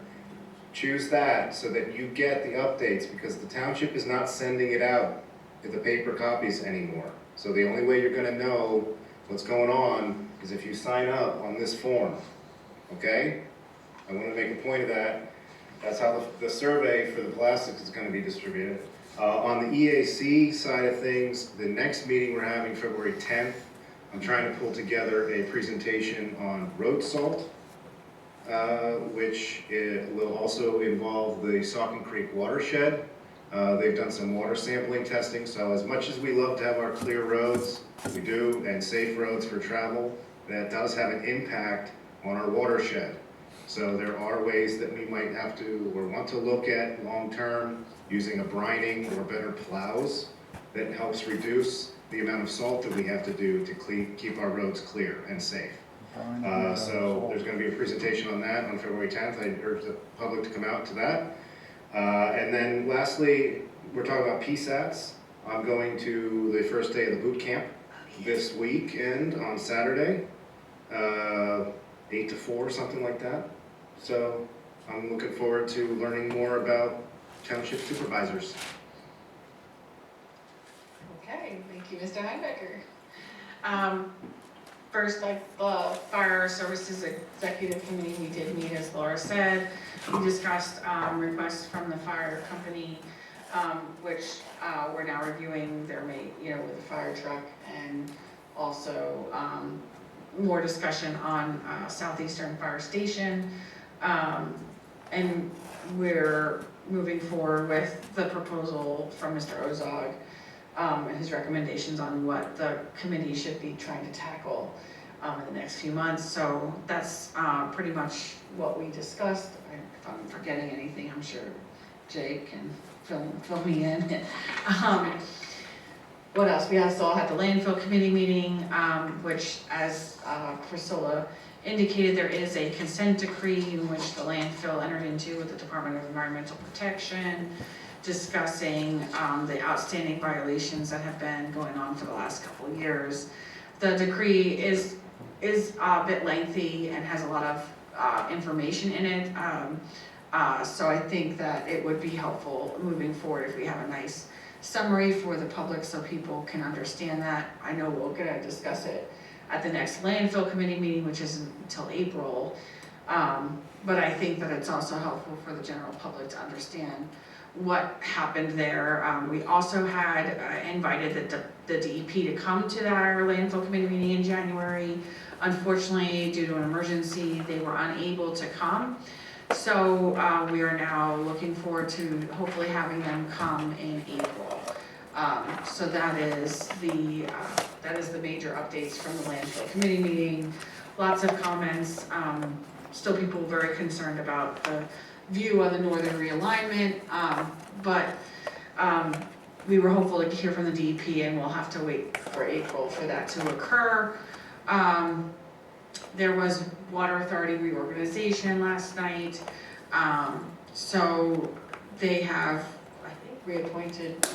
[SPEAKER 16] Choose that so that you get the updates, because the township is not sending it out in the paper copies anymore. So the only way you're gonna know what's going on is if you sign up on this form, okay? I wanna make a point of that. That's how the survey for the plastics is gonna be distributed. On the EAC side of things, the next meeting we're having February 10th, I'm trying to pull together a presentation on road salt, which will also involve the Saucon Creek watershed. They've done some water sampling testing, so as much as we love to have our clear roads, we do, and safe roads for travel, that does have an impact on our watershed. So there are ways that we might have to or want to look at long-term using a brining or better plows that helps reduce the amount of salt that we have to do to keep our roads clear and safe. So there's going to be a presentation on that on February 10th. I urge the public to come out to that. And then lastly, we're talking about PSATs. I'm going to the first day of the boot camp this weekend on Saturday, 8 to 4, something like that. So I'm looking forward to learning more about township supervisors.
[SPEAKER 2] Okay, thank you, Mr. Heinecker. First, like the Fire Services Executive Committee, we did meet, as Laura said. We discussed requests from the fire company, which we're now reviewing their with the fire truck, and also more discussion on Southeastern Fire Station. And we're moving forward with the proposal from Mr. Ozog, and his recommendations on what the committee should be trying to tackle in the next few months. So that's pretty much what we discussed. If I'm forgetting anything, I'm sure Jake can fill me in. What else? We also had the landfill committee meeting, which, as Priscilla indicated, there is a consent decree in which the landfill entered into with the Department of Environmental Protection, discussing the outstanding violations that have been going on for the last couple of years. The decree is a bit lengthy and has a lot of information in it. So I think that it would be helpful moving forward if we have a nice summary for the public so people can understand that. I know we're gonna discuss it at the next landfill committee meeting, which isn't until April. But I think that it's also helpful for the general public to understand what happened there. We also had invited the DEP to come to our landfill committee meeting in January. Unfortunately, due to an emergency, they were unable to come. So we are now looking forward to hopefully having them come in April. So that is the major updates from the landfill committee meeting. Lots of comments. Still people very concerned about the view of the northern realignment, but we were hopeful to hear from the DEP, and we'll have to wait for April for that to occur. There was Water Authority reorganization last night, so they have, I think, reappointed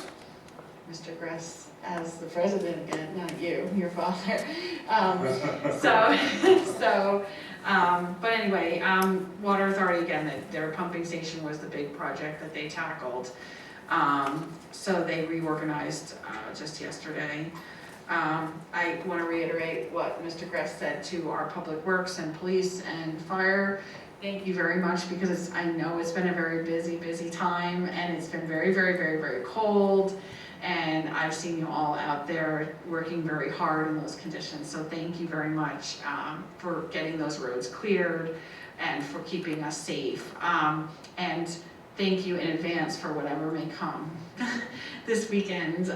[SPEAKER 2] Mr. Gress as the president again, not you, your father. But anyway, Water Authority, again, their pumping station was the big project that they tackled. So they reorganized just yesterday. I want to reiterate what Mr. Gress said to our public works and police and fire. Thank you very much, because I know it's been a very busy time, and it's been very, very, very, very cold. And I've seen you all out there working very hard in those conditions. So thank you very much for getting those roads cleared and for keeping us safe. And thank you in advance for whatever may come this weekend.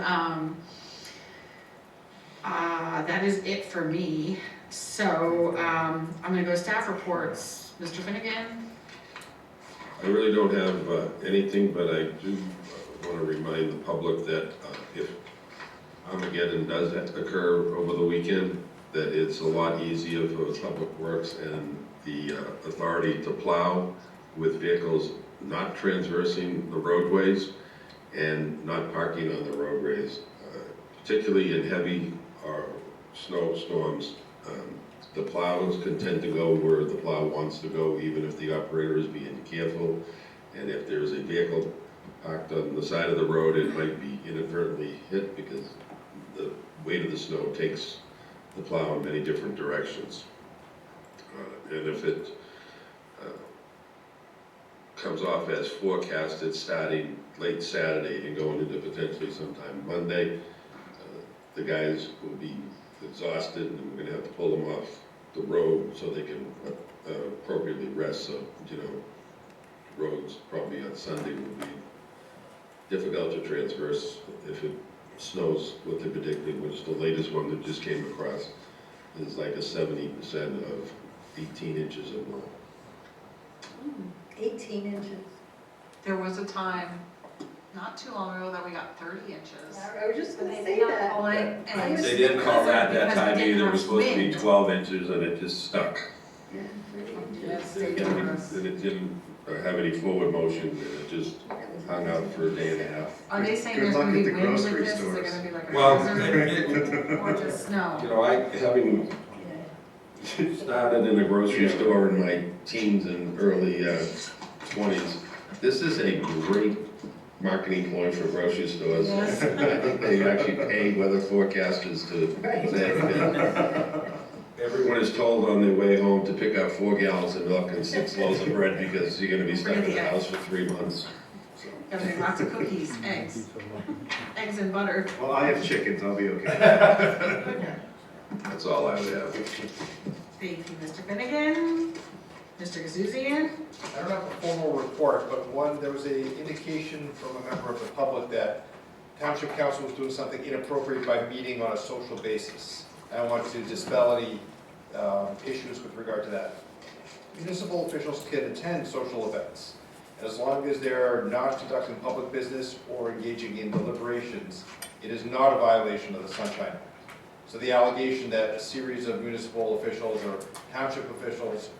[SPEAKER 2] That is it for me. So I'm gonna go to staff reports. Mr. Finnegan?
[SPEAKER 4] I really don't have anything, but I do want to remind the public that if Armageddon does occur over the weekend, that it's a lot easier for Public Works and the authority to plow with vehicles not transversing the roadways and not parking on the roadways, particularly in heavy snowstorms. The plows can tend to go where the plow wants to go, even if the operator is being careful. And if there's a vehicle parked on the side of the road, it might be inadvertently hit because the weight of the snow takes the plow in many different directions. And if it comes off as forecasted, starting late Saturday and going into potentially sometime Monday, the guys will be exhausted, and we're going to have to pull them off the road so they can appropriately rest. So, roads probably on Sunday will be difficult to transverse if it snows what they're predicting, which the latest one that just came across is like a 70% of 18 inches or more.
[SPEAKER 17] 18 inches.
[SPEAKER 20] There was a time not too long ago that we got 30 inches.
[SPEAKER 17] I was just gonna say that.
[SPEAKER 4] They didn't call that time either. It was supposed to be 12 inches and it just stuck.
[SPEAKER 20] Yes,
[SPEAKER 4] And it didn't have any forward motion, and it just hung out for a day and a half.
[SPEAKER 20] Are they saying there's going to be wind with this? Is it going to be like a
[SPEAKER 4] Well,
[SPEAKER 20] blizzard or just snow?
[SPEAKER 4] I having started in a grocery store in my teens and early 20s, this is a great marketing point for grocery stores. They actually pay weather forecasters to say, everyone is told on their way home to pick up 4 gallons of milk and 6 loaves of bread because you're gonna be stuck in the house for 3 months. So.
[SPEAKER 20] Gotta make lots of cookies, eggs and butter.
[SPEAKER 16] Well, I have chickens, I'll be okay.
[SPEAKER 4] That's all I would have.
[SPEAKER 20] Thank you, Mr. Finnegan. Mr. Gazuzian?
[SPEAKER 5] I don't have a formal report, but there was a indication from a member of the public that Township Council was doing something inappropriate by meeting on a social basis. I want to dispel any issues with regard to that. Municipal officials can attend social events as long as they're not conducting public business or engaging in deliberations. It is not a violation of the Sunshine Act. So the allegation that a series of municipal officials or township officials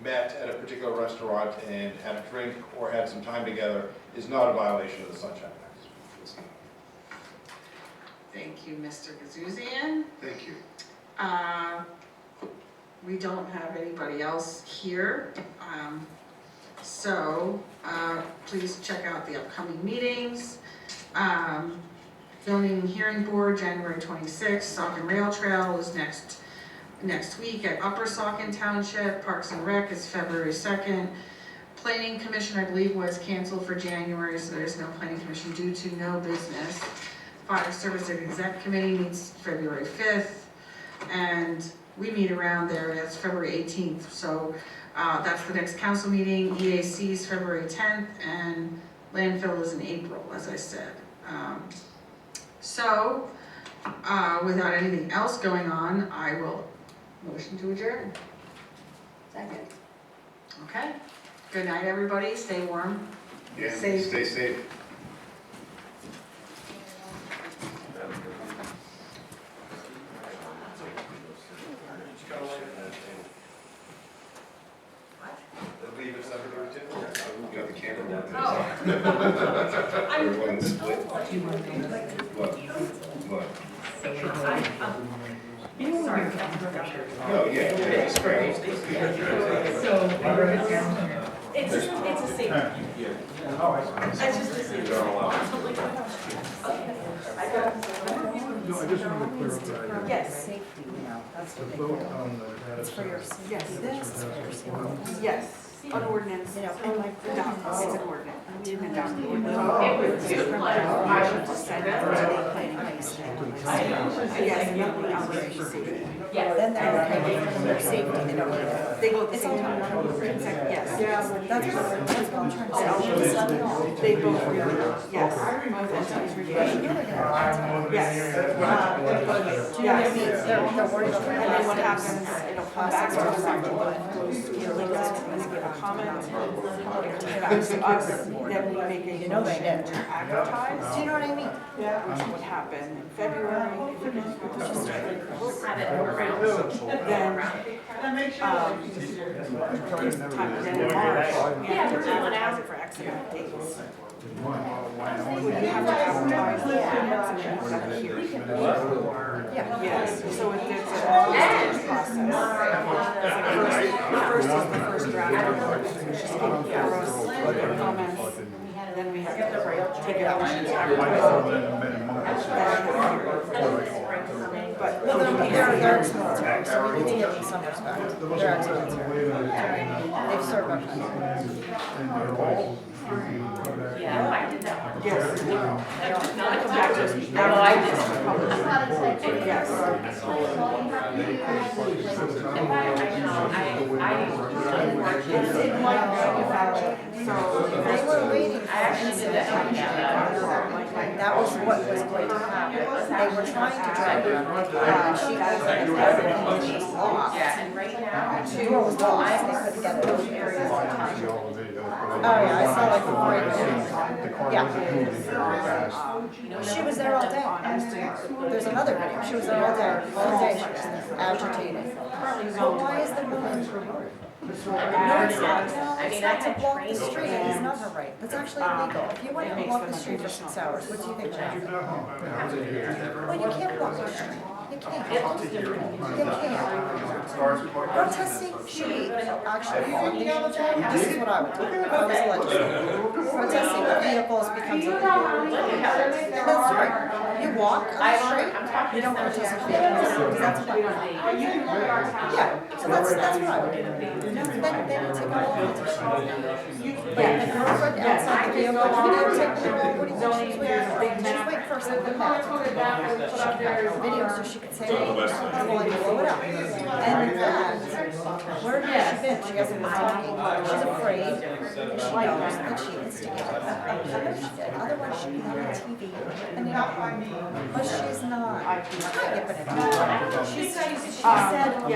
[SPEAKER 5] met at a particular restaurant and had a drink or had some time together is not a violation of the Sunshine Act.
[SPEAKER 20] Thank you, Mr. Gazuzian.
[SPEAKER 16] Thank you.
[SPEAKER 20] We don't have anybody else here. So please check out the upcoming meetings. Zoning Hearing Board, January 26th. Saucon Rail Trail is next week at Upper Saucon Township. Parks and Rec is February 2nd. Planning Commission, I believe, was canceled for January, so there's no Planning Commission due to no business. Fire Service Exec Committee meets February 5th, and we meet around there. That's February 18th. So that's the next council meeting. EAC is February 10th, and landfill is in April, as I said. So, without anything else going on, I will motion to adjourn.
[SPEAKER 13] Second.
[SPEAKER 20] Okay. Good night, everybody. Stay warm.
[SPEAKER 16] Yeah,
[SPEAKER 20] Safe.
[SPEAKER 16] stay safe.
[SPEAKER 5] Leave at 7:32.
[SPEAKER 16] Got the camera.
[SPEAKER 20] Oh.
[SPEAKER 16] Everyone split. What?
[SPEAKER 20] Sorry.
[SPEAKER 16] No, yeah, just grab it.
[SPEAKER 20] It's a safety. It's just a safety.
[SPEAKER 8] No, I just wanted to clarify.
[SPEAKER 20] Yes.
[SPEAKER 8] The vote on the data center.
[SPEAKER 20] Yes, an ordinance. It's an ordinance. We didn't adopt the ordinance. I should just send it to the planning commission. Yes, and then we
[SPEAKER 14] Yeah, then they're safety, they don't.
[SPEAKER 20] They go at the same time. Yes.
[SPEAKER 14] That's what I'm trying to say.
[SPEAKER 20] They both really, yes. Both entities review. Yes. Yes.
[SPEAKER 14] They're worried about
[SPEAKER 20] And then what happens, it'll come back to us, and goes to your legal and give a comment, it comes back to us, then we make a motion to advertise.
[SPEAKER 14] Do you know what I mean?
[SPEAKER 20] Which would happen in February, if it goes
[SPEAKER 3] Have it around.
[SPEAKER 20] then, then in March,
[SPEAKER 3] Yeah, we're doing it
[SPEAKER 20] advertise it for X amount of days. You have to advertise the ordinance and then you have to hear it. Yes, so it's a two-stage process. First is the first draft, which is for us, comments, then we have to take it out and advertise it. But
[SPEAKER 14] They're ex-military, so we need to give them some respect. They're ex-military. They've served our country.
[SPEAKER 3] Yeah, I did that.
[SPEAKER 20] yes. Now I come back to us.
[SPEAKER 3] No, I did.
[SPEAKER 20] Yes.
[SPEAKER 14] They were waiting for incident. That was what was going to happen. They were trying to drag her. She was in a president, she was lost.
[SPEAKER 3] Yeah, and right now,
[SPEAKER 14] The door was locked, they couldn't get it open. Oh yeah, I saw like the yeah. She was there all day. There's another video, she was there all day she was there, agitated. But why is the movement removed? No, it's not.
[SPEAKER 3] I mean,
[SPEAKER 14] It's
[SPEAKER 3] I
[SPEAKER 14] not to
[SPEAKER 3] had
[SPEAKER 14] block the
[SPEAKER 3] trained
[SPEAKER 14] street,
[SPEAKER 3] them.
[SPEAKER 14] it's not her right. That's actually illegal. If you went and blocked the street for 6 hours, what do you think would happen? Well, you can't block the street. You can't. You can't. Protesting should be actually illegal. This is what I would do if I was elected. Protesting of vehicles becomes illegal. That's right. You walk on the street, you don't protest of vehicles, because that's what. Yeah, so that's what I would do. Then take all the But the girlfriend outside the vehicle, you know, take the girl, what do you think she's wearing? She's waiting for us to come back. Video so she could say, well, I blow it up. And in fact, where has she been? She hasn't been talking. She's afraid. She knows that she instigated that. I know she did. Otherwise, she'd be on TV. And not, but she's not. She's not yipping it up. She said, effed up.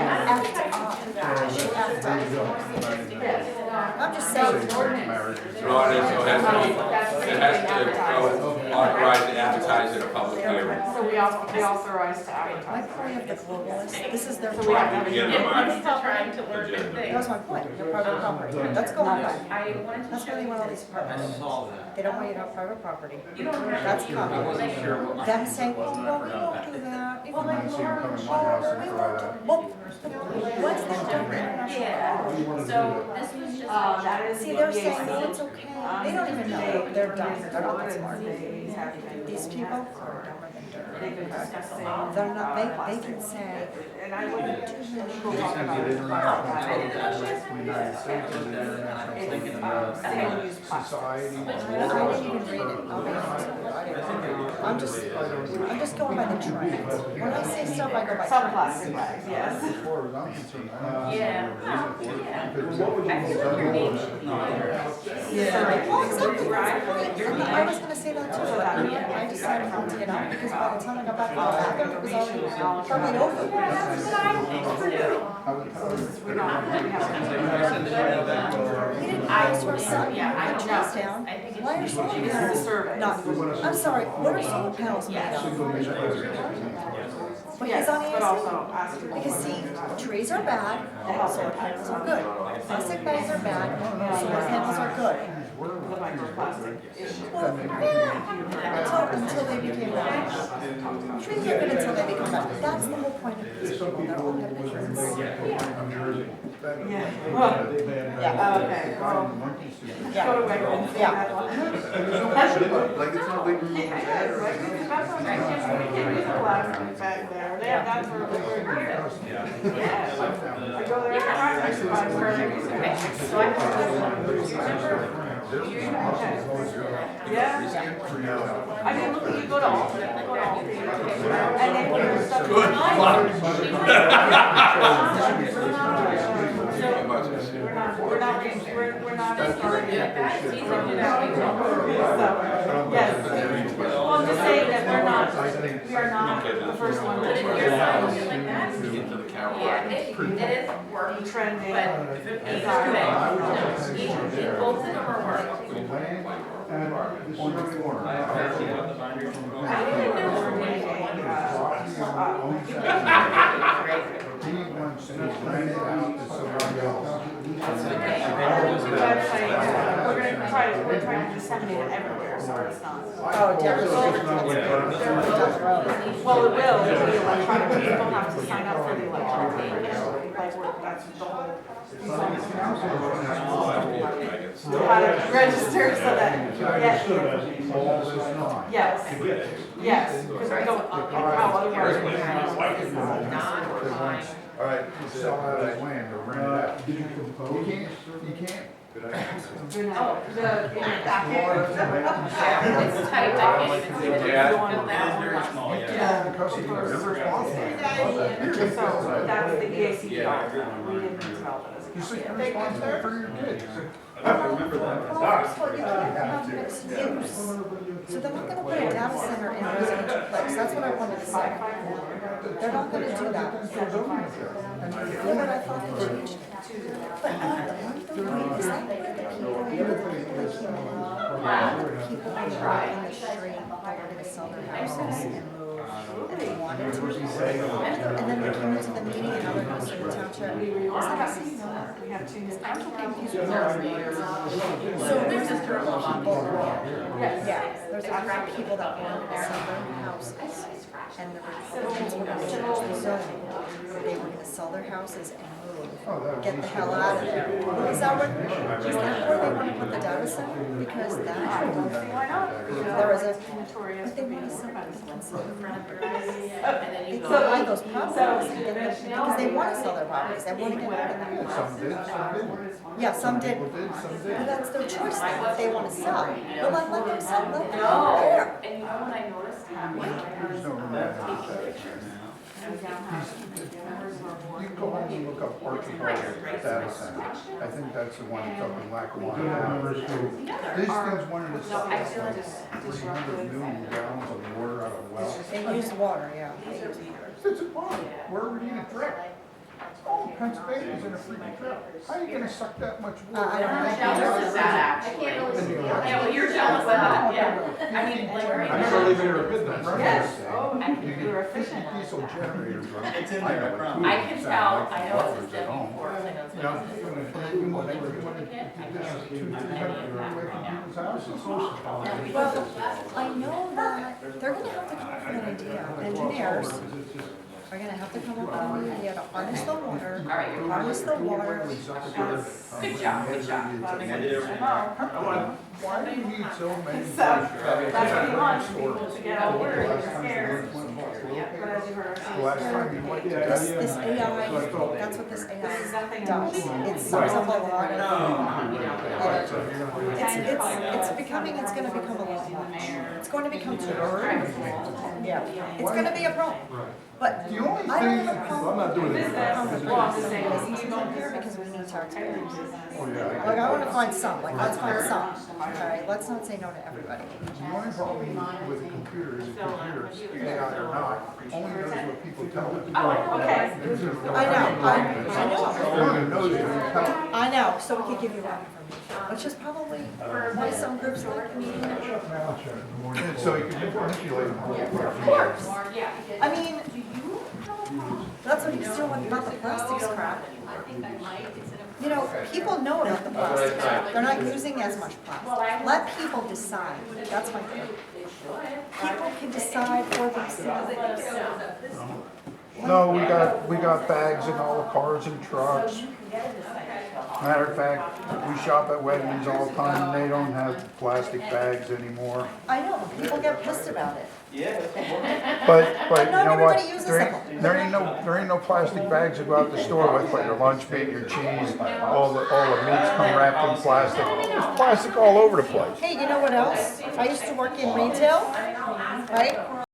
[SPEAKER 14] She effed up. I'm just saying.
[SPEAKER 7] It has to authorize to advertise at a public hearing.
[SPEAKER 20] So we authorize to advertise.
[SPEAKER 14] My point of the globalists, this is their
[SPEAKER 20] So we have
[SPEAKER 14] problem.
[SPEAKER 20] to
[SPEAKER 3] Trying to learn new things.
[SPEAKER 14] That was my point, your private property. Let's go on back.
[SPEAKER 3] I wanted to
[SPEAKER 14] That's
[SPEAKER 3] show
[SPEAKER 14] why they
[SPEAKER 3] you
[SPEAKER 14] want all these apartments. They don't want you to have private property.
[SPEAKER 3] You don't have
[SPEAKER 14] That's
[SPEAKER 3] to.
[SPEAKER 14] common. Them saying, well, we won't do that. Well, like, what's that different?
[SPEAKER 3] Yeah, so this was just.
[SPEAKER 14] See, they're saying, no, it's okay. They don't even know. They're dumb. They're not that smart. These people are dumber than dirt. They're not, they can say,
[SPEAKER 20] And I wouldn't
[SPEAKER 1] United States Society.
[SPEAKER 14] I didn't even read it. I'll be honest with you. I didn't read it. I'm just going by the trend. When I say stuff, I go by
[SPEAKER 20] some
[SPEAKER 14] trends.
[SPEAKER 20] plastic bags, yes.
[SPEAKER 14] Well, exactly, that's the point. I was gonna say that too, but I decided not to get up because by the time I got back from the bathroom, it was already probably over. We didn't ask for a son, I dressed down. Why are solar panels not? I'm sorry, what are solar panels made of? But he's on ASC. Because see, trees are bad, solar panels are good. Plastic bags are bad, solar panels are good. Well, yeah, until they became bad. Trees are good until they become bad. That's the whole point of these people. They're all hypocrites.
[SPEAKER 20] Yeah. Well, yeah, okay.
[SPEAKER 14] Yeah.
[SPEAKER 20] Go to Weichert.
[SPEAKER 14] Yeah.
[SPEAKER 5] Like, it's not like.
[SPEAKER 20] That's what I can't use the plastic bag there. That's where we're good. Yeah. I go there every time, I should buy perfect. So I yeah. I mean, look, you go to Aldi, and then there's stuff. We're not starting yet. Yes. Well, I'm just saying that we are not the first one to do
[SPEAKER 3] Yeah, it is work,
[SPEAKER 20] trending.
[SPEAKER 3] but it's both of them are work.
[SPEAKER 1] On the corner.
[SPEAKER 20] I didn't know there
[SPEAKER 1] He wants to rent it out to somebody else.
[SPEAKER 20] We're trying to disseminate it everywhere, so it's not.
[SPEAKER 14] Oh, definitely.
[SPEAKER 20] Well, it will, the electronic, people have to sign up for the electronic registry, like, that's the whole. How to register so that you get. Yes, yes, because we don't, how otherwise we're
[SPEAKER 1] All right, sell out his land or rent it out. You can't.
[SPEAKER 20] Oh, the packet.
[SPEAKER 3] It's tight, I can't even see it.
[SPEAKER 1] Very small, yeah. Customers, they're responsible.
[SPEAKER 20] So that's the EACPR, we didn't develop it as a.
[SPEAKER 1] You see, you're responsible for your kids.
[SPEAKER 14] Well, first of all, you can't have mixed use. So they're not gonna put a data center in a residential place, that's what I wanted to say. They're not gonna do that. Yeah, but I thought they changed it. But on the way, is that where the people, like, people on the street that were gonna sell their houses and move, and they wanted to? And then we came into the meeting and other houses in the township, was that the same number?
[SPEAKER 20] We have two new council
[SPEAKER 14] So
[SPEAKER 20] members.
[SPEAKER 14] there's a group of people, yeah, there's a group of people that want to sell their houses.
[SPEAKER 9] and the Republicans were gonna change the zoning. They were gonna sell their houses and move, get the hell out of there. Is that where they want to put the data center? Because that, there was a, but they want to sell the properties. They can buy those properties and get them, because they want to sell their properties, they want to get out of there.
[SPEAKER 1] Some did, some didn't.
[SPEAKER 9] Yeah, some did.
[SPEAKER 1] Some did, some
[SPEAKER 9] But
[SPEAKER 1] didn't.
[SPEAKER 9] that's their choice now, if they want to sell. Well, let them sell, let them
[SPEAKER 3] No,
[SPEAKER 9] there.
[SPEAKER 3] and you know what I noticed happening?
[SPEAKER 1] There's no room. You can go home and look up Archibald Data Center. I think that's the one that's up in Lackawanna. These things wanted to sell like 300 million gallons of water out of wells.
[SPEAKER 9] They use water, yeah.
[SPEAKER 1] It's a problem. We're already in a drought. Oh, Pennsylvania's in a freaking drought. How are you gonna suck that much water?
[SPEAKER 9] I don't know.
[SPEAKER 3] I'm jealous of that, actually. Yeah, well, you're jealous of that, yeah. I mean, like,
[SPEAKER 8] I'm sure they made her a business.
[SPEAKER 3] yes,
[SPEAKER 1] You
[SPEAKER 3] you're
[SPEAKER 1] get 50
[SPEAKER 3] efficient.
[SPEAKER 1] diesel generators running.
[SPEAKER 3] It's in
[SPEAKER 1] I
[SPEAKER 3] there,
[SPEAKER 1] know,
[SPEAKER 3] I
[SPEAKER 1] like,
[SPEAKER 3] I can tell, I know
[SPEAKER 1] buffers
[SPEAKER 3] it's
[SPEAKER 1] at
[SPEAKER 3] a
[SPEAKER 1] home.
[SPEAKER 3] course, I know it's
[SPEAKER 1] You know, you want to away from people's houses.
[SPEAKER 9] Well, I know that they're gonna have to come up with an idea. Engineers are gonna have to come up with an idea to harness the water, harness the water.
[SPEAKER 3] Good job, good job.
[SPEAKER 1] Why do you need so many?
[SPEAKER 3] That's what he wants, people to get out of work, they're scared.
[SPEAKER 1] Last time you went to.
[SPEAKER 9] This AI, that's what this AI does. It sucks up a lot of, it's gonna become a lot much. It's going to become too much. Yeah, it's gonna be a problem. But
[SPEAKER 1] The only
[SPEAKER 9] I don't
[SPEAKER 1] thing,
[SPEAKER 9] have a problem.
[SPEAKER 8] I'm not doing it.
[SPEAKER 9] Businesses in here because we need taxpayers.
[SPEAKER 1] oh yeah.
[SPEAKER 9] Like, I wanna find some, like, let's find some. Alright, let's not say no to everybody.
[SPEAKER 1] The only problem with a computer is a computer, AI or not, only knows what people tell it.
[SPEAKER 3] Okay.
[SPEAKER 9] I know.
[SPEAKER 1] Only knows what you tell it.
[SPEAKER 9] I know, so we could give you wrong information, which is probably why some groups like me.
[SPEAKER 1] So you can manipulate them.
[SPEAKER 9] Of course. I mean, that's what he's doing about the plastics crap. You know, people know about the plastics. They're not using as much plastic. Let people decide. That's my thing. People can decide for themselves.
[SPEAKER 1] No, we got bags in all the cars and trucks. Matter of fact, we shop at Wegmans all the time, and they don't have plastic bags anymore.
[SPEAKER 9] I know, people get pissed about it.
[SPEAKER 1] But you
[SPEAKER 9] not
[SPEAKER 1] know what?
[SPEAKER 9] everybody uses them.
[SPEAKER 1] There ain't no plastic bags to go out the store with, like your lunch meat, your cheese, all the meats come wrapped in plastic. There's plastic all over the place.
[SPEAKER 9] Hey, you know what else? I used to work in retail, right?